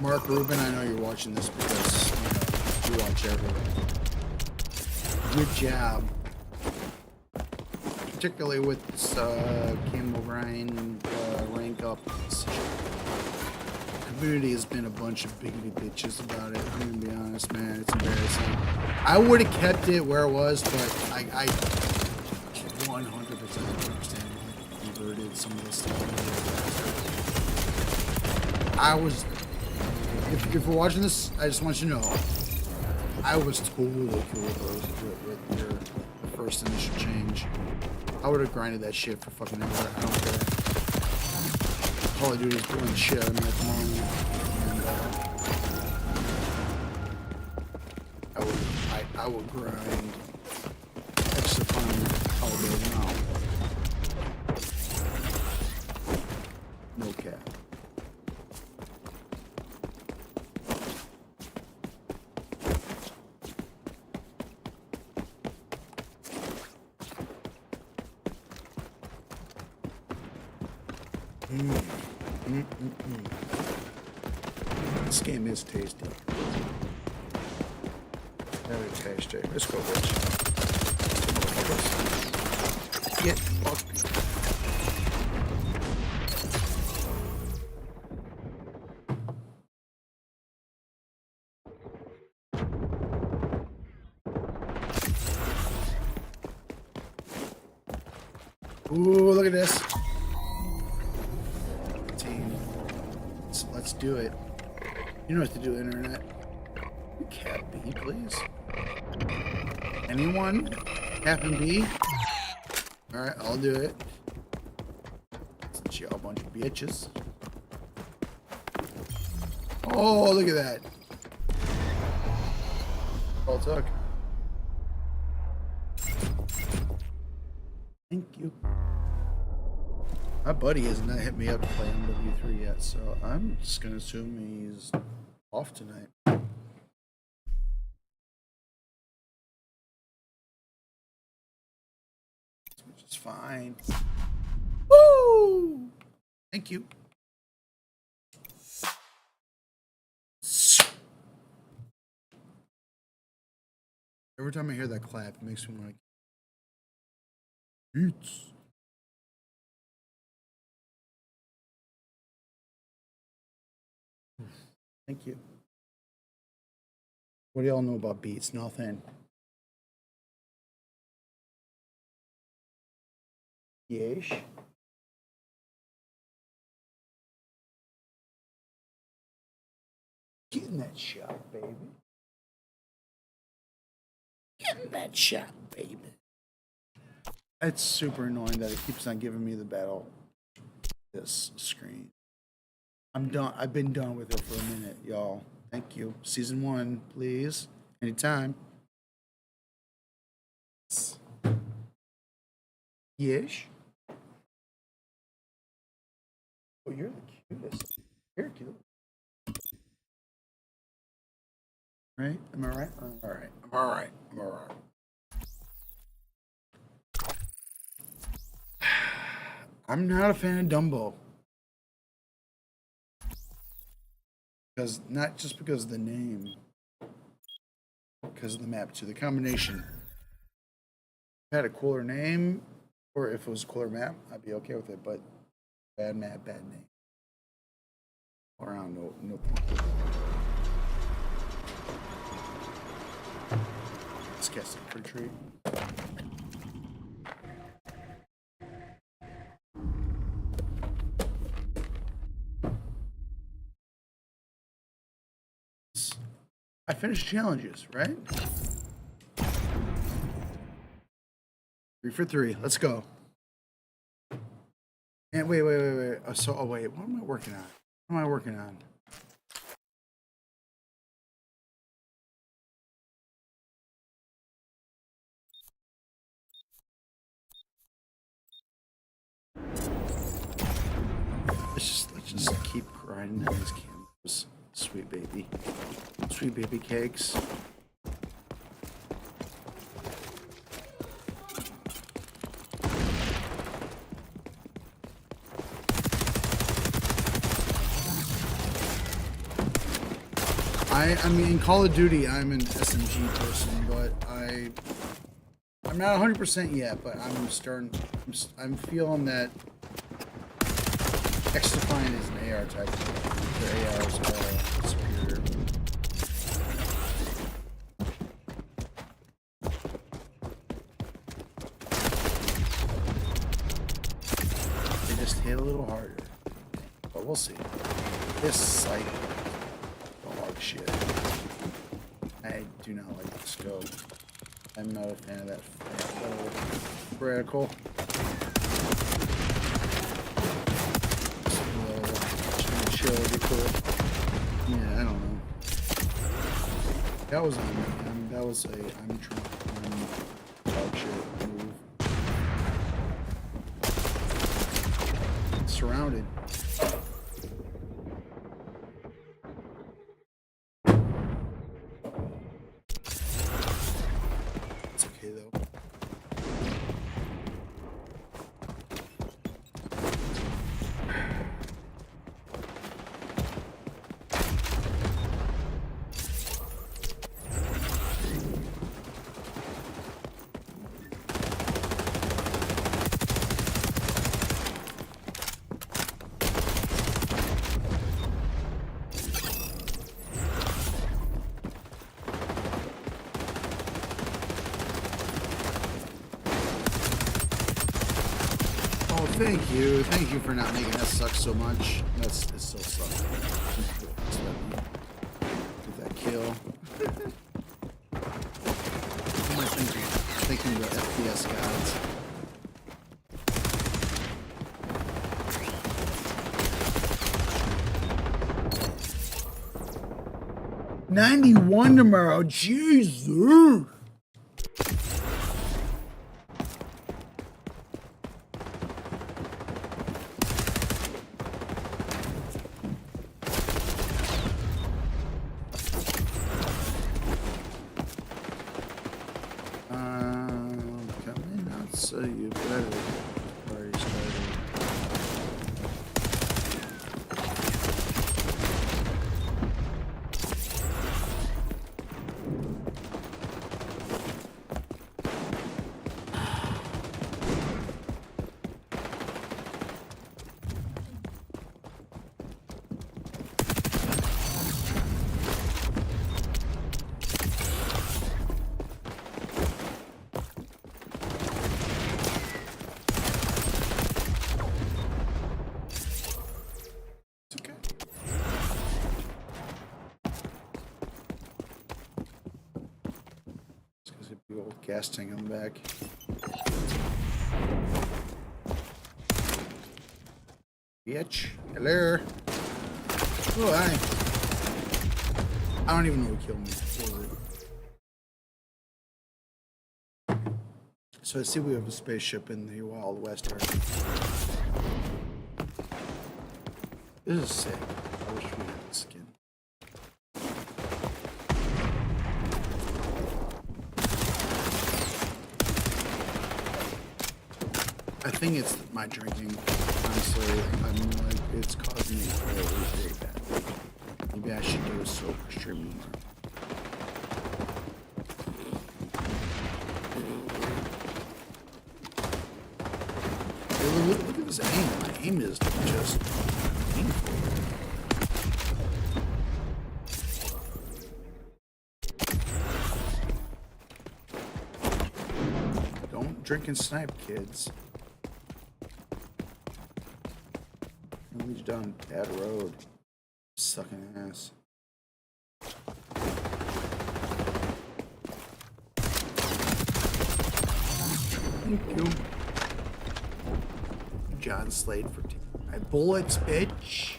Mark Rubin, I know you're watching this because you watch everything. Good job. Particularly with this Kim O'Brien rank up decision. The community has been a bunch of biggity bitches about it. I'm gonna be honest, man. It's embarrassing. I would have kept it where it was, but I 100% understand why they converted some of this stuff. I was... If you're watching this, I just want you to know, I was totally cool with your first initial change. I would have grinded that shit for fucking ever. I don't care. Call of Duty is doing shit out of me at the moment. And I would grind extra fun all day now. No cap. This game is tasty. Very tasty. Let's go, bitch. Get fucked. Ooh, look at this. Team. Let's do it. You know what to do, internet. You cat B, please. Anyone? Captain B? Alright, I'll do it. Since y'all a bunch of bitches. Oh, look at that. All took. Thank you. My buddy has not hit me up to play MW3 yet, so I'm just gonna assume he's off tonight. Which is fine. Woo! Thank you. Every time I hear that clap, it makes me want to eat. Thank you. What do y'all know about beats? Nothing. Yes. Get in that shot, baby. Get in that shot, baby. It's super annoying that it keeps on giving me the battle. This screen. I'm done. I've been done with it for a minute, y'all. Thank you. Season 1, please. Anytime. Yes. Oh, you're the cutest. You're cute. Right? Am I right? I'm all right. I'm all right. I'm all right. I'm not a fan of Dumbo. Because not just because of the name, because of the map too. The combination. If it had a cooler name, or if it was a cooler map, I'd be okay with it. But bad map, bad name. Or I don't know. No. Let's guess it. Retreat. I finished challenges, right? 3 for 3. Let's go. And wait. Oh, wait. What am I working on? What am I working on? Let's just keep grinding on these candles. Sweet baby. Sweet baby cakes. I mean, Call of Duty, I'm an SMG person, but I'm not 100% yet, but I'm feeling that XDEFIANT is an AR type. Their AR is superior. They just hit a little harder, but we'll see. This sight. Shit. I do not like the scope. I'm not a fan of that reticle. Chill, be cool. Yeah, I don't know. That was on me. That was I'm trying dog shit move. Surrounded. Thank you for not making that suck so much. It still sucks. Get that kill. What am I thinking the FPS gods. 91 tomorrow. Jesus. So you better already started. Gas tank on the back. Bitch. Hello. Oh, hi. I don't even know what killed me. What was it? So I see we have a spaceship in the Wild West area. This is sick. I wish we had the skin. I think it's my drinking. Honestly, I'm like, it's causing me to feel very bad. Maybe I should do a sober stream more. Look at this aim. My aim is just painful. Don't drink and snipe, kids. I'll lead you down a bad road. Sucking ass. Thank you. John Slade for my bullets, bitch.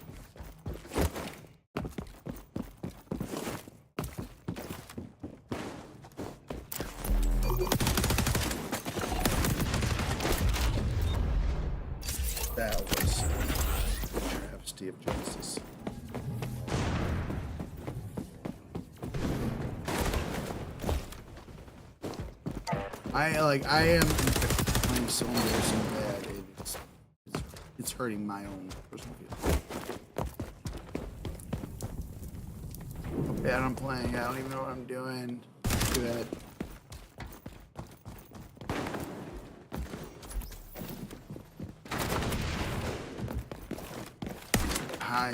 That was a travesty of justice. I am playing so bad. It's hurting my own personal feelings. How bad I'm playing. I don't even know what I'm doing. Look at that. Hi,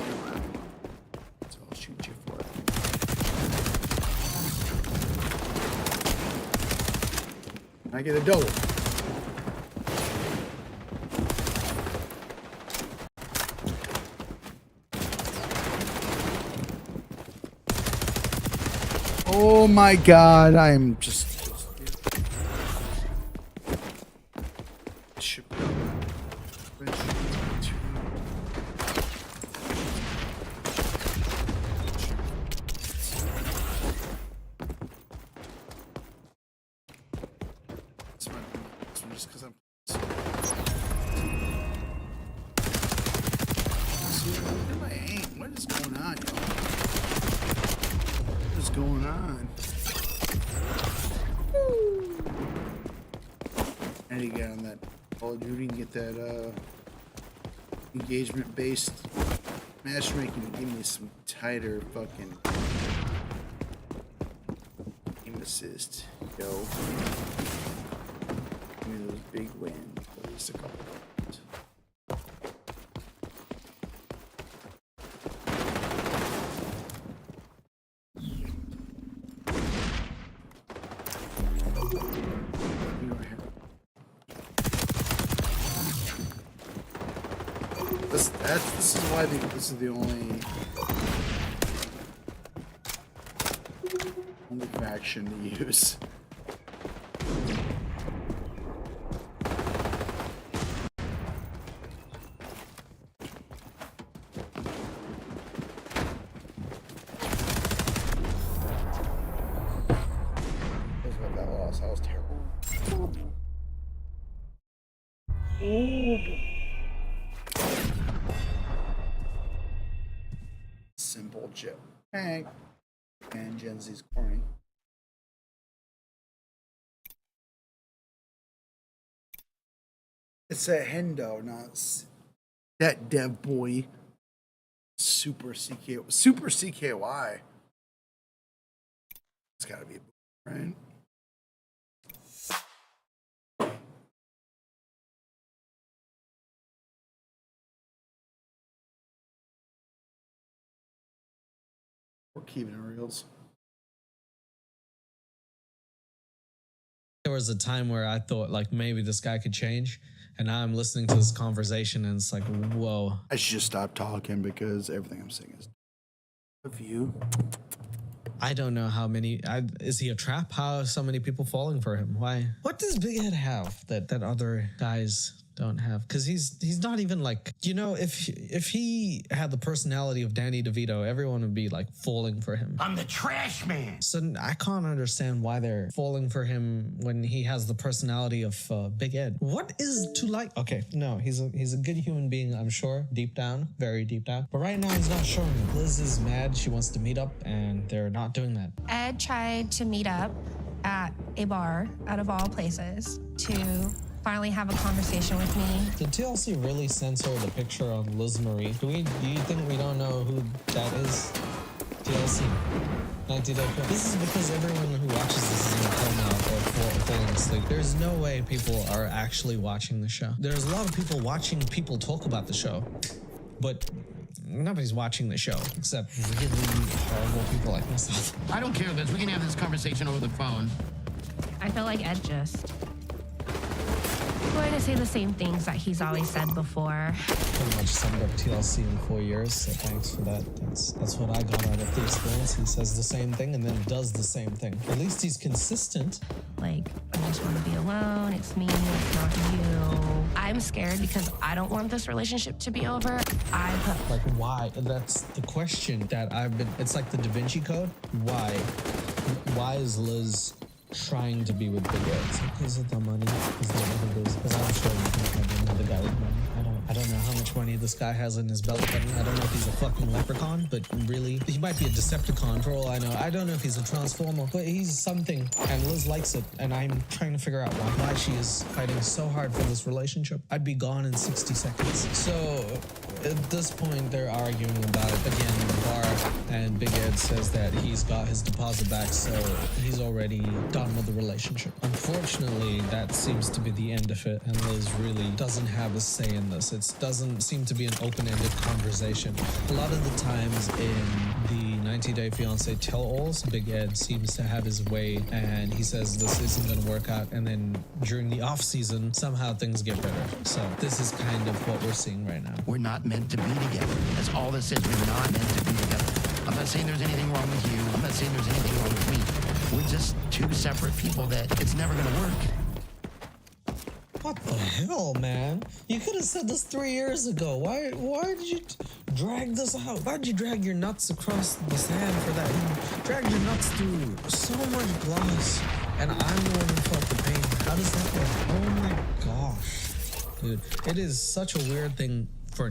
so I'll shoot you for it. I get a double. Oh my god, I'm just engagement-based matchmaking to give me some tighter fucking aim assist. Yo, give me those big wins, at least a couple. This is why this is the only faction to use. That's what that loss. That was terrible. Ooh. Simple Joe. Hank. And Gen Z's corny. It's a Hendo, not that dev boy. Super CKY. It's gotta be, right? We're keeping it reals. There was a time where I thought like maybe this guy could change, and now I'm listening to this conversation and it's like, whoa. I should just stop talking because everything I'm saying is of you. I don't know how many. Is he a trap? How are so many people falling for him? Why? What does Big Head have that other guys don't have, because he's not even like, you know, if he had the personality of Danny DeVito, everyone would be like falling for him. I'm the trash man. So I can't understand why they're falling for him when he has the personality of Big Ed. What is to like? Okay, no, he's a good human being, I'm sure, deep down, very deep down. But right now he's not showing it. Liz is mad. She wants to meet up, and they're not doing that. Ed tried to meet up at a bar, out of all places, to finally have a conversation with me. Did TLC really censor the picture of Liz Marie? Do you think we don't know who that is? TLC. 90 Day Fiancé. This is because everyone who watches this is in a coma or falling asleep. There's no way people are actually watching the show. There's a lot of people watching people talk about the show, but nobody's watching the show except really horrible people like myself. I don't care, Liz. We can have this conversation over the phone. I feel like Ed just going to say the same things that he's always said before. Pretty much summed up TLC in 4 years, so thanks for that. That's what I got out of the experience. He says the same thing and then does the same thing. At least he's consistent. Like, I just want to be alone. It's me, it's not you. I'm scared because I don't want this relationship to be over. Like, why? That's the question that I've been... It's like the Da Vinci Code. Why? Why is Liz trying to be with Big Ed? Because of the money. Is that what it is? Because I'm sure you can have another guy with money. I don't know how much money this guy has in his belly button. I don't know if he's a fucking leprechaun, but really, he might be a Decepticon for all I know. I don't know if he's a Transformer, but he's something, and Liz likes it, and I'm trying to figure out why she is fighting so hard for this relationship. I'd be gone in 60 seconds. So, at this point, they're arguing about it again in the bar, and Big Ed says that he's got his deposit back, so he's already done with the relationship. Unfortunately, that seems to be the end of it, and Liz really doesn't have a say in this. It doesn't seem to be an open-ended conversation. A lot of the times in the 90 Day Fiancé tell-alls, Big Ed seems to have his way, and he says this isn't going to work out, and then during the off-season, somehow things get better. So this is kind of what we're seeing right now. We're not meant to be together. That's all this is. We're not meant to be together. I'm not saying there's anything wrong with you. I'm not saying there's anything wrong with me. We're just two separate people that it's never going to work. What the hell, man? You could have said this 3 years ago. Why did you drag this out? Why did you drag your nuts across the sand for that? You dragged your nuts through so much glass, and I'm the one who felt the pain. How does that work? Oh my gosh. Dude, it is such a weird thing for